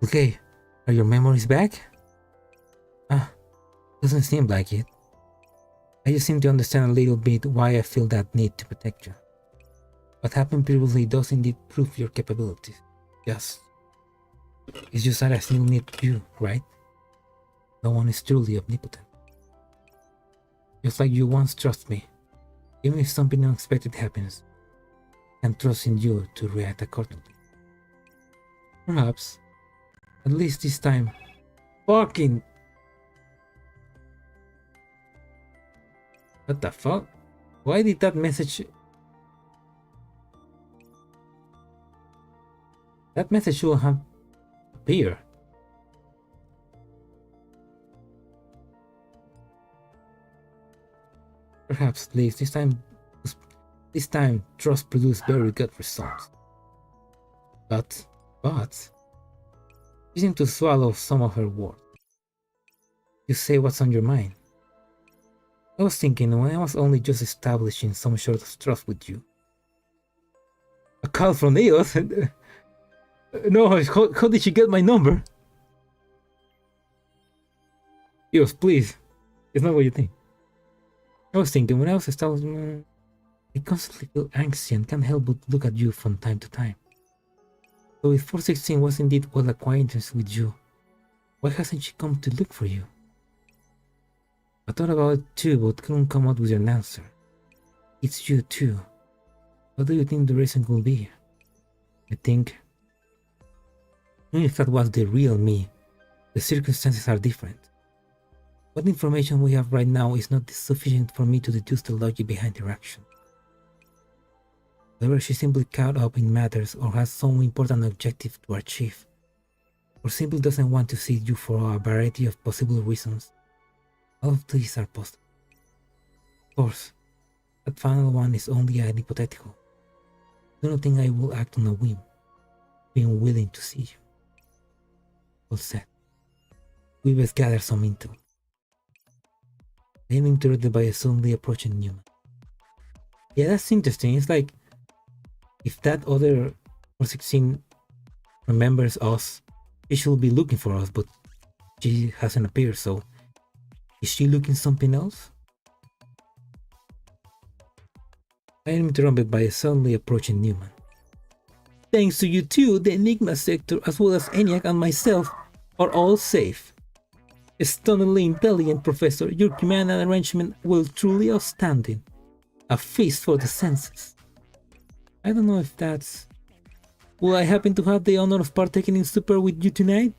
Okay, are your memories back? Doesn't seem like it. I just seem to understand a little bit why I feel that need to protect you. What happened previously does indeed prove your capabilities. Yes. It's just that I still need you, right? No one is truly omnipotent. Just like you once trust me. Even if something unexpected happens, I can trust in you to react accordingly. Perhaps, at least this time, fucking... What the fuck? Why did that message... That message should have appeared. Perhaps at least this time trust produced very good results. But you seem to swallow some of her words. You say what's on your mind. I was thinking when I was only just establishing some sort of trust with you. A call from Eos? No, how did she get my number? Eos, please. It's not what you think. I was thinking when I was establishing... I constantly feel anxious and can't help but look at you from time to time. So if 416 was indeed well acquainted with you, why hasn't she come to look for you? I thought about it too, but couldn't come up with an answer. It's you too. What do you think the reason could be? I think... even if that was the real me, the circumstances are different. What information we have right now is not sufficient for me to deduce the logic behind her action. Whether she's simply caught up in matters or has some important objective to achieve, or simply doesn't want to see you for a variety of possible reasons, all of these are possible. Of course, that final one is only an hypothetical. I don't think I will act on a whim, being willing to see you. All said, we best gather some intel. I am interrupted by a suddenly approaching Newman. Yeah, that's interesting. It's like, if that other 416 remembers us, she should be looking for us, but she hasn't appeared, so is she looking something else? I am interrupted by a suddenly approaching Newman. Thanks to you two, the Enigma sector as well as ENIAC and myself are all safe. Stunningly intelligent, Professor, your command and arrangement were truly outstanding. A feast for the senses. I don't know if that's... Will I happen to have the honor of partaking in supper with you tonight?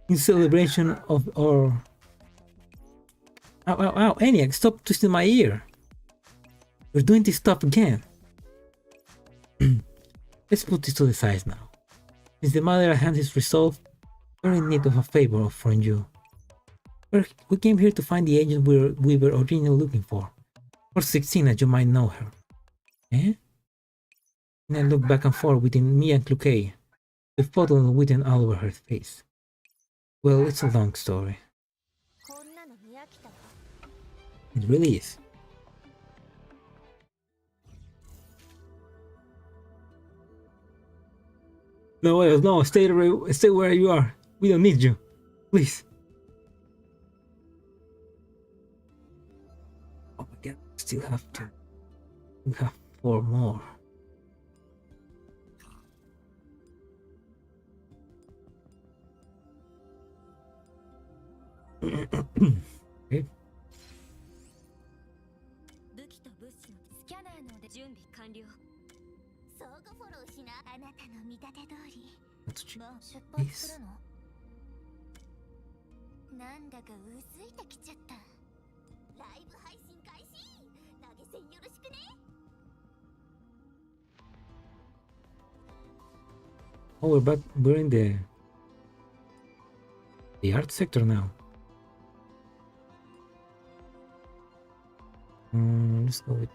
In celebration of our... Ow, ENIAC, stop twisting my ear. You're doing this stuff again. Let's put this to the side now. Since the matter at hand is resolved, we're in need of a favor from you. We came here to find the agent we were originally looking for. Or 16, as you might know her. Eh? And I look back and forth within me and CLUKAY, the photo written all over her face. Well, it's a long story. It really is. No, stay where you are. We don't need you. Please. Oh my god, still have to. We have 4 more. Okay. Let's check this. Oh, we're in the art sector now. Let's go with...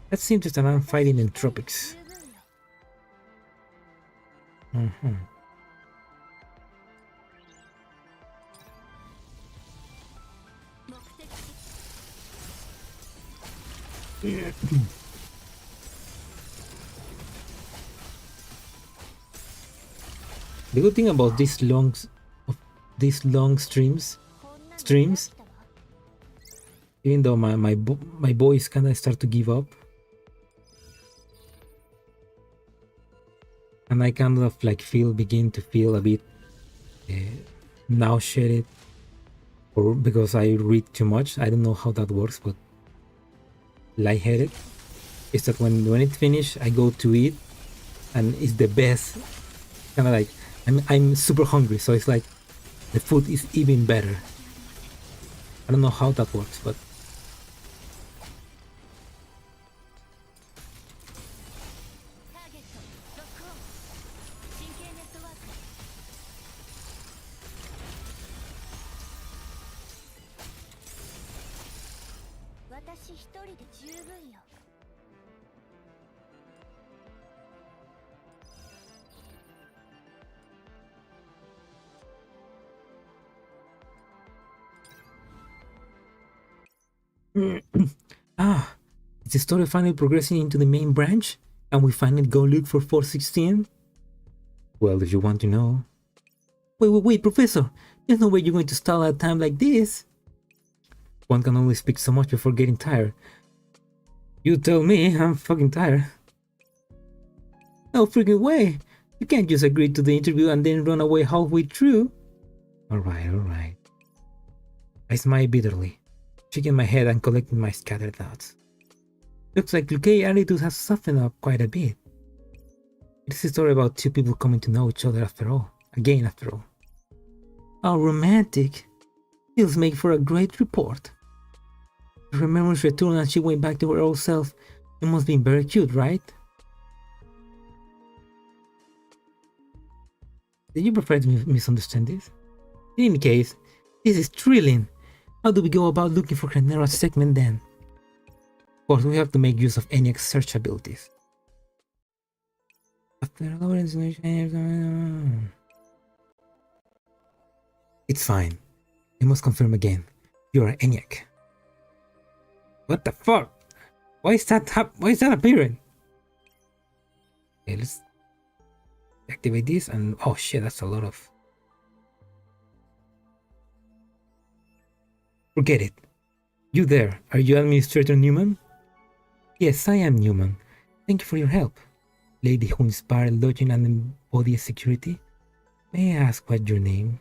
That seems that I'm fighting in tropics. The good thing about these long streams, even though my boys kinda start to give up, and I kind of like begin to feel a bit nauseated, or because I read too much. I don't know how that works, but lightheaded. Is that when it finished, I go to eat, and it's the best. Kind of like I'm super hungry, so it's like the food is even better. I don't know how that works, but ah, is the story finally progressing into the main branch, and we finally go look for 416? Well, if you want to know. Wait, Professor! There's no way you're going to stall at a time like this! One can only speak so much before getting tired. You tell me, I'm fucking tired. No freaking way! You can't just agree to the interview and then run away halfway through. Alright. I smile bitterly, shaking my head and collecting my scattered thoughts. Looks like CLUKAY attitude has softened up quite a bit. It is a story about two people coming to know each other after all. How romantic. Feels make for a great report. If memories return and she went back to her old self, it must be very cute, right? Did you prefer to misunderstand this? In any case, this is thrilling. How do we go about looking for her narrow segment then? Of course, we have to make use of any search abilities. It's fine. I must confirm again. You are ENIAC. What the fuck? Why is that appearing? Okay, let's activate this, and oh shit, that's a lot of... Forget it. You there, are you Administrator Newman? Yes, I am Newman. Thank you for your help. Lady who inspired lodging and embodied security. May I ask what your name?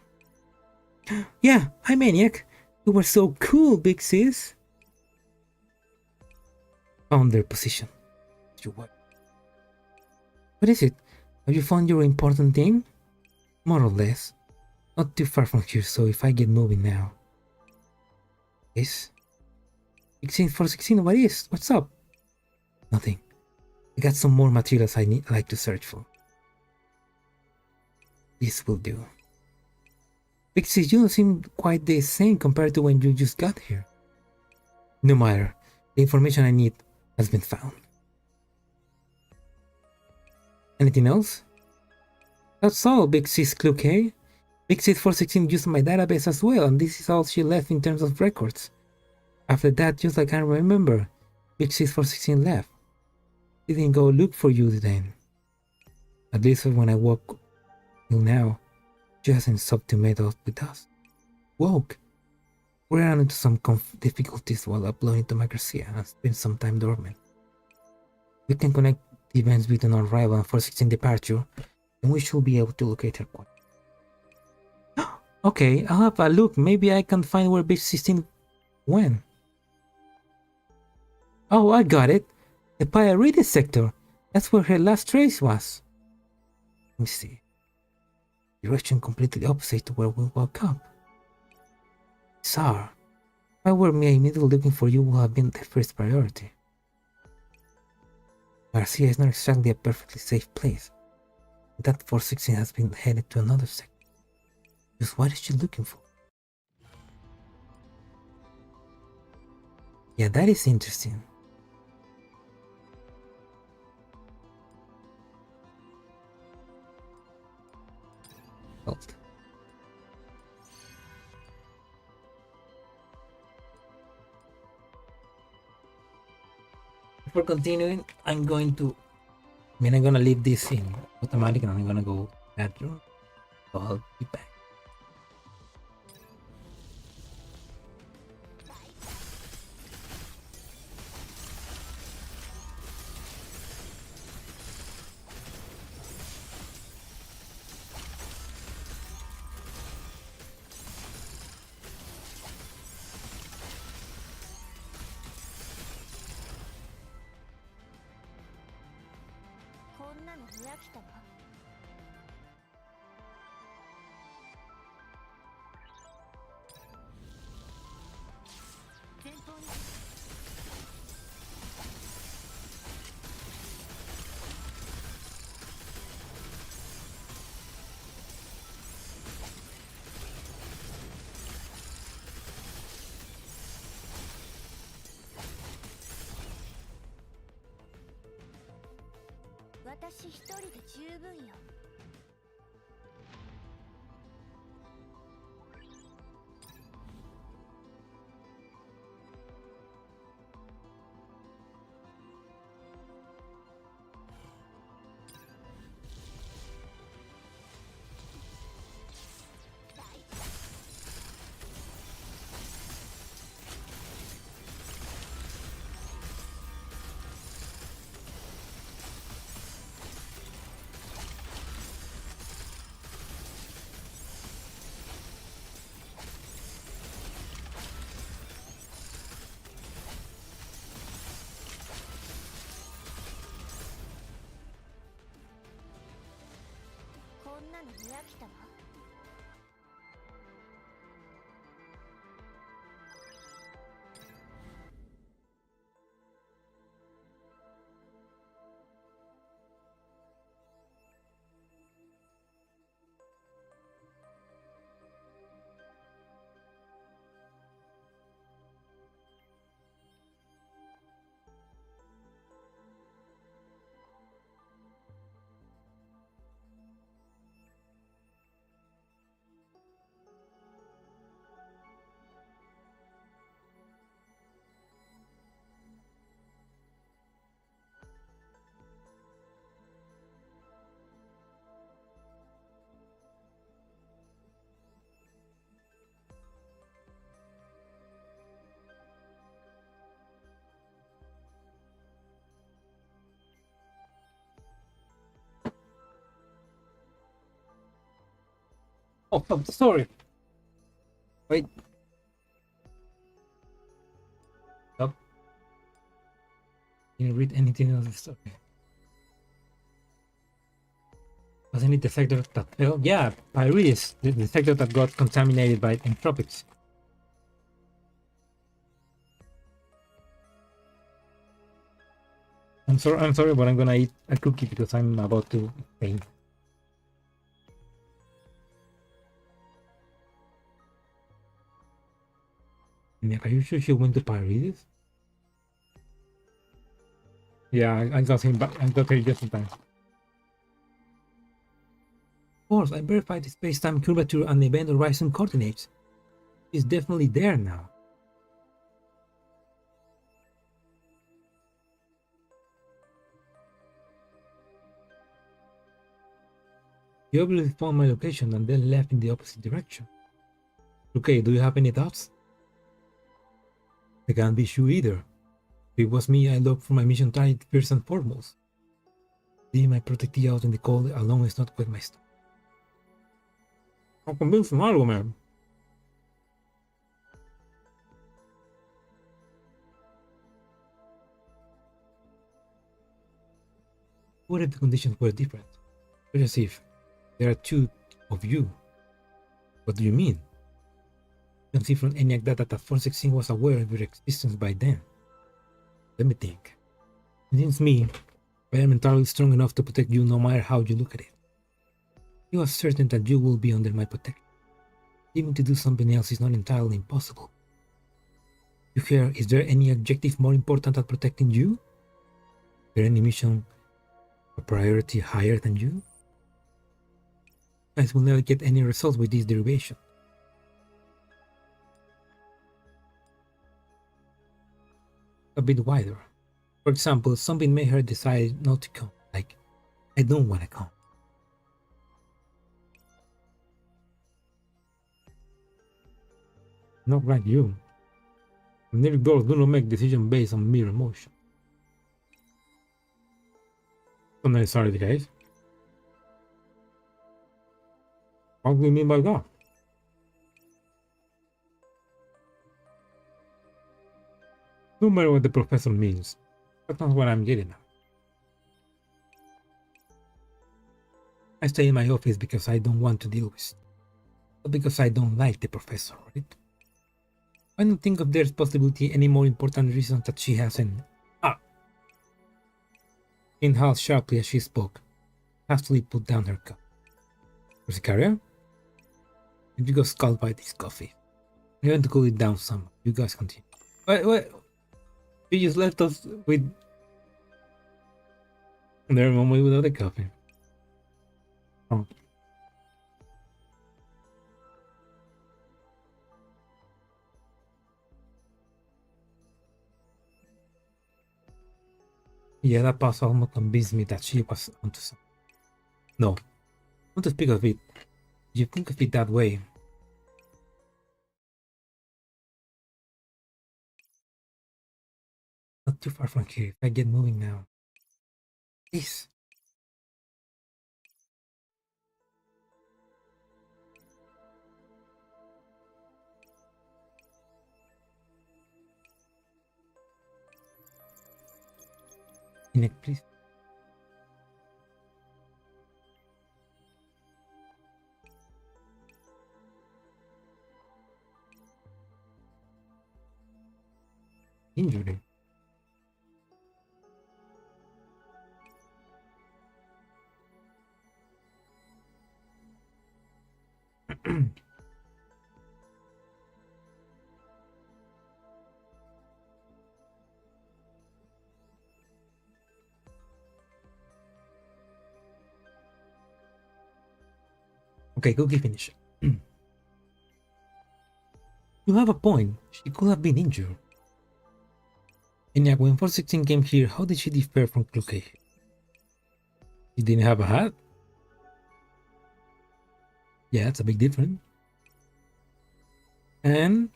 Yeah, I'm ENIAC. You were so cool, big sis. Found their position. What is it? Have you found your important thing? More or less. Not too far from here, so if I get moving now. Yes? 416, what is? What's up? Nothing. I got some more materials I like to search for. This will do. Pixie, you don't seem quite the same compared to when you just got here. No matter. The information I need has been found. Anything else? That's all, Big Sis CLUKAY. Big Sis 416 used my database as well, and this is all she left in terms of records. After that, just like I remember, Big Sis 416 left. Didn't go look for you then. At least when I woke till now, she hasn't stopped to meet up with us. Woke. We ran into some difficulties while uploading to Garcia and spent some time dormant. We can connect the events between our arrival and 416 departure, and we should be able to locate her quick. Okay, I'll have a look. Maybe I can find where Big 16 went. Oh, I got it. The Pyrite sector. That's where her last trace was. Let me see. Direction completely opposite to where we woke up. Bizarre. If I were me, immediately looking for you would have been the first priority. Garcia is not exactly a perfectly safe place. That 416 has been headed to another sector. Just what is she looking for? Yeah, that is interesting. Before continuing, I'm gonna leave this in automatic and I'm gonna go bathroom. So I'll be back. 私一人で十分よ。こんなのに飽きたわ。Oh, I'm sorry. Wait. Stop. Didn't read anything else. Story. Wasn't it the sector that fell? Yeah, Pyrrhus, the sector that got contaminated by entropics. I'm sorry, but I'm gonna eat a cookie because I'm about to faint. Are you sure she went to Pyrrhus? Yeah, I got him back. I got her just in time. Of course, I verified the space-time curvature and event horizon coordinates. It's definitely there now. You obviously found my location and then left in the opposite direction. Okay, do you have any thoughts? I can't be sure either. If it was me, I'd look for my mission target first and foremost. Leaving my protectee out in the cold alone is not quite my style. I'm convinced from algo, man. What if the conditions were different? Such as if there are two of you. What do you mean? You can see from ENIAC data that 416 was aware of your existence by then. Let me think. It seems me, I am entirely strong enough to protect you no matter how you look at it. You are certain that you will be under my protection. Even to do something else is not entirely impossible. You hear, is there any objective more important than protecting you? Is there any mission or priority higher than you? You guys will never get any results with this derivation. A bit wider. For example, something made her decide not to come. Like, I don't want to come. Not like you. Near girls do not make decisions based on mere emotion. So necessarily the case. What do you mean by that? No matter what the professor means, that's not what I'm getting at. I stay in my office because I don't want to deal with it. Not because I don't like the professor, right? I don't think of there's possibility any more important reasons that she hasn't. Inhaled sharply as she spoke. Hastily put down her cup. Sicaria? You got scalded by this coffee. I'm going to cool it down some. You guys continue. What? You just left us with... Never moment without the coffee. Oh. Yeah, that pause almost convinced me that she was onto something. No, not to speak of it. You think of it that way. Not too far from here. If I get moving now. Please. Nick, please. Injury. Okay, Cookie finish. You have a point. She could have been injured. And yet, when 416 came here, how did she differ from CLUKAY? She didn't have a hat? Yeah, that's a big difference. And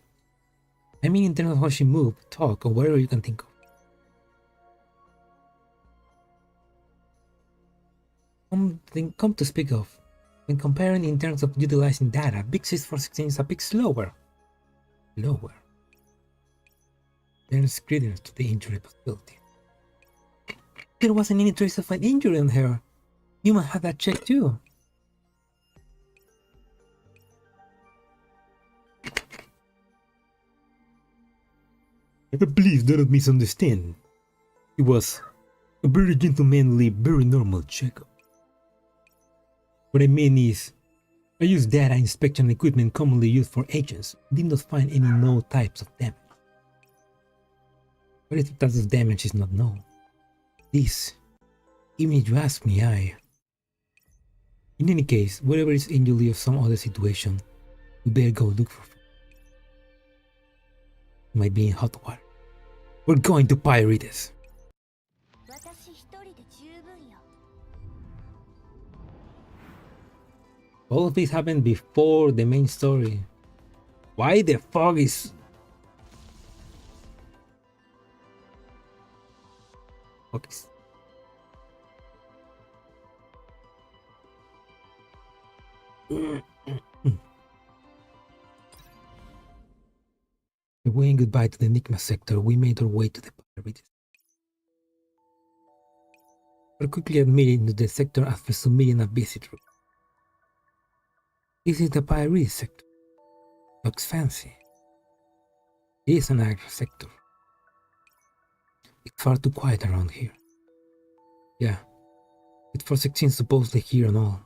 I mean, in terms of how she moved, talk, or whatever you can think of. Come to speak of, when comparing in terms of utilizing data, Big 6416 is a bit slower. Lower. There's credence to the injury possibility. There wasn't any trace of an injury on her. You might have that checked too. Please do not misunderstand. It was a very gentlemanly, very normal checkup. What I mean is, I use data inspection equipment commonly used for agents and did not find any known types of damage. What if the types of damage is not known? This, even if you ask me, in any case, whatever is injury or some other situation, we better go look for food. It might be in hot water. We're going to Pirates. All of this happened before the main story. Why the fuck is... Okay. Waving goodbye to the Enigma sector, we made our way to the Pirates. We quickly admitted into the sector after submitting a visit route. This is the Pirates sector. Looks fancy. It is an agro sector. It's far too quiet around here. Yeah, it's for 16 supposedly here and all.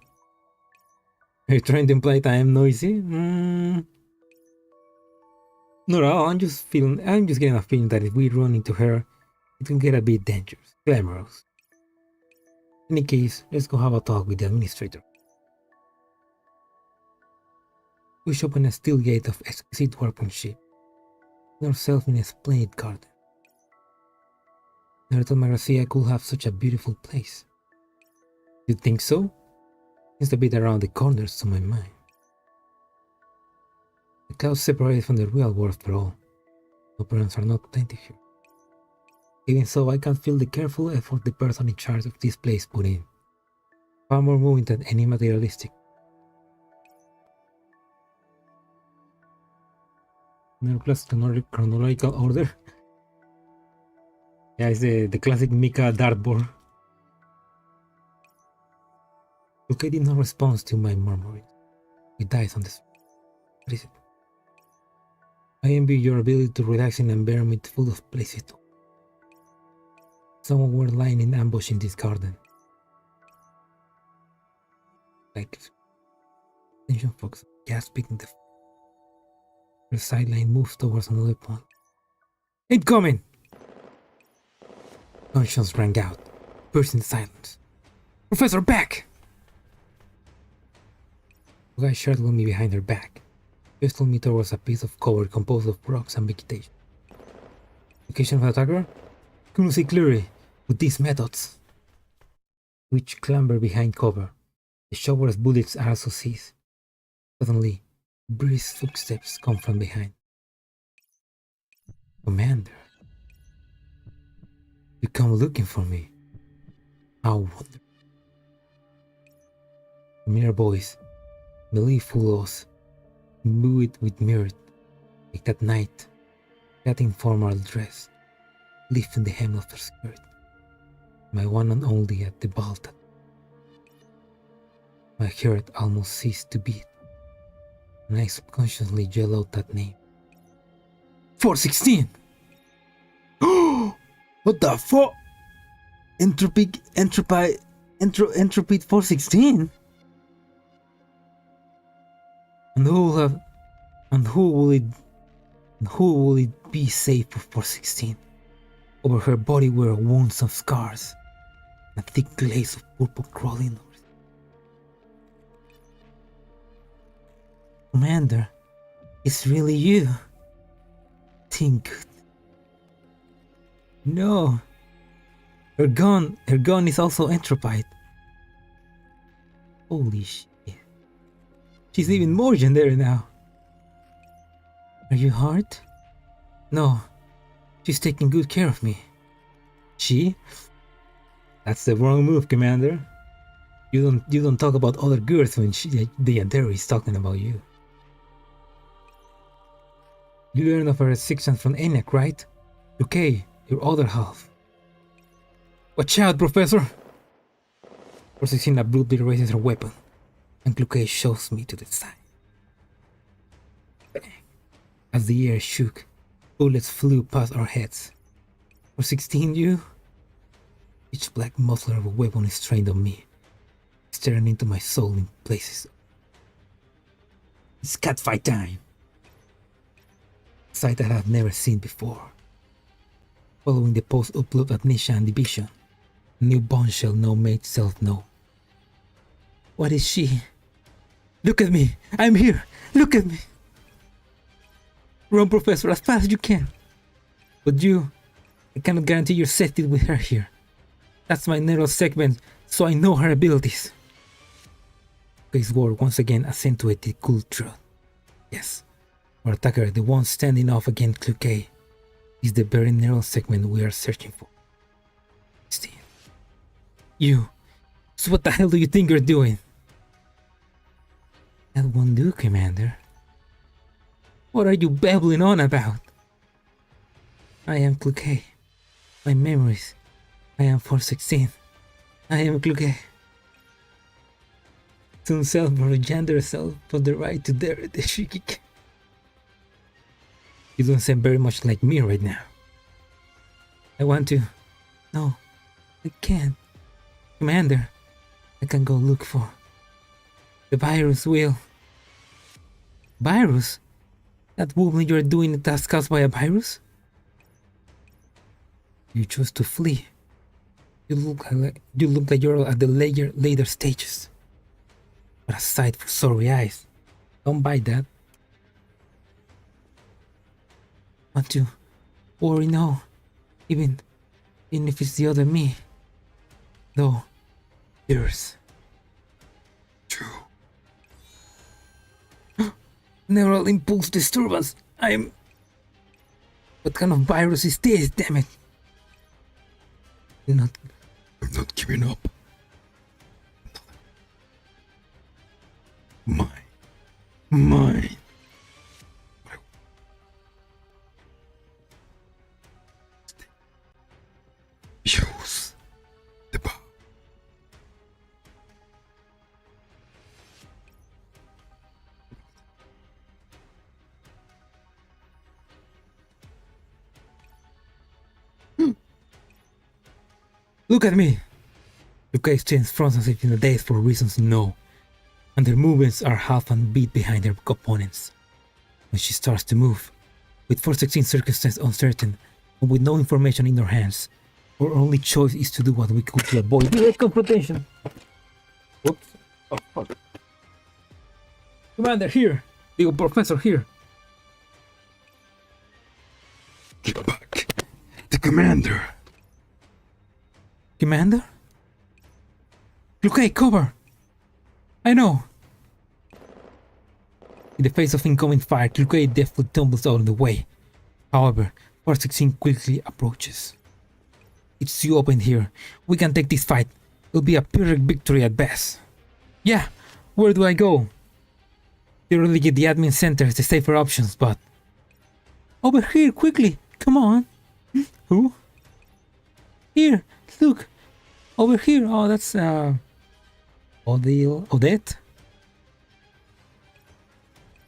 Are you trying to imply that I am noisy? No, I'm just getting a feeling that if we run into her, it can get a bit dangerous, glamorous. In any case, let's go have a talk with the administrator. Push open a steel gate of exquisite workmanship. Find ourselves in a splendid garden. Never thought Marcia could have such a beautiful place. You think so? Seems a bit around the corners to my mind. The clouds separated from the real world after all. No parents are not plenty here. Even so, I can feel the careful effort the person in charge of this place put in. Far more moving than any materialistic. No chronological order. Yeah, it's the classic Mika dartboard. CLUKAY did not respond to my murmuring. He dies on the street. What is it? I envy your ability to relax in an environment full of places. Someone were lying in ambush in this garden. Like attention fox, gasping the sideline moves towards another point. Incoming! Gunshots rang out, piercing silence. Professor, back! The guy shuttled me behind her back, pistoled me towards a piece of cover composed of rocks and vegetation. Location of the attacker? Couldn't see clearly with these methods. Which clamber behind cover. The shower of bullets are also ceased. Suddenly, brisk footsteps come from behind. Commander, you come looking for me. How wonderful. Mere voice, believeful us, imbued with mirth, like that night, that informal dress, lifting the hem of her skirt, my one and only at the Balta. My heart almost ceased to beat, and I subconsciously yelled out that name. 416! What the fuck? Entropy 416? And who will it be safe for 416? Over her body were wounds and scars, and a thick glaze of purple crawling over. Commander, it's really you. Think good. No. Her gun is also entropied. Holy shit. She's even more legendary now. Are you hurt? No. She's taking good care of me. She? That's the wrong move, Commander. You don't talk about other girls when the Yandere is talking about you. You learned of her restrictions from ENIAC, right? CLUKAY, your other half. Watch out, Professor! 416 abruptly raises her weapon, and CLUKAY shoves me to the side. Bang! As the air shook, bullets flew past our heads. 416, you? Each black muzzle of a weapon is trained on me, staring into my soul in places. It's catfight time! A sight that I've never seen before. Following the post-upload amnesia and division, a new bombshell no made self know. What is she? Look at me! I'm here! Look at me! Run, Professor, as fast as you can. But I cannot guarantee your safety with her here. That's my neural segment, so I know her abilities. CLUKAY's word once again accentuated the cool truth. Yes, our attacker, the one standing off against CLUKAY, is the very neural segment we are searching for. Steve. So what the hell do you think you're doing? That won't do, Commander. What are you babbling on about? I am CLUKAY. My memories. I am 416. I am CLUKAY. Soon self or gender self for the right to dare the Shikik. You don't sound very much like me right now. I want to. No, I can't. Commander, I can go look for. The virus will. Virus? That movement you're doing a task caused by a virus? You chose to flee. You look like you're at the later stages. What a sight for sorry eyes. Don't buy that. Want to worry no. Even Even if it's the other me. Though, yours. True. Neural impulse disturbance. What kind of virus is this? Damn it. I'm not giving up. Mine. Use the power. Look at me! CLUKAY stands frozen as if in a daze for reasons no, and their movements are half a beat behind their opponents. When she starts to move, with foreseen circumstances uncertain, and with no information in our hands, our only choice is to do what we could to avoid direct confrontation. Whoops. Oh, fuck. Commander, here! The professor, here! Get back! The commander! Commander? CLUKAY, cover! I know! In the face of incoming fire, CLUKAY deftly tumbles out of the way. However, 416 quickly approaches. It's too open here. We can take this fight. It'll be a pyrrhic victory at best. Yeah, where do I go? Theoretically, get the admin center is the safer options, but... Over here, quickly! Come on! Who? Here, look! Over here! Oh, that's, Odette?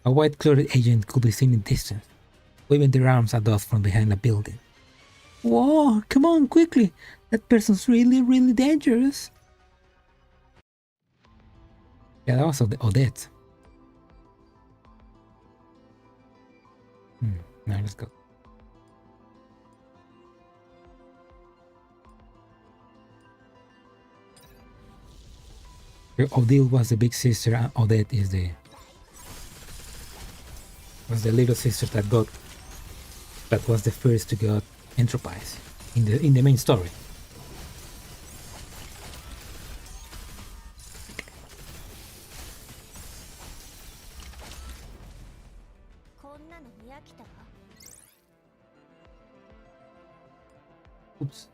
A white-clothed agent could be seen in distance, waving their arms at us from behind a building. Whoa! Come on, quickly! That person's really dangerous! Yeah, that was Odette. Now let's go. Odile was the big sister, and Odette is the little sister that was the first to get Enterprise in the main story. Oops.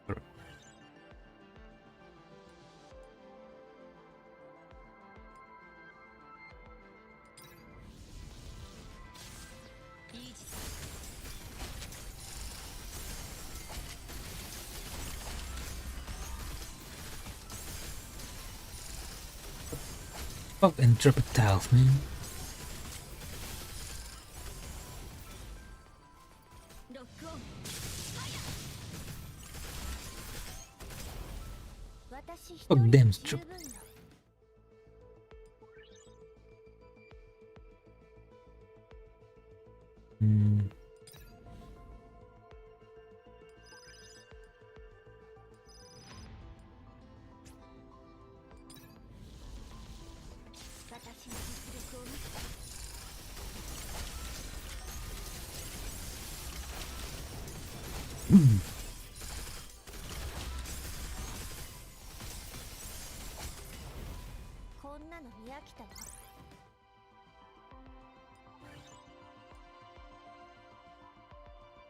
Fuck intrepid tiles, man. Fuck them, strip.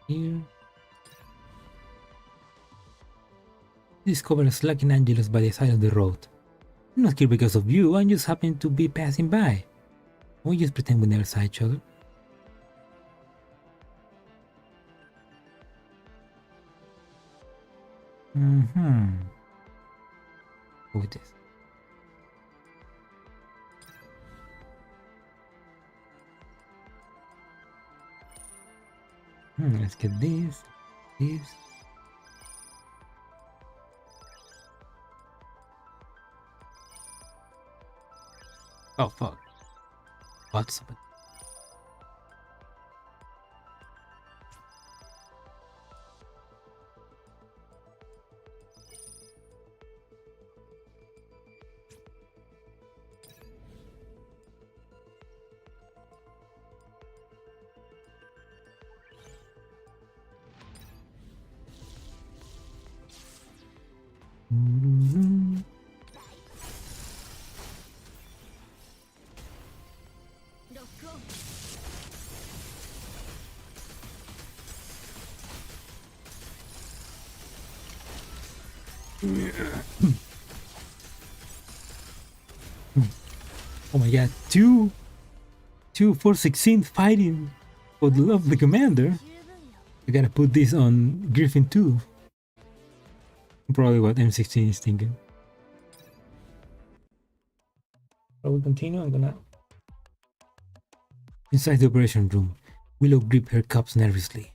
Here. Discover a slacking Angelus by the side of the road. I'm not here because of you, I just happen to be passing by. We just pretend we never saw each other. Go with this. Let's get this. Oh fuck. What's up? Oh my god, two 416 fighting for the love of the commander. I gotta put this on Griffin too. Probably what M16 is thinking. Shall we continue? I'm gonna... Inside the operation room, Willow gripped her cups nervously,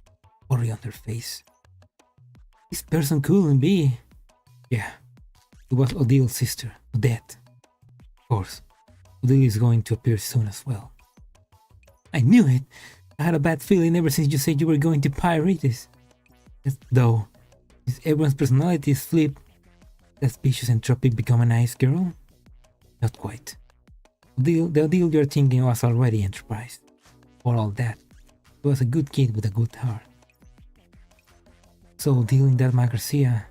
worry on her face. This person couldn't be... Yeah, it was Odile's sister, Odette. Of course, Odile is going to appear soon as well. I knew it! I had a bad feeling ever since you said you were going to pirate this. Though, is everyone's personality is flipped? Does vicious and tropic become a nice girl? Not quite. The Odile you're thinking was already Enterprise. For all that, he was a good kid with a good heart. So dealing that Garcia,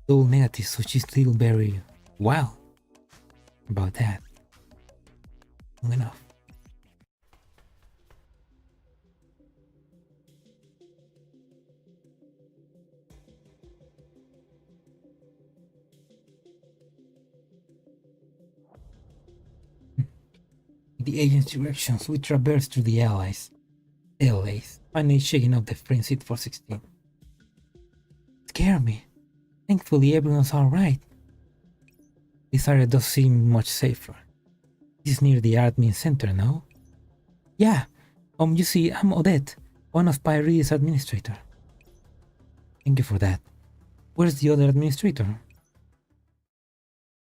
all negative, so she's still very wild about that. Long enough. The agent's directions, we traversed through the LAs, finally shaking off the frenzied 416. Scared me. Thankfully everyone's alright. This area does seem much safer. This is near the admin center, no? Yeah, you see, I'm Odette, one of Pyrrhea's administrator. Thank you for that. Where's the other administrator?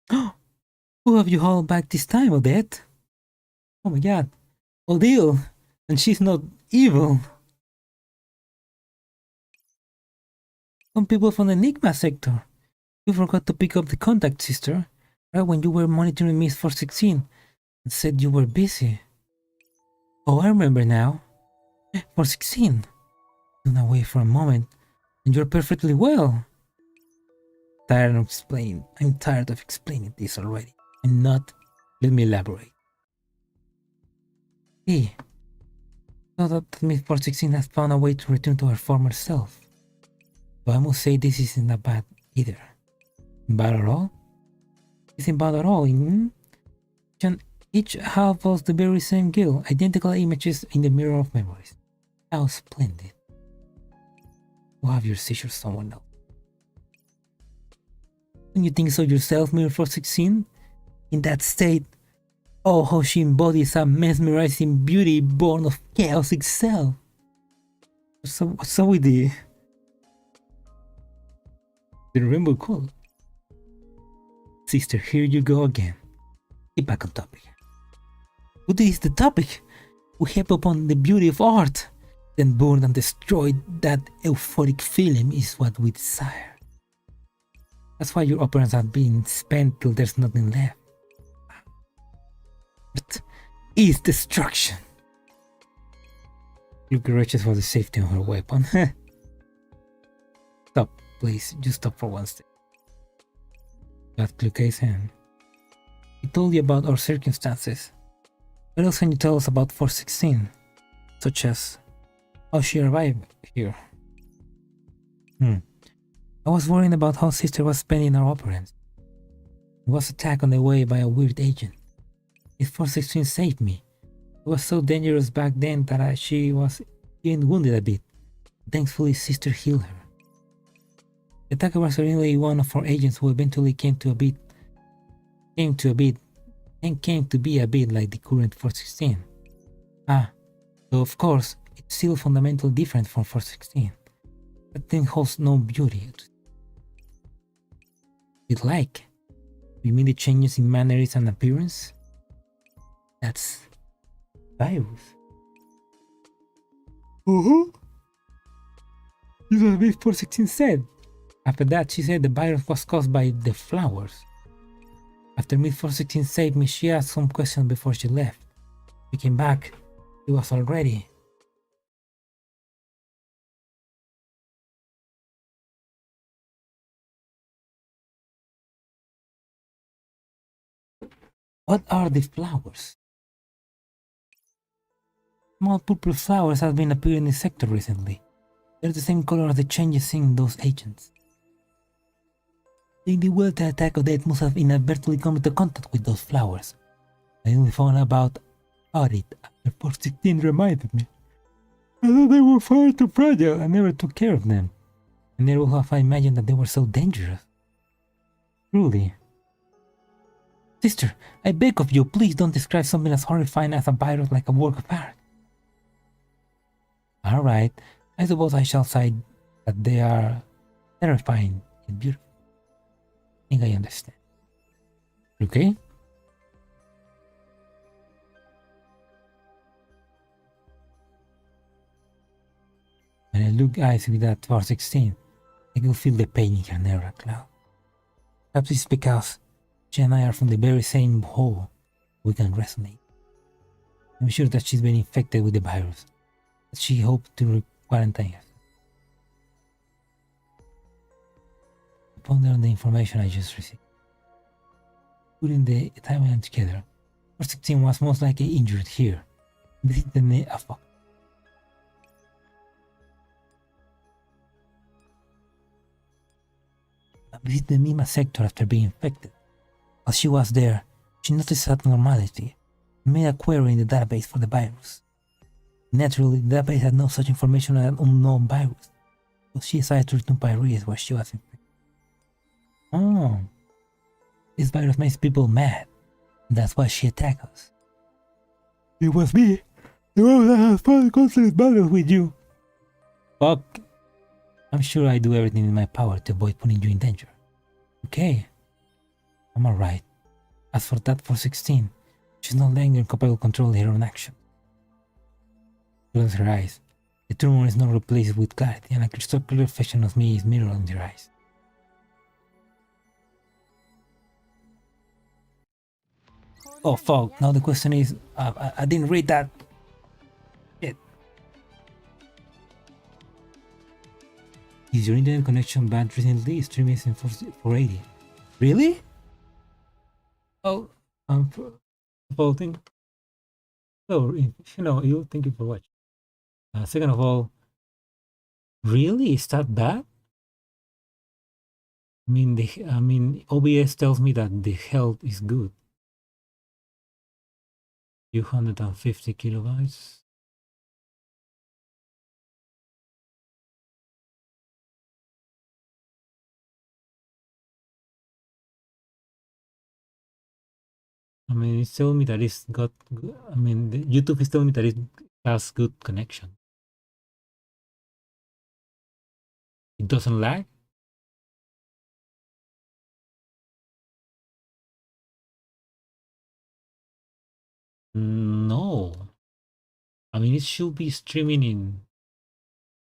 Who have you hauled back this time, Odette? Oh my god, Odile! And she's not evil! Some people from the Enigma sector. You forgot to pick up the contact, sister, right when you were monitoring Miss 416 and said you were busy. Oh, I remember now. 416. Run away for a moment, and you're perfectly well. I'm tired of explaining this already. I'm not. Let me elaborate. Hey, so that Miss 416 has found a way to return to her former self. So I must say this isn't that bad either. Bad at all? Isn't bad at all. Each half was the very same girl, identical images in the mirror of memories. How splendid. You have your seizure someone else. Don't you think so yourself, Mirror 416? In that state, oh, how she embodies a mesmerizing beauty born of chaos itself. So with the rainbow call. Sister, here you go again. Get back on topic. What is the topic? We hit upon the beauty of art, then burned and destroyed that euphoric feeling is what we desire. That's why your operas have been spent till there's nothing left. But is destruction. CLUKAY reaches for the safety of her weapon. Stop, please. Just stop for one second. Got CLUKAY's hand. He told you about our circumstances. What else can you tell us about 416? Such as how she arrived here. I was worrying about how sister was spending our operants. He was attacked on the way by a weird agent. If 416 saved me. It was so dangerous back then that she was even wounded a bit. Thankfully, sister healed her. The attacker was originally one of our agents who eventually came to be a bit like the current 416. So of course, it's still fundamentally different from 416. That thing holds no beauty. It's like, you mean the changes in manners and appearance? That's virus. That's what Miss 416 said. After that, she said the virus was caused by the flowers. After Miss 416 saved me, she asked some questions before she left. We came back. It was already. What are the flowers? Small purple flowers have been appearing in the sector recently. They're the same color as the changes in those agents. In the Welta attack, Odette must have inadvertently come into contact with those flowers. I only found about it after 416 reminded me. I thought they were far too fragile. I never took care of them. I never would have imagined that they were so dangerous. Truly. Sister, I beg of you, please don't describe something as horrifying as a virus like a work of art. Alright, I suppose I shall say that they are terrifying and beautiful. I think I understand. Okay? When I look eyes with that 416, I can feel the pain in her nerve cloud. Perhaps it's because she and I are from the very same hole. We can resonate. I'm sure that she's been infected with the virus, but she hoped to quarantine herself. I ponder on the information I just received. Putting the timeline together, 416 was most likely injured here. Visit the Mima sector after being infected. While she was there, she noticed abnormality and made a query in the database for the virus. Naturally, the database had no such information on an unknown virus, so she decided to return Piraeus where she was infected. Oh, this virus makes people mad, and that's why she attacked us. It was me, the one that has fought constant battles with you. Fuck. I'm sure I do everything in my power to avoid putting you in danger. Okay, I'm alright. As for that 416, she's no longer capable of controlling her own action. Close her eyes. The tumor is not replaced with clarity, and a crystal clear reflection of me is mirrored on your eyes. Oh fuck, now the question is, I didn't read that. Shit. Is your internet connection bad recently? Streaming is in 480. Really? Oh, I'm voting. So, thank you for watching. Second of all, really? Is that bad? I mean, OBS tells me that the health is good. 250 kilobytes. I mean, it's telling me that it's got. I mean, YouTube is telling me that it has good connection. It doesn't lag. No. I mean, it should be streaming in.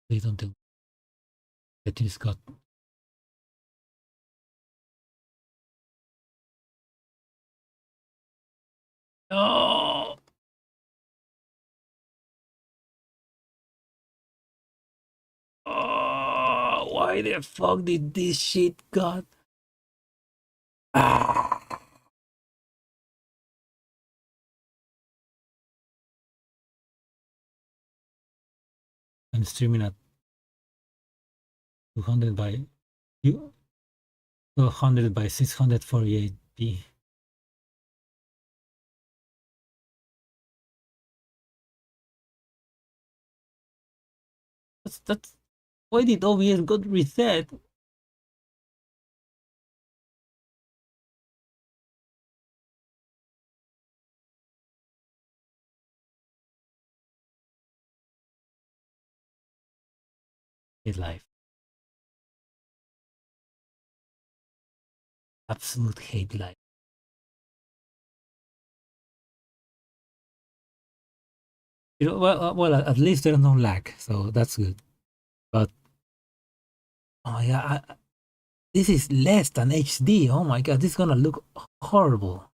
Wait until that is got. Oh. Oh, why the fuck did this shit got? Ah. I'm streaming at 200 by 200 by 648p. That's why did OBS got reset? Hate life. Absolute hate life. Well, at least there's no lag, so that's good. But oh yeah, this is less than HD. Oh my god, this is gonna look horrible.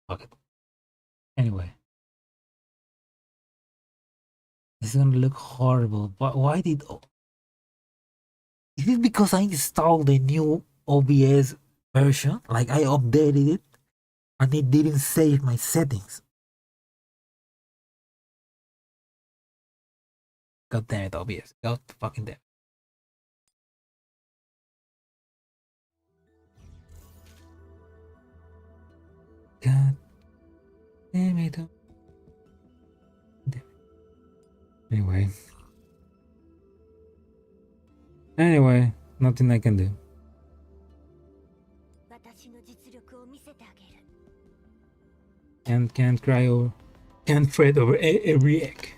Fuck it. Anyway, this is gonna look horrible. But why did? Is it because I installed the new OBS version? Like I updated it, and it didn't save my settings. God damn it, OBS. God fucking damn it. God damn it. Anyway. Anyway, nothing I can do. 私の実力を見せてあげる。 Can't cry over, can't fret over every egg.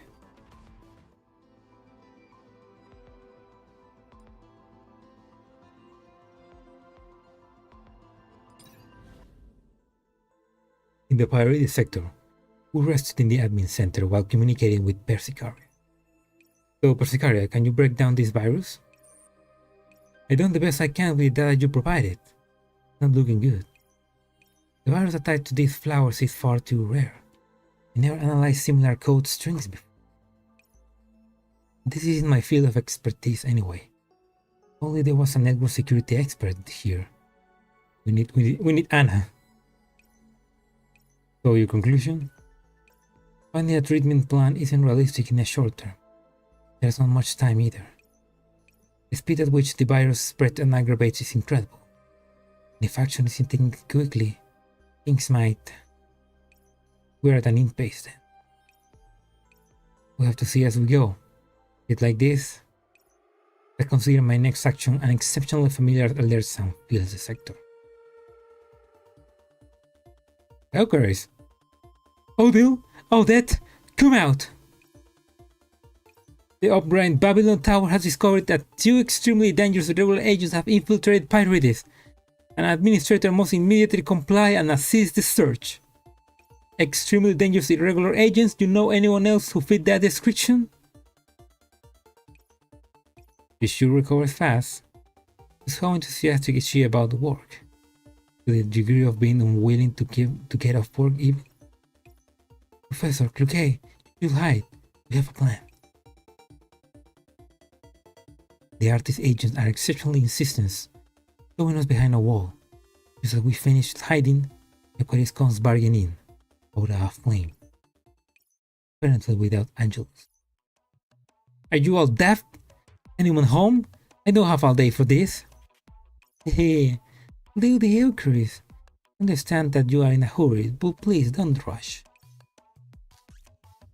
In the priority sector, we rested in the admin center while communicating with Persicaria. So, Persicaria, can you break down this virus? I done the best I can with the data you provided. Not looking good. The virus attached to these flowers is far too rare. I never analyzed similar code strings before. This isn't my field of expertise anyway. Only there was a network security expert here. We need Anna. So your conclusion? Finding a treatment plan isn't realistic in the short term. There's not much time either. The speed at which the virus spreads and aggravates is incredible. And if action isn't taken quickly, things might... We're at an impasse then. We'll have to see as we go. It like this, I consider my next action an exceptionally familiar alert sound fills the sector. Valkyries! Odile! Odette! Come out! The upbrained Babylon Tower has discovered that 2 extremely dangerous regular agents have infiltrated Pyrides. An administrator must immediately comply and assist the search. Extremely dangerous irregular agents, do you know anyone else who fit that description? She should recover fast. Just how enthusiastic is she about the work? To the degree of being unwilling to get off work even? Professor CLUKAY, you'll hide. We have a plan. The artist agents are exceptionally insistent, showing us behind a wall. Just as we finished hiding, Aquarius comes barging in, over a flame. Apparently without Angelus. Are you all daft? Anyone home? I don't have all day for this. Hey, leave the Valkyries. Understand that you are in a hurry, but please don't rush.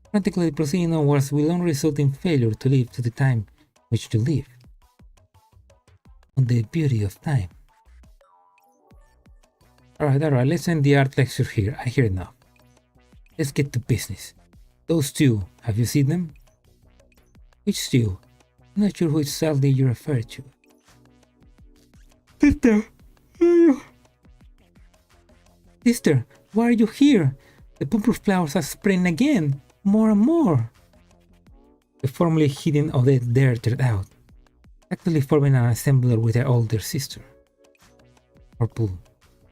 Practically proceeding onwards will only result in failure to live to the time which to live. On the beauty of time. Alright, let's end the art lecture here. I hear enough. Let's get to business. Those 2, have you seen them? Which 2? I'm not sure which Sally you refer to. Sister! Sister, why are you here? The purple flowers are spreading again. More and more. The formerly hidden Odette darted out, actually forming an assembler with her older sister. Purple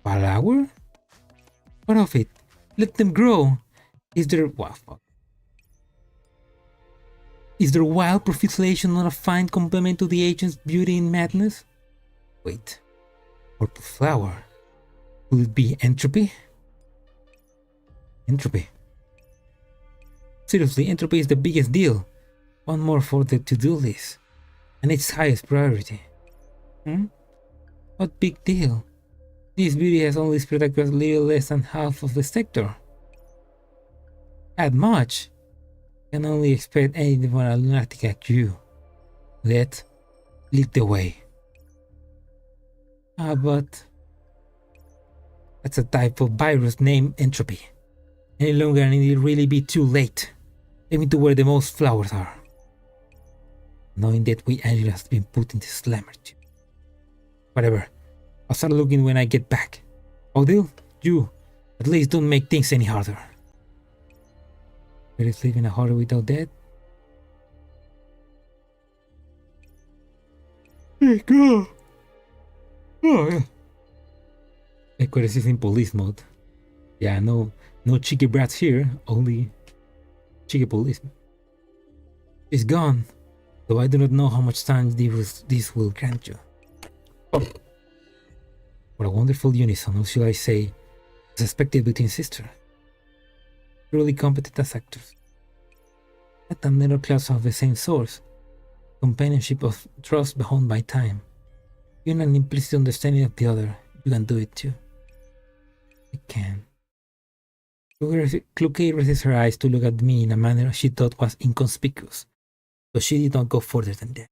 flower? What of it? Let them grow. Is there... What fuck? Is their wild proliferation not a fine complement to the agent's beauty and madness? Wait, purple flower. Will it be entropy? Entropy. Seriously, entropy is the biggest deal. One more for the to-do list. And its highest priority. What big deal? This beauty has only spread across little less than half of the sector. That much? Can only expect anything from a lunatic like you. Let lead the way. But that's a type of virus named entropy. Any longer and it'll really be too late. Take me to where the most flowers are. Knowing that we Angela has been put in the slammer too. Whatever. I'll start looking when I get back. Odile, you at least don't make things any harder. Will it live in a hurry without that? Hey, go! Oh, yeah. Aquarius is in police mode. Yeah, no cheeky brats here, only cheeky policemen. She's gone, though I do not know how much time this will grant you. Oh. What a wonderful unison, or should I say, suspected between sisters. Truly competent as actors. And nether clouds of the same source. Companionship of trust bound by time. Even an implicit understanding of the other. You can do it too. I can. CLUKAY raises her eyes to look at me in a manner she thought was inconspicuous, but she did not go further than that.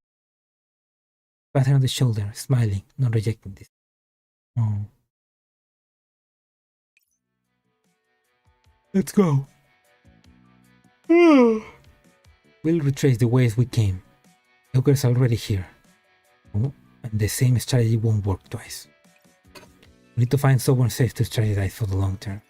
I pat her on the shoulder, smiling, not rejecting this. Oh. Let's go. We'll retrace the ways we came. Joker's already here. Oh, and the same strategy won't work twice. We need to find someone safe to strategize for the long term.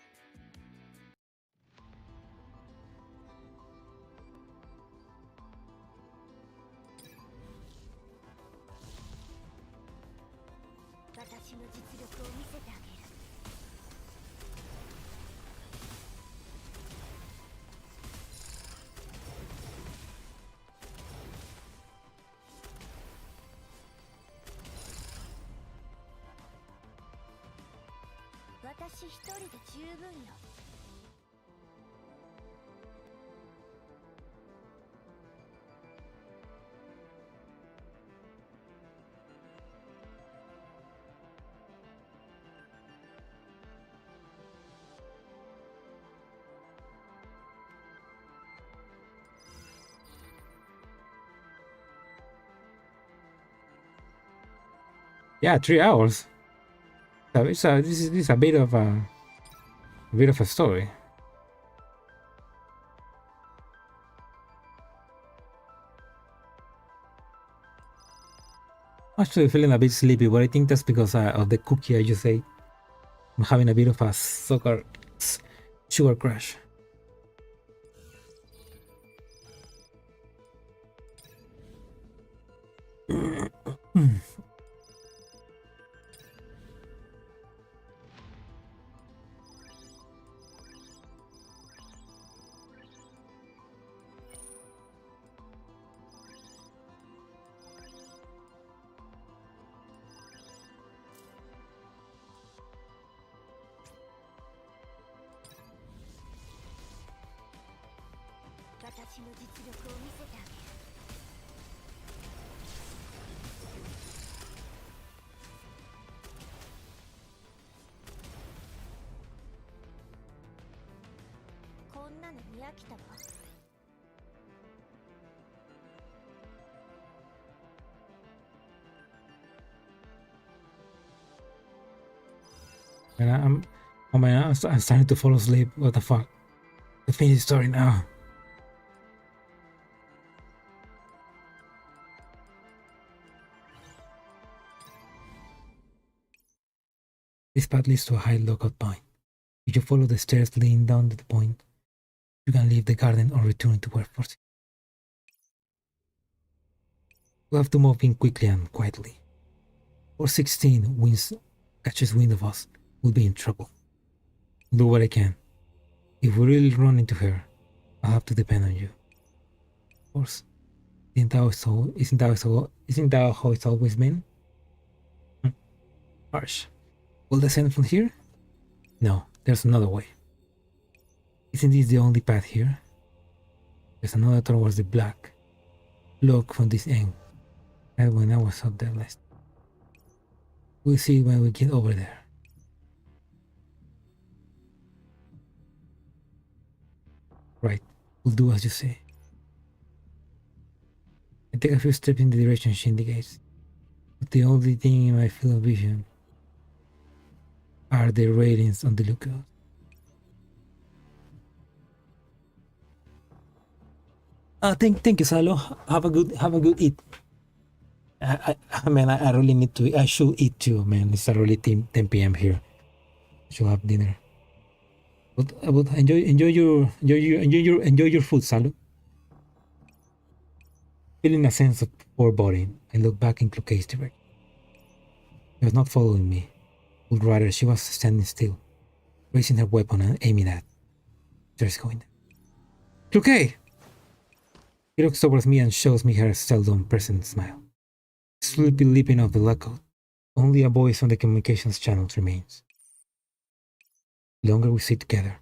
Yeah, 3 hours. So this is a bit of a story. Actually feeling a bit sleepy, but I think that's because of the cookie I just ate. I'm having a bit of a sugar crash. And I'm starting to fall asleep. What the fuck? Let's finish the story now. This path leads to a high lookout point. If you follow the stairs leading down to the point, you can leave the garden or return to workforce. We have to move in quickly and quietly. Or 16 catches wind of us, we'll be in trouble. Do what I can. If we really run into her, I'll have to depend on you. Of course. Isn't that how it's always been? Harsh. Will descend from here? No, there's another way. Isn't this the only path here? There's another towards the black. Look from this end. Right when I was up there last. We'll see when we get over there. Right, we'll do as you say. I take a few steps in the direction she indicates, but the only thing in my field of vision are the ratings on the lookout. Thank you, Salo. Have a good eat. I really need to. I should eat too, man. It's already 10 p.m. here. I should have dinner. But enjoy your food, Salo. Feeling a sense of foreboding, I look back in CLUKAY's direction. She was not following me, but rather she was standing still, raising her weapon and aiming at. There's going. CLUKAY! She looks towards me and shows me her seldom present smile. Slowly leaping off the lookout, only a voice on the communications channel remains. The longer we sit together,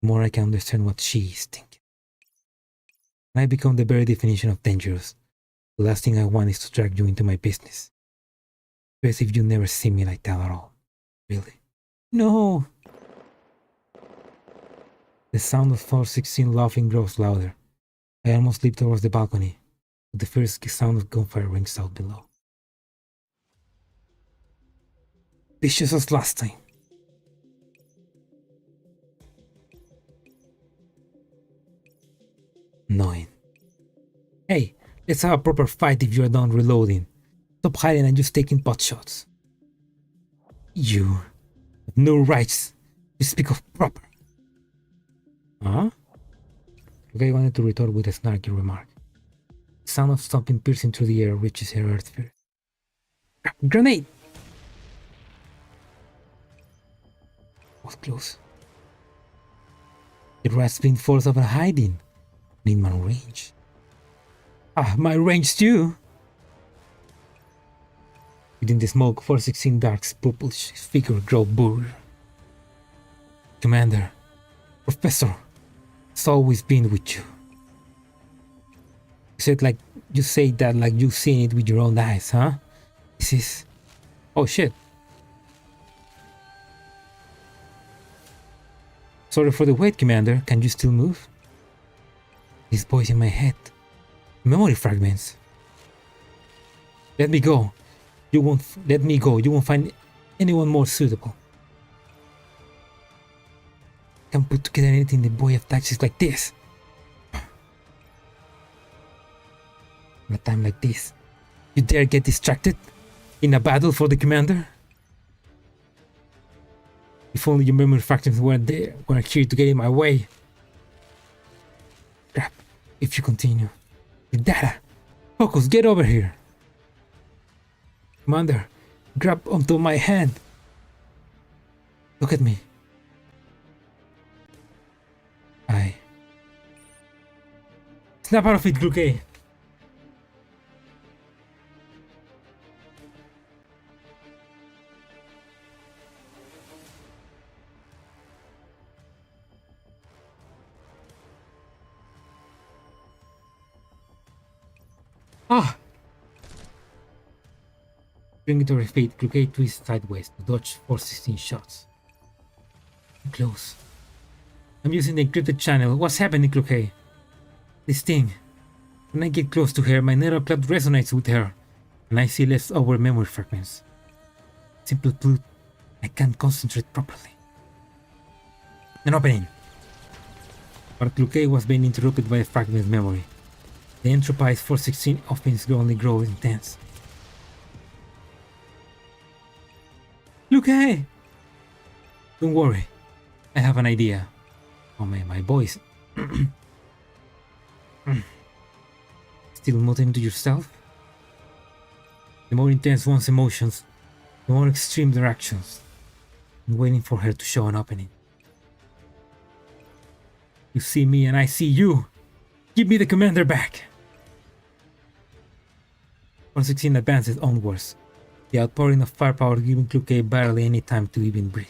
the more I can understand what she is thinking. And I become the very definition of dangerous. The last thing I want is to drag you into my business. Especially if you never see me like that at all. Really? No! The sound of 416 laughing grows louder. I almost leap towards the balcony, but the first sound of gunfire rings out below. Vicious as last time. Annoying. Hey, let's have a proper fight if you're done reloading. Stop hiding and just taking pot shots. You have no rights to speak of proper. Huh? Okay, I wanted to retort with a snarky remark. The sound of something piercing through the air reaches her earth sphere. Grenade! Was close. The rasping force of a hiding in my range. Ah, my range too! Within the smoke, 416 Dark's purplish figure grow blurrier. Commander, Professor, it's always been with you. You say that like you've seen it with your own eyes, huh? This is... Oh shit. Sorry for the wait, Commander. Can you still move? This voice in my head. Memory fragments. Let me go. You won't let me go. You won't find anyone more suitable. Can't put together anything the boy of taxes like this. In a time like this, you dare get distracted in a battle for the commander? If only your memory fragments weren't here to get in my way. Crap, if you continue. The data! Focus, get over here! Commander, grab onto my hand. Look at me. Snap out of it, CLUKAY. Ah! Bringing to her feet, CLUKAY twists sideways to dodge 416 shots. I'm close. I'm using the encrypted channel. What's happening, CLUKAY? This thing. When I get close to her, my neural cloud resonates with her, and I see leftover memory fragments. Simply put, I can't concentrate properly. An opening. But CLUKAY was being interrupted by a fragment memory. The entropized 416 offense only grows intense. CLUKAY! Don't worry, I have an idea. Oh man, my voice. Still muttering to yourself? The more intense one's emotions, the more extreme their actions. I'm waiting for her to show an opening. You see me and I see you. Give me the commander back. 416 advances onwards, the outpouring of firepower giving CLUKAY barely any time to even breathe.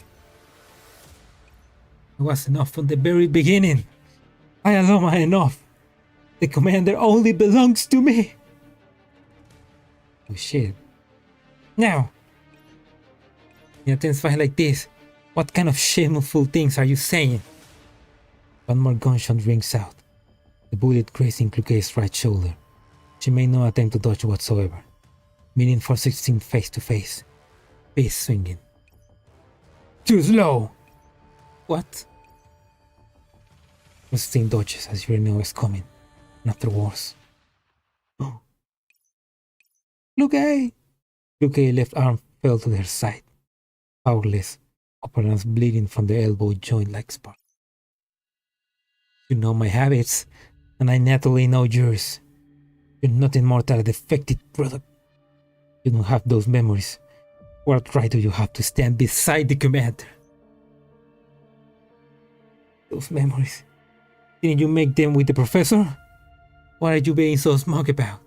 It was enough from the very beginning. I alone am enough. The commander only belongs to me. Oh shit. Now, in a tense fight like this, what kind of shameful things are you saying? One more gunshot rings out, the bullet grazing CLUKAY's right shoulder. She made no attempt to dodge whatsoever, meeting 416 face to face, face swinging. Too slow! What? 416 dodges as you know is coming, and afterwards... Oh! CLUKAY! CLUKAY's left arm fell to her side, powerless, upper arms bleeding from the elbow joint like spark. You know my habits, and I naturally know yours. You're nothing more than a defective product. You don't have those memories. What right do you have to stand beside the commander? Those memories. Didn't you make them with the professor? What are you being so smug about?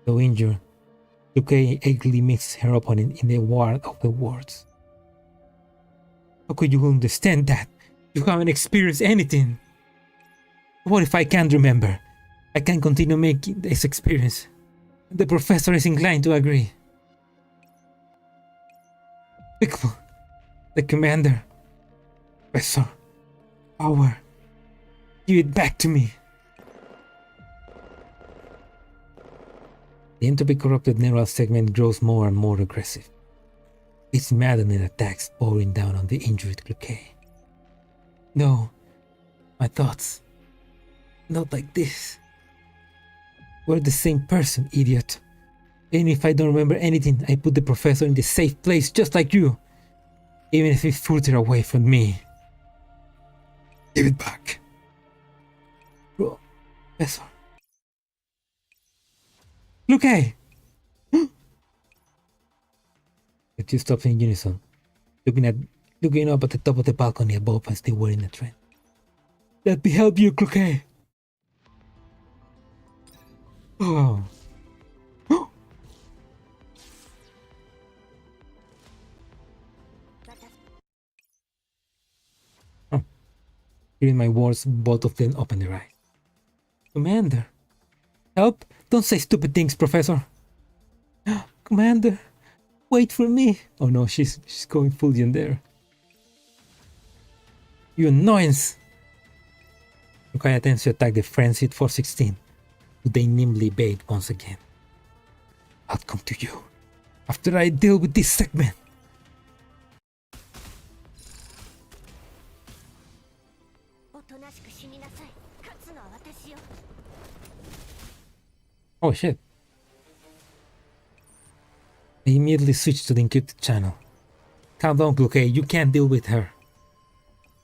Though injured, CLUKAY eagerly meets her opponent in the war of the words. How could you understand that? You haven't experienced anything. What if I can't remember? I can't continue making this experience. The professor is inclined to agree. Pickle, the commander. Professor, power. Give it back to me. The entropy-corrupted neural segment grows more and more aggressive. Its maddening attacks pouring down on the injured CLUKAY. No, my thoughts. Not like this. We're the same person, idiot. Even if I don't remember anything, I put the professor in the safe place just like you. Even if it's further away from me. Give it back. Professor. CLUKAY! The two stopped in unison, looking up at the top of the balcony above as they were in a trend. Let me help you, CLUKAY! Oh. Hearing my words, both of them opened their eyes. Commander! Help! Don't say stupid things, Professor! Commander! Wait for me! Oh no, she's going full there. You annoyance! CLUKAY attempts to attack the frenzied 416, but they nimbly evade once again. I'll come to you after I deal with this segment. Oh shit. I immediately switched to the encrypted channel. Calm down, CLUKAY, you can't deal with her.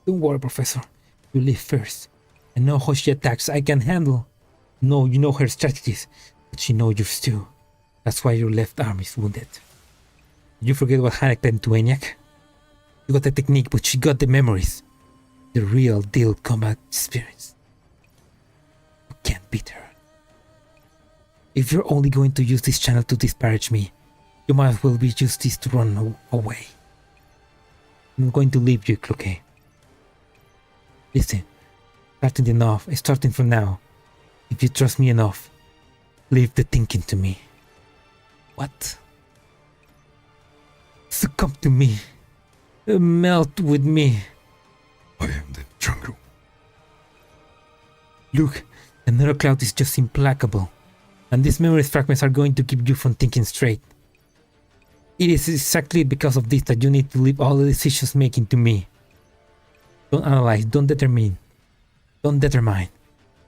Don't worry, Professor. You live first. I know how she attacks, I can handle. No, you know her strategies, but she knows yours too. That's why your left arm is wounded. Did you forget what Hanek did to ENIAC? You got the technique, but she got the memories. The real deal combat experience. You can't beat her. If you're only going to use this channel to disparage me, you might as well use this to run away. I'm going to leave you, CLUKAY. Listen, starting from now, if you trust me enough, leave the thinking to me. What? Succumb to me. Melt with me. I am the jungle. Look, another cloud is just implacable, and these memory fragments are going to keep you from thinking straight. It is exactly because of this that you need to leave all the decisions making to me. Don't analyze, don't determine.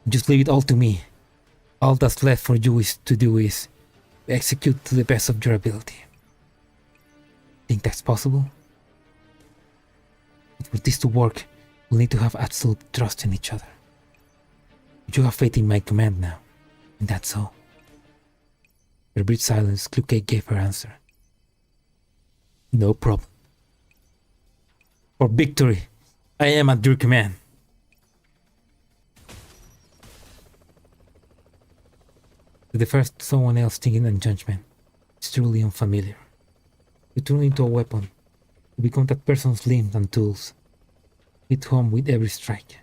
Just leave it all to me. All that's left for you to do is execute to the best of your ability. Think that's possible? But for this to work, we'll need to have absolute trust in each other. You have faith in my command now, and that's all. For a brief silence, CLUKAY gave her answer. No problem. For victory, I am at your command. To the first someone else thinking and judgment, it's truly unfamiliar. You turn into a weapon, you become that person's limbs and tools. Hit home with every strike.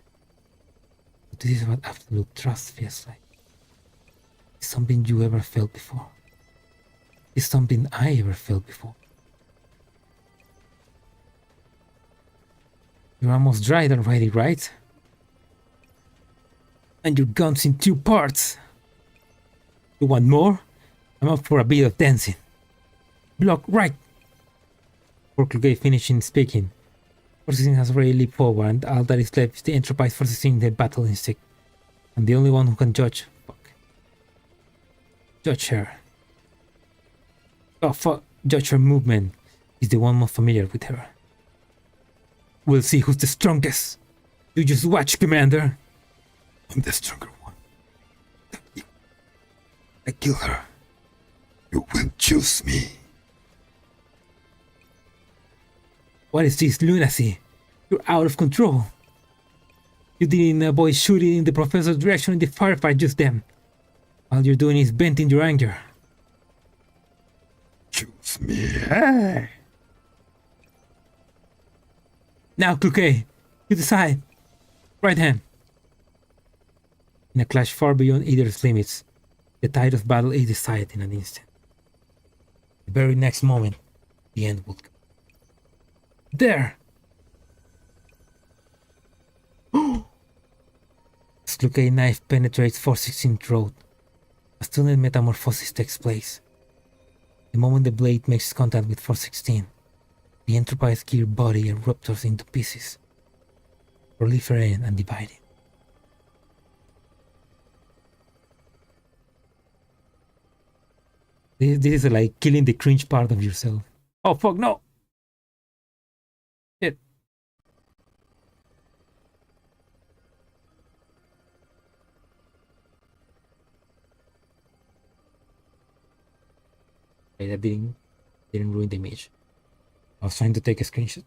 But this is what absolute trust feels like. It's something you ever felt before. It's something I ever felt before. You're almost dried already, right? And your gun's in 2 parts. You want more? I'm up for a bit of dancing. Block right! Before CLUKAY finishing speaking, 416 has already leaped forward, and all that is left is the Enterprise 416 the battle instinct. And the only one who can judge her. Judge her movement is the one most familiar with her. We'll see who's the strongest. You just watch, Commander. I'm the stronger one. I kill her. You will choose me. What is this lunacy? You're out of control. You didn't avoid shooting in the professor's direction in the firefight just then. All you're doing is venting your anger. Choose me. Hey. Now, CLUKAY, you decide. Right hand. In a clash far beyond either's limits, the tide of battle is decided in an instant. The very next moment, the end will come. There! CLUKAY knife penetrates 416's throat. A stunning metamorphosis takes place. The moment the blade makes contact with 416, the Enterprise gear body erupts into pieces, proliferating and dividing. This is like killing the cringe part of yourself. Oh fuck, no! Shit. Okay, that didn't ruin the image. I was trying to take a screenshot.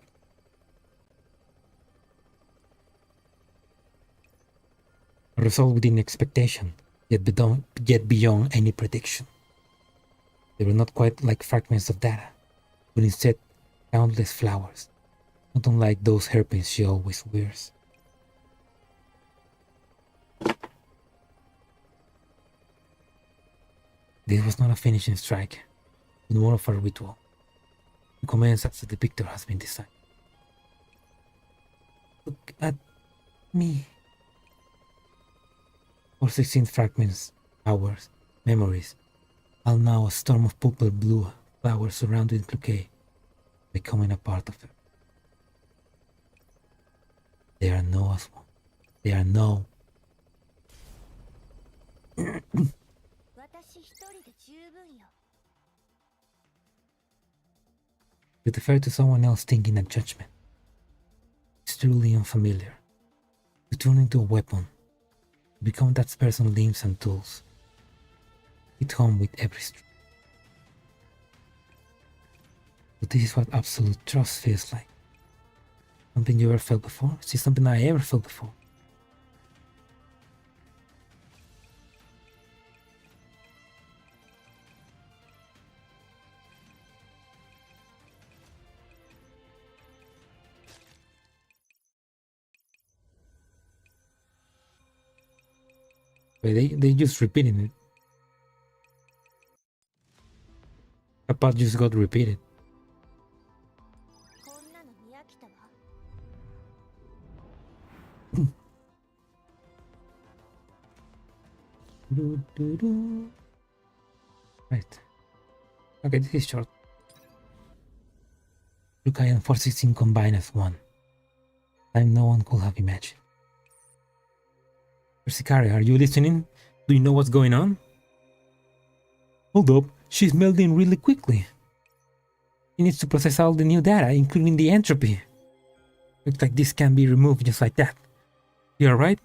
A result within expectation, yet beyond any prediction. They were not quite like fragments of data, but instead countless flowers, not unlike those hairpins she always wears. This was not a finishing strike, but more of a ritual. To commence as the victor has been designed. Look at me. 416 fragments, hours, memories, all now a storm of purple blue flowers surrounding CLUKAY, becoming a part of her. They are no as one. They are no. You defer to someone else thinking that judgment is truly unfamiliar. To turn into a weapon, to become that person's limbs and tools. Hit home with every stroke. But this is what absolute trust feels like. Something you ever felt before? Is this something I ever felt before? They just repeating it. A part just got repeated. Right. Okay, this is short. CLUKAY and 416 combined as one. Time no one could have imagined. Persicaria, are you listening? Do you know what's going on? Hold up, she's melting really quickly. She needs to process all the new data, including the entropy. Looks like this can be removed just like that. You alright?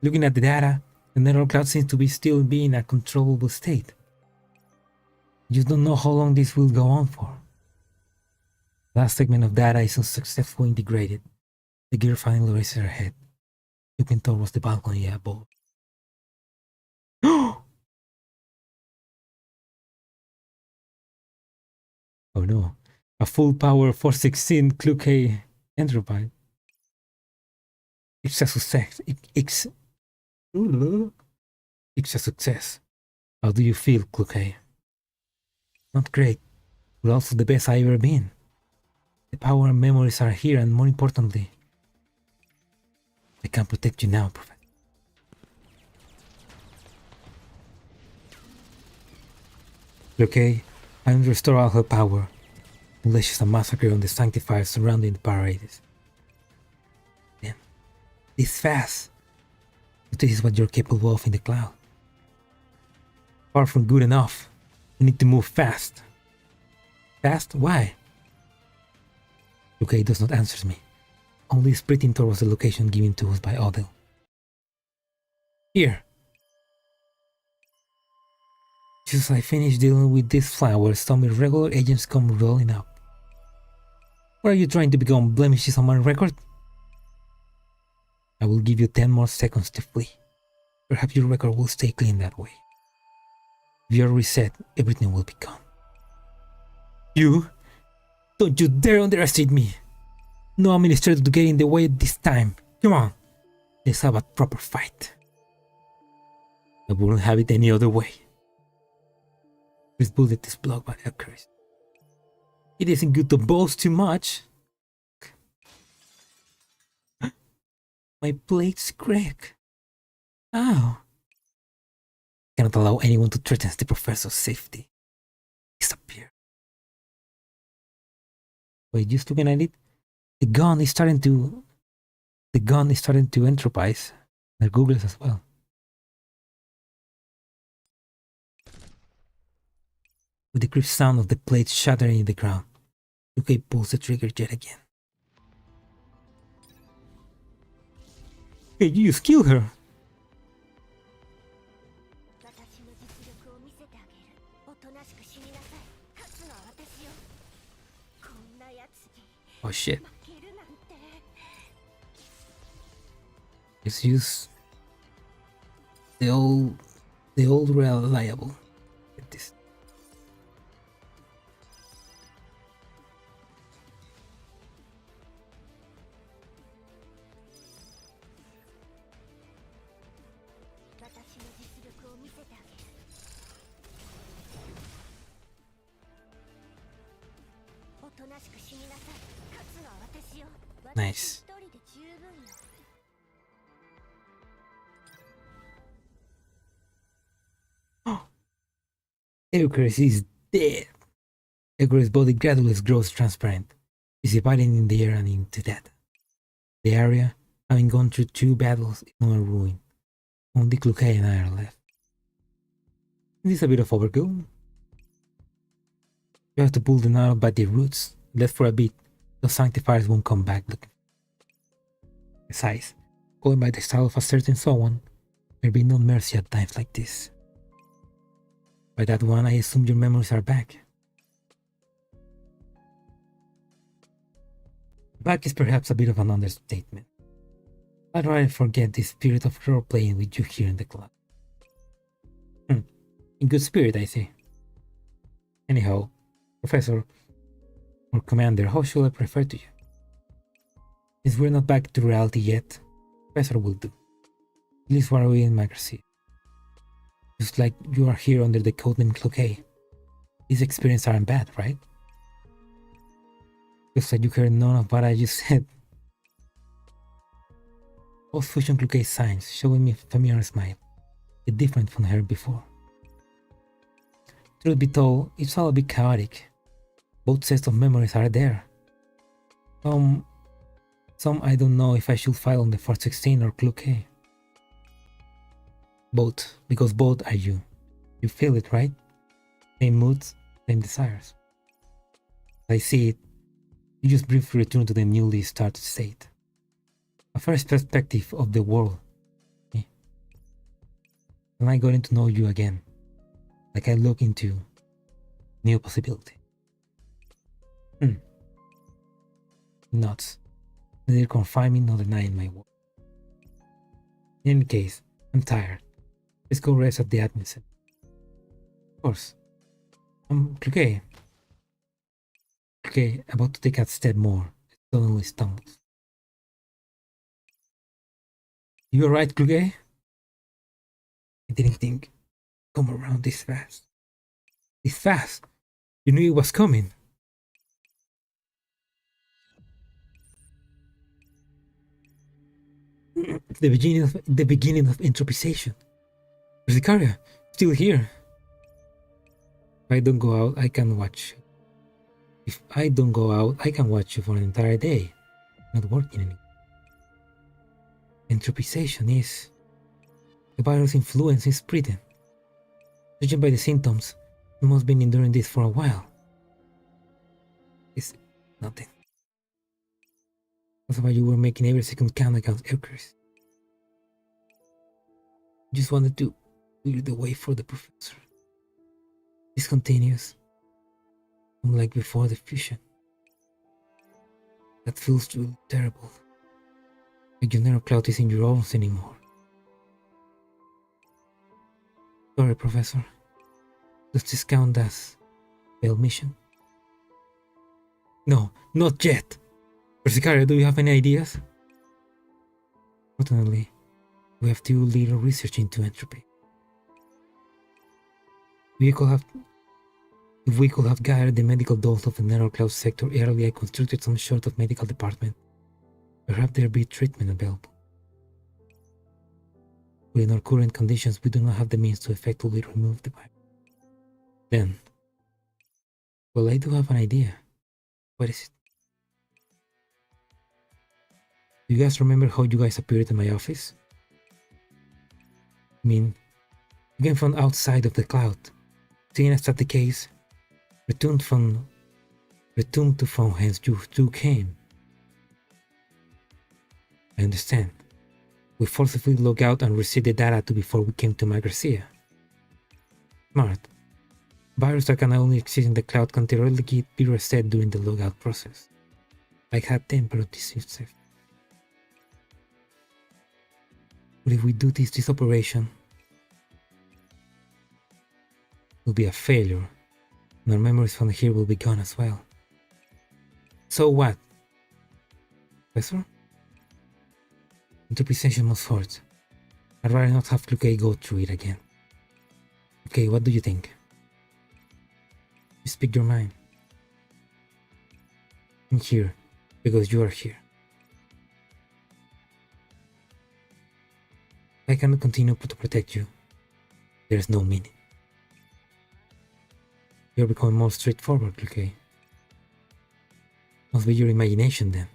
Looking at the data, the nether cloud seems to be still be in a controllable state. You don't know how long this will go on for. Last segment of data is unsuccessfully integrated. The gear finally raises her head, looking towards the balcony above. Oh no, a full power 416 CLUKAY Enterprise. It's a success. It's a success. How do you feel, CLUKAY? Not great, but also the best I've ever been. The power and memories are here, and more importantly, I can protect you now, Prophet. CLUKAY, I will restore all her power, unleashes a massacre on the sanctifiers surrounding the Parades. Then, this fast. But this is what you're capable of in the cloud. Far from good enough. You need to move fast. Fast? Why? CLUKAY does not answer me, only sprinting towards the location given to us by Odell. Here. Just as I finish dealing with these flowers, some irregular agents come rolling up. What are you trying to become, blemishes on my record? I will give you 10 more seconds to flee. Perhaps your record will stay clean that way. If you're reset, everything will be gone. You? Don't you dare underestimate me! No administrator to get in the way this time. Come on, let's have a proper fight. I wouldn't have it any other way. This bullet is blocked by a curse. It isn't good to boast too much. My blade's crack. Ow. Cannot allow anyone to threaten the professor's safety. Disappear. Wait, just looking at it, the gun is starting to enterprise. The googles as well. With the crisp sound of the plate shattering in the ground, CLUKAY pulls the trigger yet again. Hey, you just killed her! Oh shit. Just use the old reliable. Get this. Nice. Icarus is dead. Icarus' body gradually grows transparent, dissipating in the air and into death. The area, having gone through 2 battles, is now a ruin. Only CLUKAY and I are left. This is a bit of overkill. You have to pull them out by the roots. Left for a bit, those sanctifiers won't come back looking. Besides, going by the style of a certain someone, there'll be no mercy at times like this. By that one, I assume your memories are back. Back is perhaps a bit of an understatement. I'd rather forget the spirit of role-playing with you here in the club. In good spirit, I say. Anyhow, Professor, or Commander, how should I refer to you? Since we're not back to reality yet, Professor will do. At least while we're in Magracy. Just like you are here under the codename CLUKAY. These experiences aren't bad, right? Looks like you heard none of what I just said. Post-fusion CLUKAY signs, showing me a familiar smile. It's different from her before. Truth be told, it's all a bit chaotic. Both sets of memories are there. Some I don't know if I should file on the 416 or CLUKAY. Both, because both are you. You feel it, right? Same moods, same desires. As I see it, you just briefly return to the newly started state. A first perspective of the world. And I got to know you again. Like I look into new possibility. Nuts. Neither confining nor denying my word. In any case, I'm tired. Let's go rest at the admin center. Of course. CLUKAY. CLUKAY, about to take a step more. Suddenly stumbles. You alright, CLUKAY? I didn't think. Come around this fast. This fast? You knew it was coming. The beginning of entropization. Zikaria, still here. If I don't go out, I can watch you. If I don't go out, I can watch you for an entire day. Not working anymore. Entropization is the virus influence is spreading. Judging by the symptoms, you must have been enduring this for a while. It's nothing. That's why you were making every second count against Icarus. Just wanted to clear the way for the professor. This continues, unlike before the fusion. That feels really terrible. Like your neural cloud isn't your own anymore. Sorry, Professor. Does this count as failed mission? No, not yet. Zikaria, do you have any ideas? Fortunately, we have too little research into entropy. If we could have gathered the medical dose of the narrow cloud sector early, I constructed some sort of medical department. Perhaps there be treatment available. But in our current conditions, we do not have the means to effectively remove the virus. Then, well, I do have an idea. What is it? Do you guys remember how you guys appeared in my office? I mean, you came from outside of the cloud. Seeing as that the case, returned to from whence you two came. I understand. We forcibly log out and reset the data to before we came to Magracia. Smart. Viruses that can only exist in the cloud can theoretically be reset during the logout process. I had them, but this is safe. But if we do this operation, it will be a failure, and our memories from here will be gone as well. So what? Professor? Interpretation must hurt. I'd rather not have CLUKAY go through it again. Okay, what do you think? You speak your mind. I'm here, because you are here. I cannot continue to protect you. There is no meaning. You're becoming more straightforward, CLUKAY. Must be your imagination then,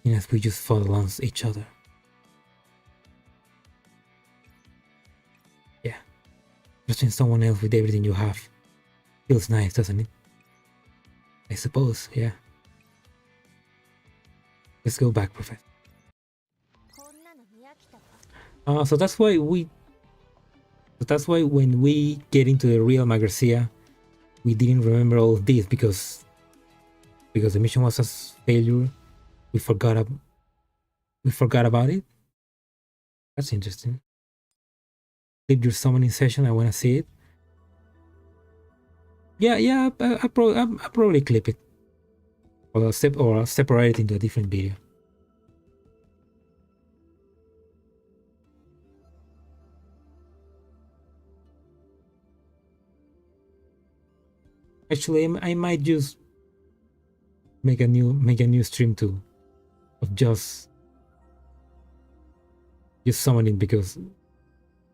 seeing as we just fought against each other. Yeah, trusting someone else with everything you have feels nice, doesn't it? I suppose, yeah. Let's go back, Professor. So that's why when we get into the real Magracia, we didn't remember all of this because the mission was a failure. We forgot about it. That's interesting. Leave your summoning session. I want to see it. Yeah. I'll probably clip it, or I'll separate it into a different video. Actually, I might just make a new stream too, of just summoning, because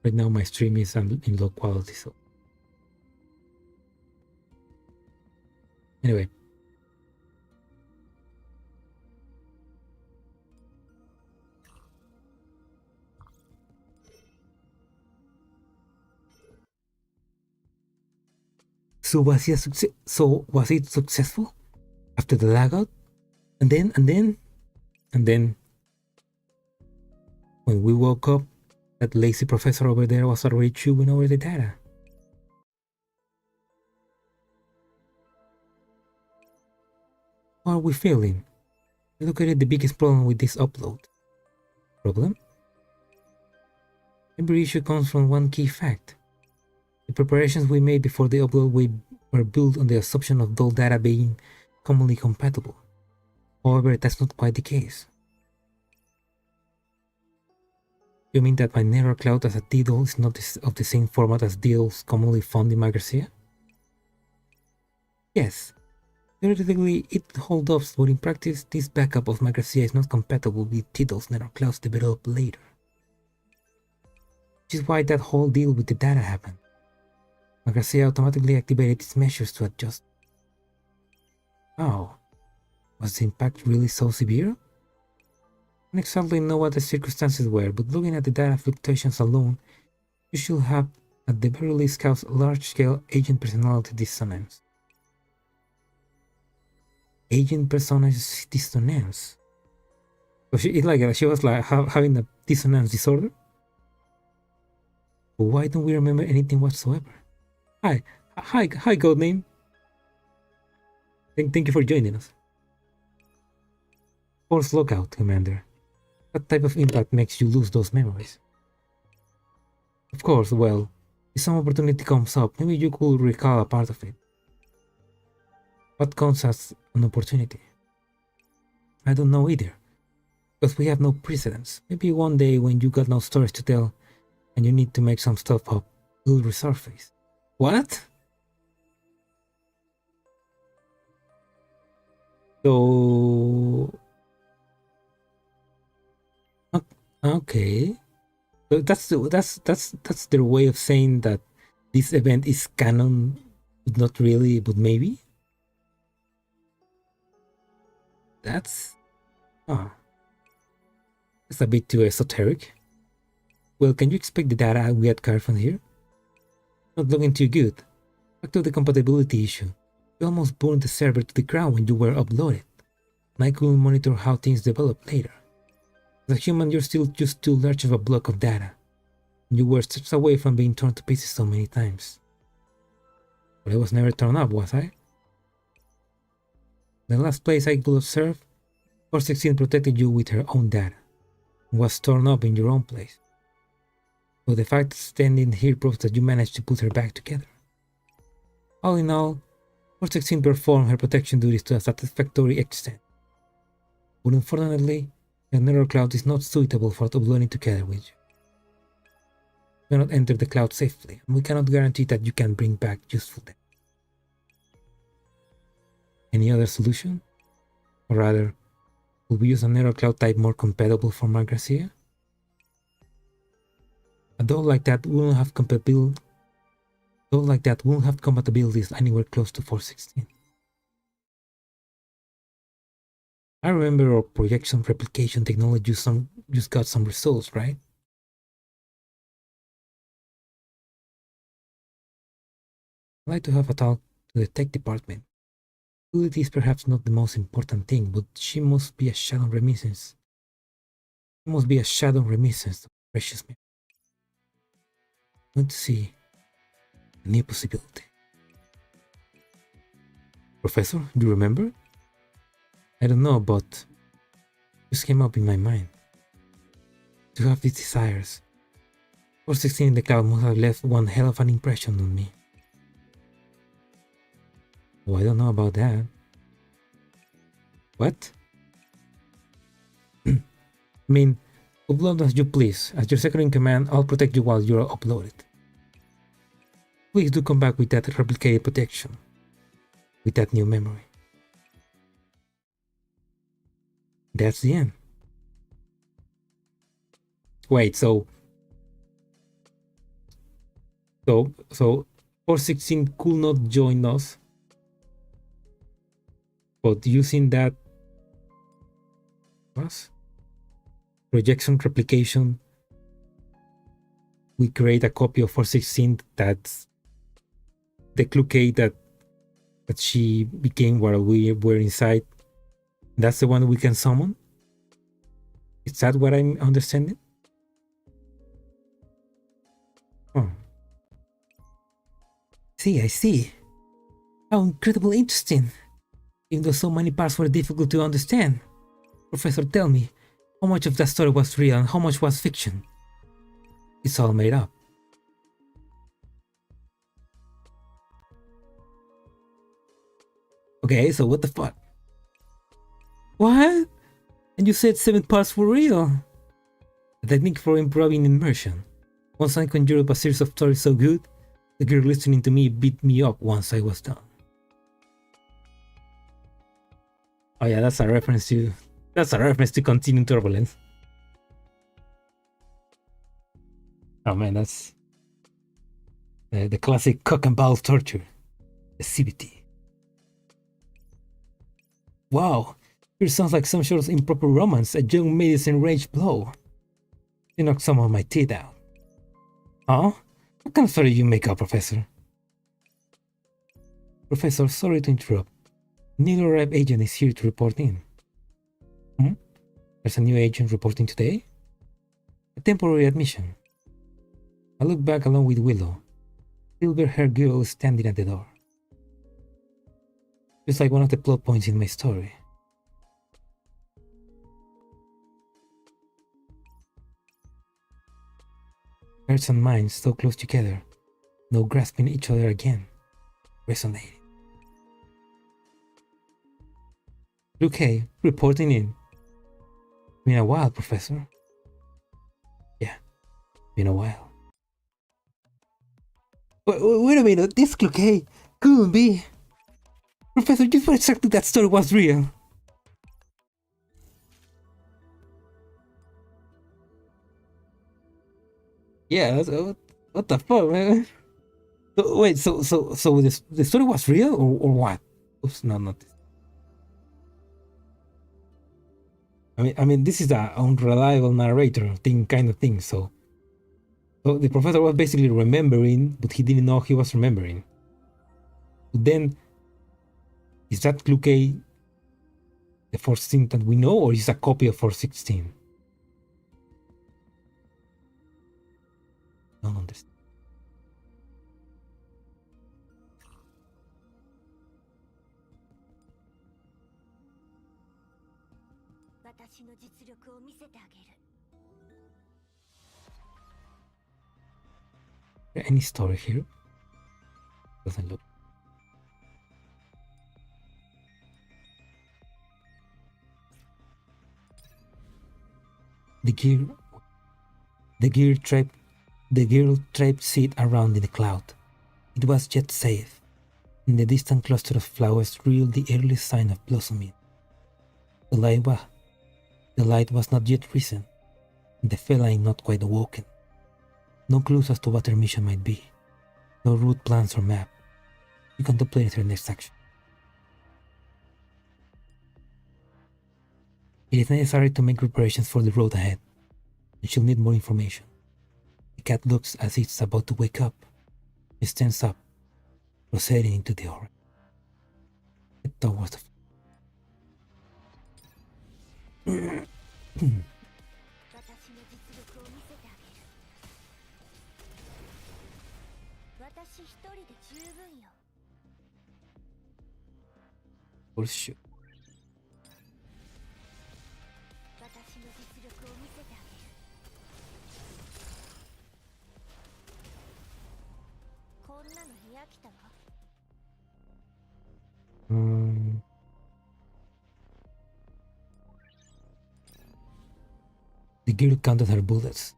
right now my stream is in low quality. So anyway, so was it successful after the logout? And then when we woke up, that lazy professor over there was already chewing over the data. How are we feeling? I look at the biggest problem with this upload. Problem? Every issue comes from one key fact. The preparations we made before the upload were built on the assumption of dull data being commonly compatible. However, that's not quite the case. You mean that my narrow cloud as a DDoS is not of the same format as DDoS commonly found in Magracia? Yes. Theoretically, it holds up, but in practice, this backup of Magracia is not compatible with DDoS narrow clouds developed later. Which is why that whole deal with the data happened. Magracia automatically activated its measures to adjust. Oh, was the impact really so severe? I don't exactly know what the circumstances were, but looking at the data fluctuations alone, you should have at the very least caused large-scale agent personality dissonance. Agent personality dissonance? So she was like having a dissonance disorder? But why don't we remember anything whatsoever? Hi, Codename. Thank you for joining us. Force lockout, Commander. What type of impact makes you lose those memories? Of course, well, if some opportunity comes up, maybe you could recall a part of it. What counts as an opportunity? I don't know either, because we have no precedents. Maybe one day when you got no stories to tell and you need to make some stuff up, it will resurface. What? So okay, so that's their way of saying that this event is canon, but not really, but maybe. That's it's a bit too esoteric. Well, can you expect the data we had carved from here? Not looking too good. Back to the compatibility issue. You almost burned the server to the ground when you were uploaded, and I couldn't monitor how things develop later. As a human, you're still just too large of a block of data. You were steps away from being torn to pieces so many times. But I was never torn up, was I? The last place I could observe, 416 protected you with her own data, and was torn up in your own place. So the fact standing here proves that you managed to put her back together. All in all, 416 performed her protection duties to a satisfactory extent. But unfortunately, the nether cloud is not suitable for uploading together with you. You cannot enter the cloud safely, and we cannot guarantee that you can bring back useful data. Any other solution? Or rather, will we use a nether cloud type more compatible for Mark Garcia? A doll like that wouldn't have compatibilities anywhere close to 416. I remember our projection replication technology just got some results, right? I'd like to have a talk to the tech department. Ability is perhaps not the most important thing, but she must be a shadow reminiscence. She must be a shadow reminiscence of precious memory. I want to see a new possibility. Professor, do you remember? I don't know, but it just came up in my mind. To have these desires. 416 in the cloud must have left one hell of an impression on me. Oh, I don't know about that. What? I mean, upload as you please. As your second in command, I'll protect you while you're uploaded. Please do come back with that replicated protection. With that new memory. That's the end. Wait, so 416 could not join us, but using that projection replication, we create a copy of 416 that's the CLUKAY that she became while we were inside. That's the one we can summon? Is that what I'm understanding? Oh. See, I see. How incredibly interesting. Even though so many parts were difficult to understand. Professor, tell me, how much of that story was real and how much was fiction? It's all made up. Okay, so what the fuck? What? And you said 7 parts were real? A technique for improving immersion. Once I conjured up a series of stories so good, the girl listening to me beat me up once I was done. Oh yeah, that's a reference to Continuing Turbulence. Oh man, that's the classic cock and ball torture. The CBT. Wow, it sounds like some sort of improper romance, a young maid's enraged blow. You knocked some of my teeth out. Huh? What kind of story you make up, Professor? Professor, sorry to interrupt. New arrived agent is here to report in. There's a new agent reporting today? A temporary admission. I look back along with Willow. Silver-haired girl standing at the door. Just like one of the plot points in my story. Hearts and minds so close together, no grasping each other again. Resonating. CLUKAY, reporting in. Been a while, Professor. Yeah, been a while. Wait a minute, this CLUKAY couldn't be. Professor, you thought exactly that story was real. Yeah, what the fuck, man? So, wait, so the story was real or what? Oops, no, not this. I mean, this is a unreliable narrator thing, kind of thing. So the professor was basically remembering, but he didn't know he was remembering. But then, is that CLUKAY the 416 that we know, or is it a copy of 416? I don't understand. 私の実力を見せてあげる。 Any story here? Doesn't look. The girl tried seed around in the cloud. It was yet safe. In the distant cluster of flowers revealed the early sign of blossoming. The light was not yet risen, and the feline not quite awoken. No clues as to what her mission might be. No route plans or map. She contemplated her next action. It is necessary to make preparations for the road ahead, and she'll need more information. The cat looks as if it's about to wake up. She stands up, proceeding into the horizon. Head towards the 私の実力を見せてあげる。私一人で十分よ。 bullshit. 私の実力を見せてあげる。こんなのに飽きたわ。The girl counted her bullets.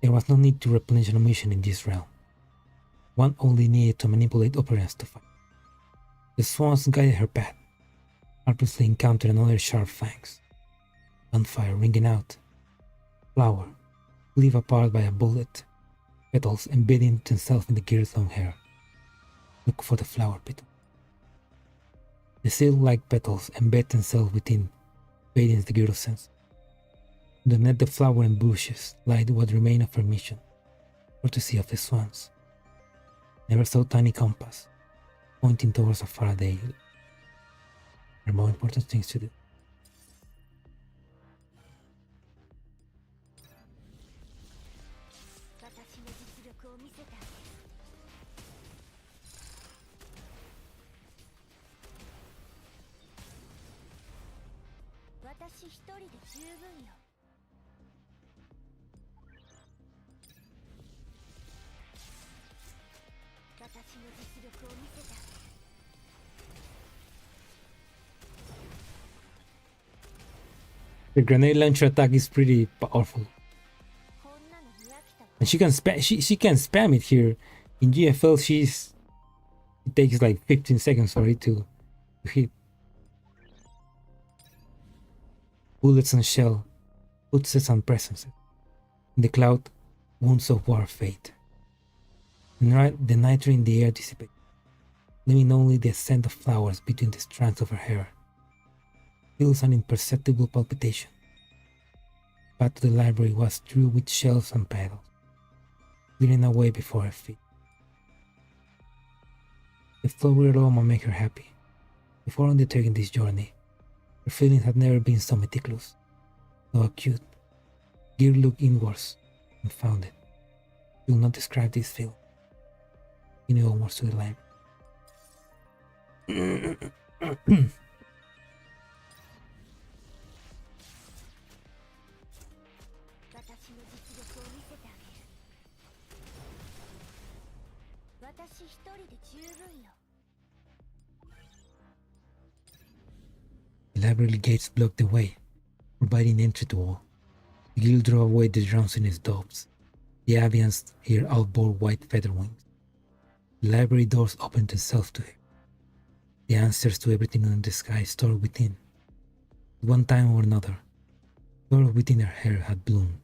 There was no need to replenish ammunition in this realm. One only needed to manipulate operants to fight. The swans guided her path, purposely encountered another sharp fangs. Gunfire ringing out. Flower, cleaved apart by a bullet. Petals embedding themselves in the girl's long hair. Look for the flower petal. The silk-like petals embed themselves within, fading the girl's sense. Underneath the flowering bushes lied what remained of her mission, courtesy of the swans. Never saw tiny compass, pointing towards a Faraday. There are more important things to do. 私の実力を見せてあげる。私一人で十分よ。 私の実力を見せてあげる。 The grenade launcher attack is pretty powerful. こんなのに飽きたわ。 And she can spam it here. In GFL it takes like 15 seconds for it to hit. Bullets and shell, footsteps and presences. In the cloud, wounds of war fade. The nitre in the air dissipates, leaving only the scent of flowers between the strands of her hair. Feels an imperceptible palpitation. The path to the library was strewn with shells and petals, clearing a way before her feet. The flowery aroma made her happy. Before undertaking this journey, her feelings had never been so meticulous, so acute. Gear looked inwards and found it. She will not describe this feeling. He knew onwards to the library. 私の実力を見せてあげる。私一人で十分よ。 The library gates blocked the way, providing entry to all. The guild drove away the drowsiness doves. The avians here outbore white feather wings. The library doors opened themselves to her. The answers to everything in the sky stored within. At one time or another, the flower within her hair had bloomed.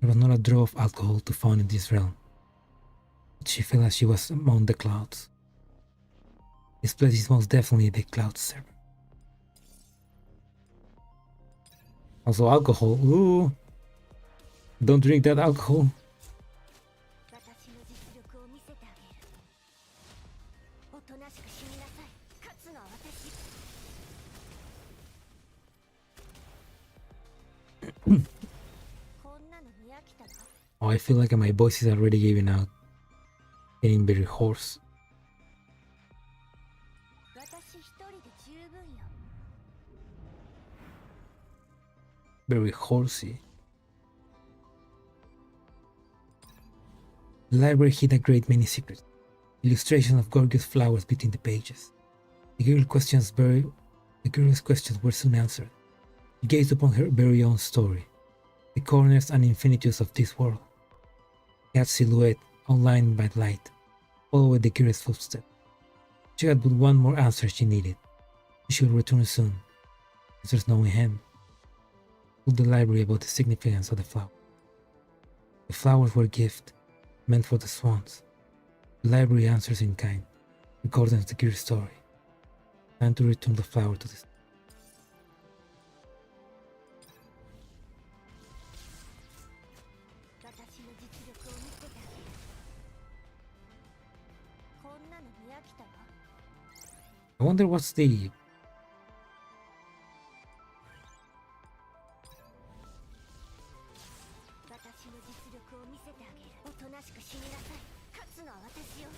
There was not a drop of alcohol to find in this realm. But she felt as she was among the clouds. This place is most definitely the cloud server. Also alcohol. Ooh. Don't drink that alcohol. 私の実力を見せてあげる。おとなしく死になさい。勝つのは私。こんなの見飽きたか？ Oh, I feel like my voice is already giving out. Getting very hoarse. 私一人で十分よ。 Very horsey. The library hid a great many secrets. Illustrations of gorgeous flowers between the pages. The girl's questions were soon answered. She gazed upon her very own story, the corners and infinitudes of this world. Cat's silhouette, outlined by light, followed the curious footsteps. She had but one more answer she needed. She should return soon. Answers no in hand. Told the library about the significance of the flower. The flowers were gifts meant for the swans. The library answers in kind, recording the curious story. Time to return the flower to the sky. 私の実力を見せてあげる。こんなの見飽きたわ。 I wonder what's the 私の実力を見せてあげる。おとなしく死になさい。勝つのは私よ。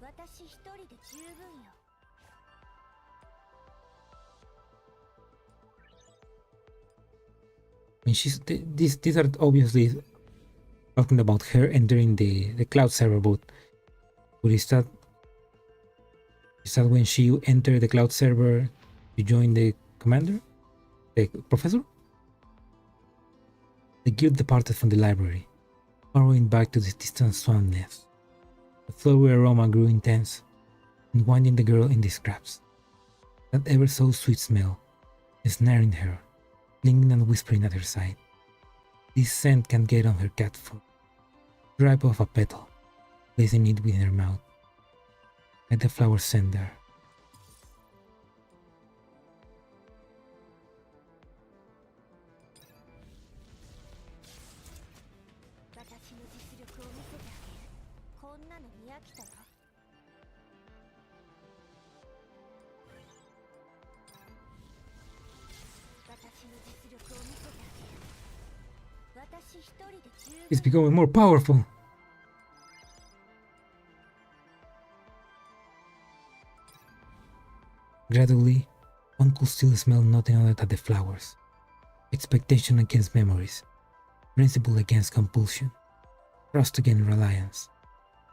私一人で十分よ。 I mean, these are obviously talking about her entering the cloud server, but is that when she entered the cloud server to join the commander, the professor? The guild departed from the library, burrowing back to the distant swan nest. The flowery aroma grew intense, enwinding the girl in the scraps. That ever so sweet smell, ensnaring her, clinging and whispering at her side. This scent can get on her cat foot. Drip off a petal, placing it within her mouth. Let the flower scent there. It's becoming more powerful. Gradually, one could still smell nothing other than the flowers. Expectation against memories, principle against compulsion, trust against reliance.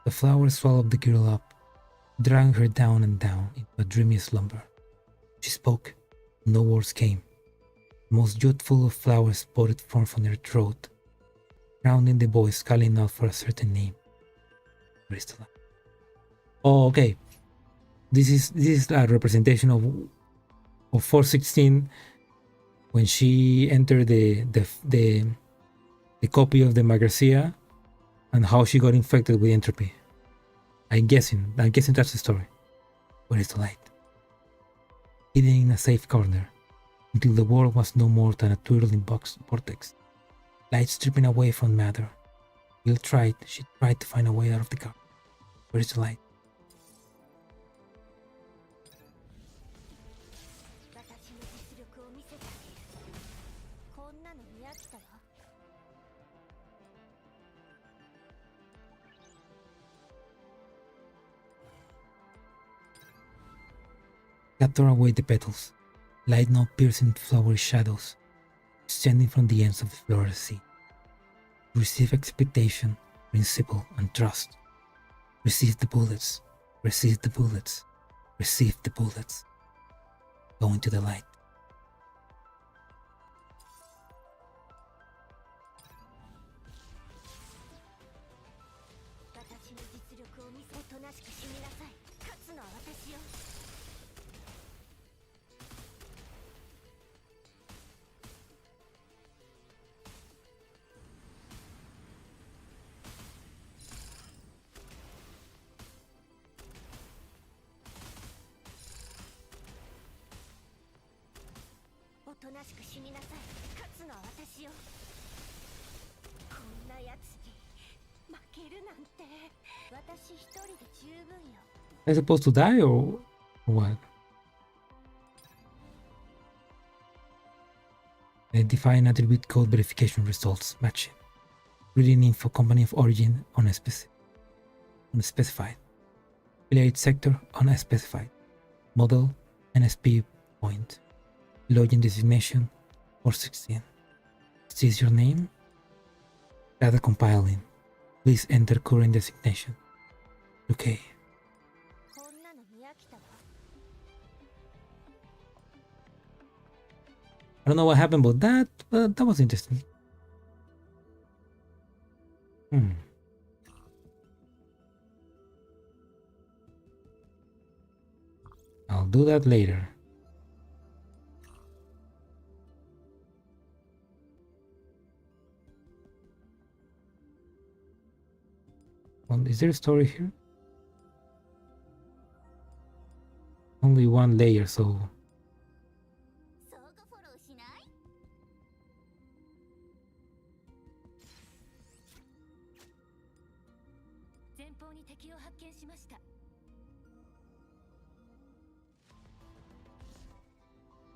The flowers swallowed the girl up, dragging her down and down into a dreamy slumber. She spoke, no words came. The most youthful of flowers poured forth from her throat, drowning the voice calling out for a certain name. Where is the light? Oh, okay. This is a representation of 416 when she entered the copy of the Magracia and how she got infected with entropy. I'm guessing that's the story. Where is the light? Hidden in a safe corner, until the world was no more than a twirling vortex. Light stripping away from matter. She tried to find a way out of the car. Where is the light? Cat tore away the petals, light now piercing flowery shadows, extending from the ends of the floral sea. Receive expectation, principle, and trust. Receive the bullets, receive the bullets, receive the bullets. Go into the light. となしく死になさい。勝つのは私よ。こんなやつに負けるなんて。私一人で十分よ。Am I supposed to die or what? Define attribute code verification results matching. Reading info company of origin unspecified. Affiliate sector unspecified. Model NSP point. Login designation 416. Is this your name? Data compiling. Please enter current designation. Okay. I don't know what happened about that, but that was interesting. I'll do that later. Well, is there a story here? Only one layer, so...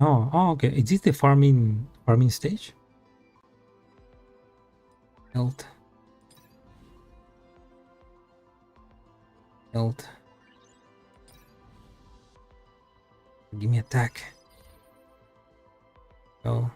Oh, okay. Is this the farming stage? Health. Give me attack. Oh.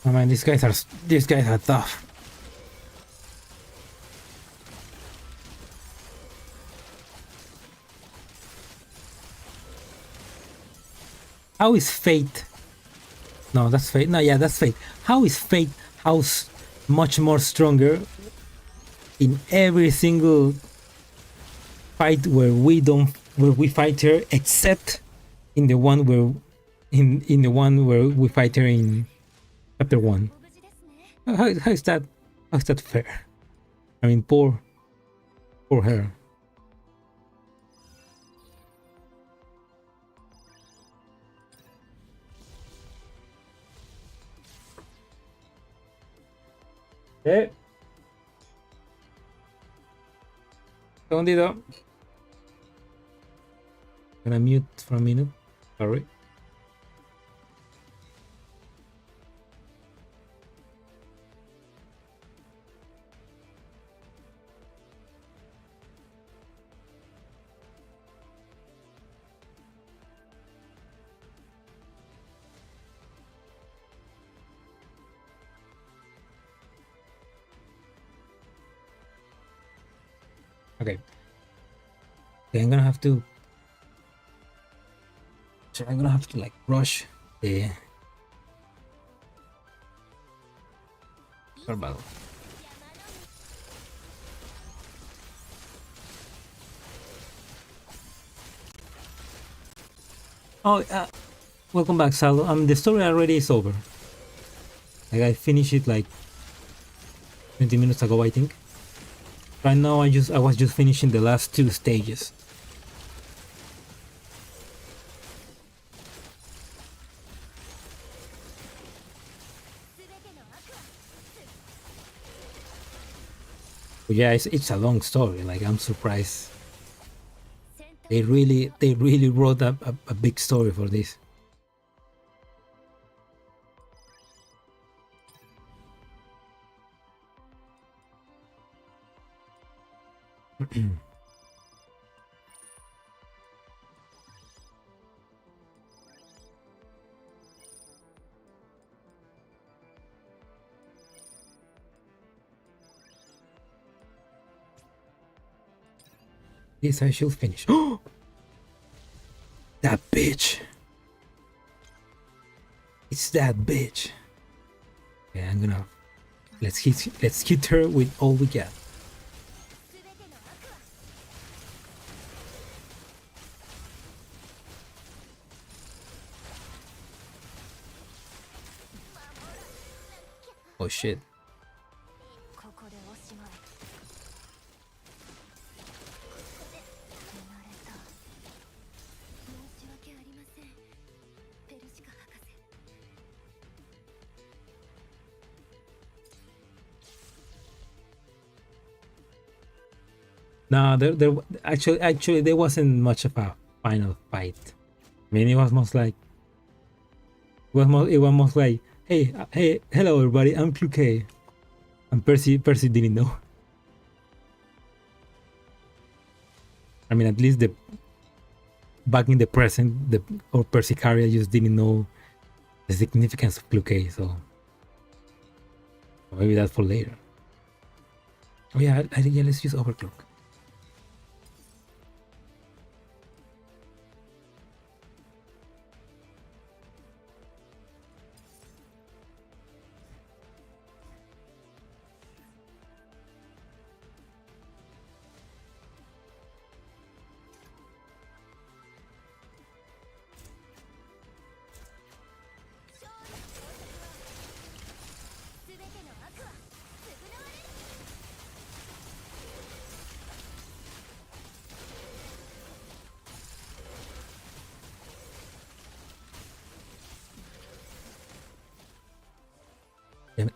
Oh man, these guys are tough. How is Fate? No, that's Fate. No, yeah, that's Fate. How is Fate house much more stronger in every single fight where we fight her, except in the one where we fight her in chapter 1. How is that fair? I mean, poor her. Eh. Segundito. Gonna mute for a minute. Sorry. Okay. I'm gonna have to like rush the battle. Oh, welcome back, Salo. The story already is over. Like, I finished it like 20 minutes ago, I think. Right now, I was just finishing the last 2 stages. But yeah, it's a long story. Like, I'm surprised they really wrote a big story for this. Yes, I should finish. That bitch. It's that bitch. Yeah, I'm gonna let's hit her with all we got. Oh shit. ここでおしまい。見慣れた。申し訳ありません。ペルシカ博士。No, there actually there wasn't much of a final fight. I mean, it was most like it was most like, hey, hello everybody, I'm CLUKAY, and Percy didn't know. I mean, at least back in the present, or Persicaria just didn't know the significance of CLUKAY, so maybe that's for later. Oh yeah, yeah, let's use overclock.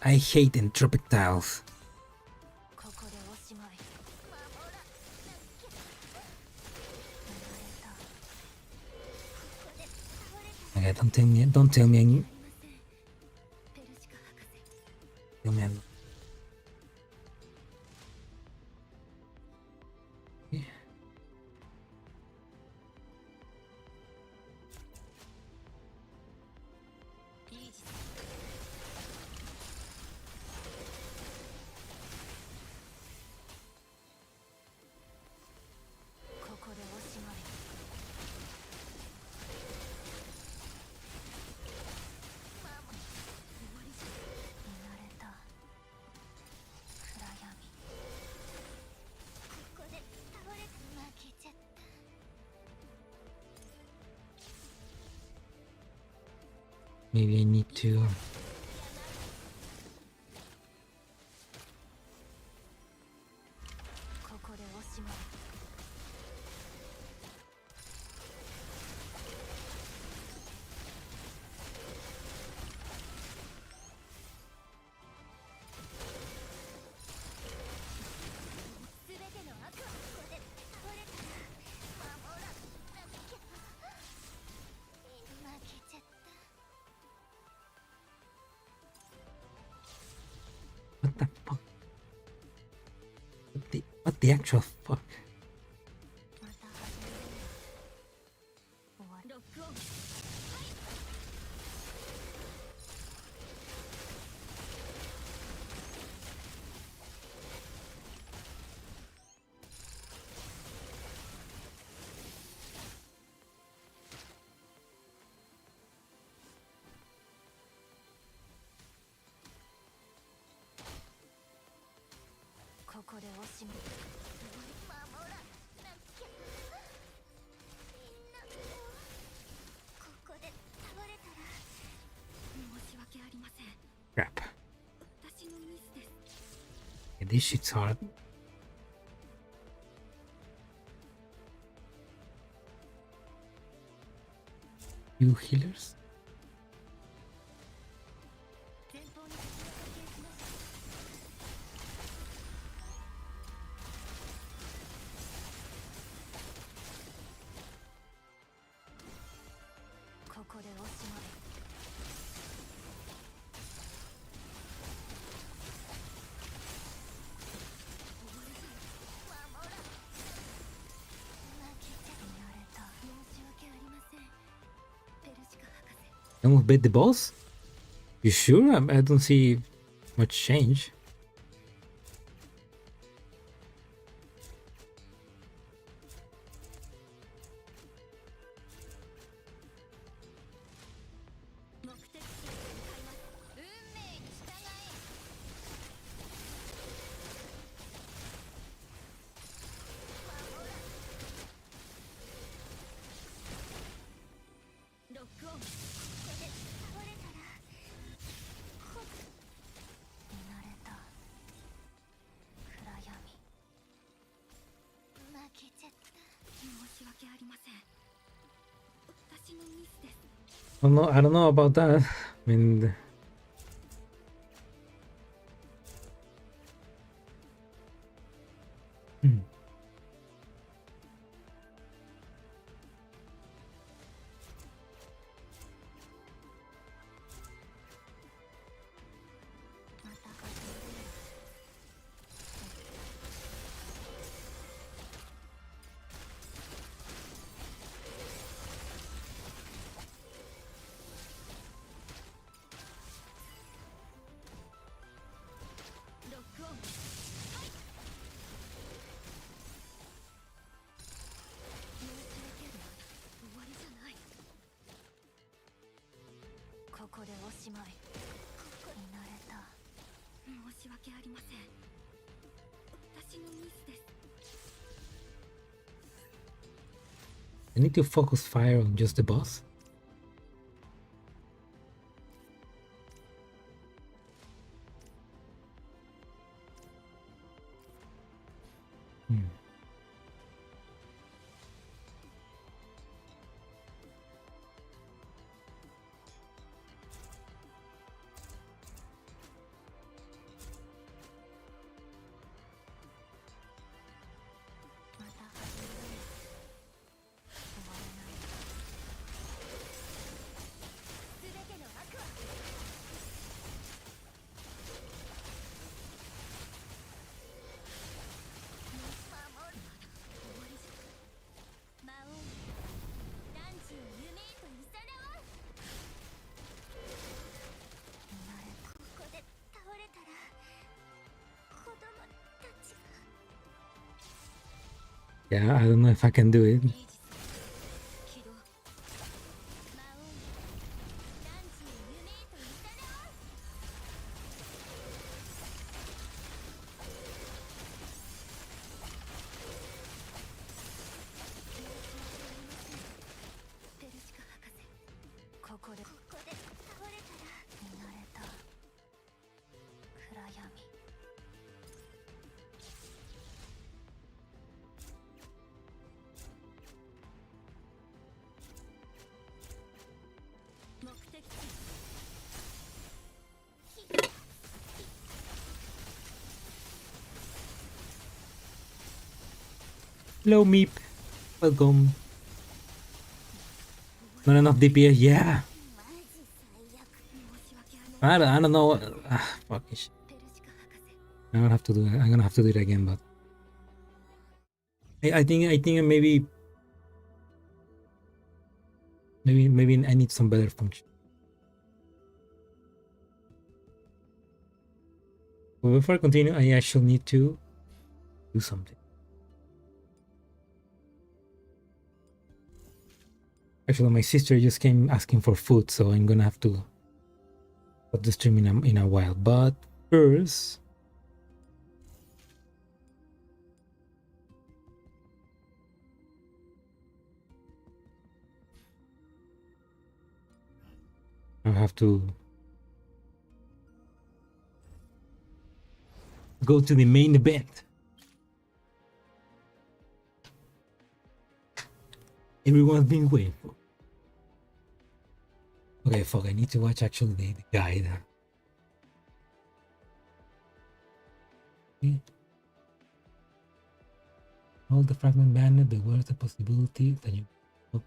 I hate entropic tiles. Okay, don't tell me any. Tell me. Maybe I need to. What the fuck? What the actual fuck? Crap. Yeah, this shit's hard. You healers? Almost beat the boss? You sure? I don't see much change. I don't know about that. I mean, hmm. I need to focus fire on just the boss. Hmm. Yeah, I don't know if I can do it. Hello, Meep. Welcome. Not enough DPS. Yeah. I don't know. Fuck it. I'm gonna have to do it. I'm gonna have to do it again, but I think maybe I need some better function. But before I continue, I actually need to do something. Actually, my sister just came asking for food, so I'm gonna have to put the stream in a while. But first, I have to go to the main event. Everyone's been waiting for. Okay, fuck, I need to watch actually the guide. Okay. Hold the fragment banner, there was the possibility that you... Okay.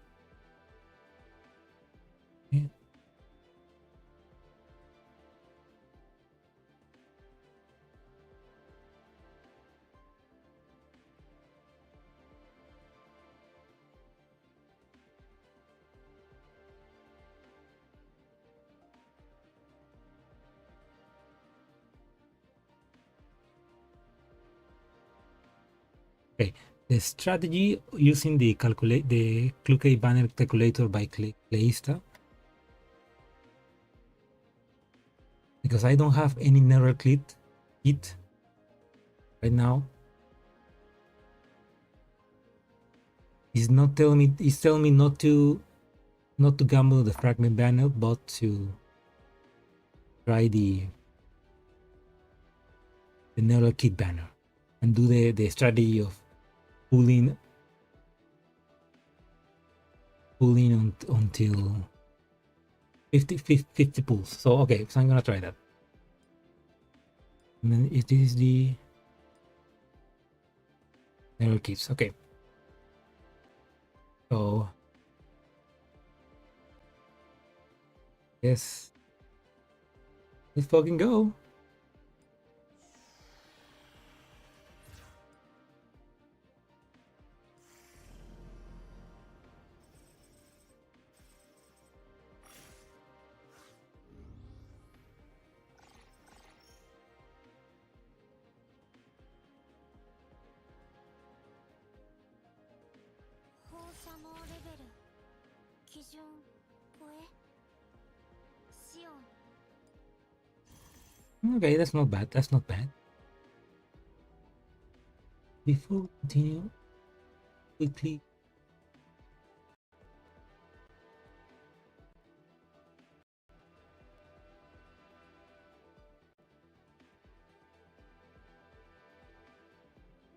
Okay, the strategy using the CLUKAY banner calculator by Clayista, because I don't have any neural kit right now. It's telling me not to gamble the fragment banner, but to try the neural kit banner and do the strategy of pulling until 50 pulls. So okay, so I'm gonna try that. And then it is the error keys. Okay. So yes, let's fucking go. Okay, that's not bad. That's not bad. Before we continue, quickly.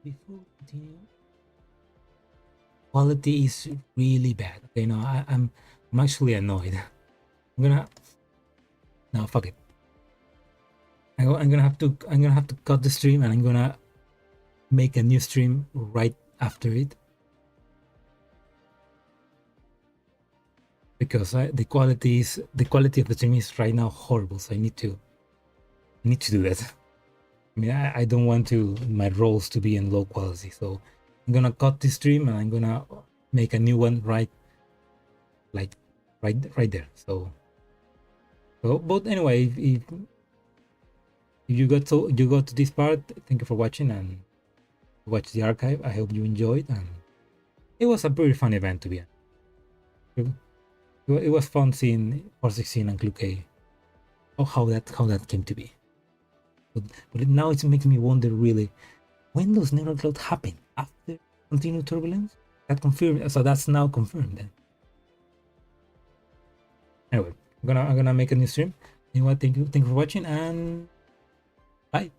Before we continue, quality is really bad. Okay, no, I'm actually annoyed. I'm gonna no fuck it. I'm gonna have to cut the stream and I'm gonna make a new stream right after it because the quality of the stream is right now horrible. So I need to do that. I mean, I don't want my rolls to be in low quality. So I'm gonna cut this stream and I'm gonna make a new one right there. So but anyway, if you got to this part, thank you for watching and watch the archive. I hope you enjoyed, and it was a pretty fun event to be honest. It was fun seeing 416 and CLUKAY. How that came to be. But now it's making me wonder really, when does neural cloud happen? After continued turbulence? That confirmed. So that's now confirmed then. Anyway, I'm gonna make a new stream. Anyway, thank you for watching and bye.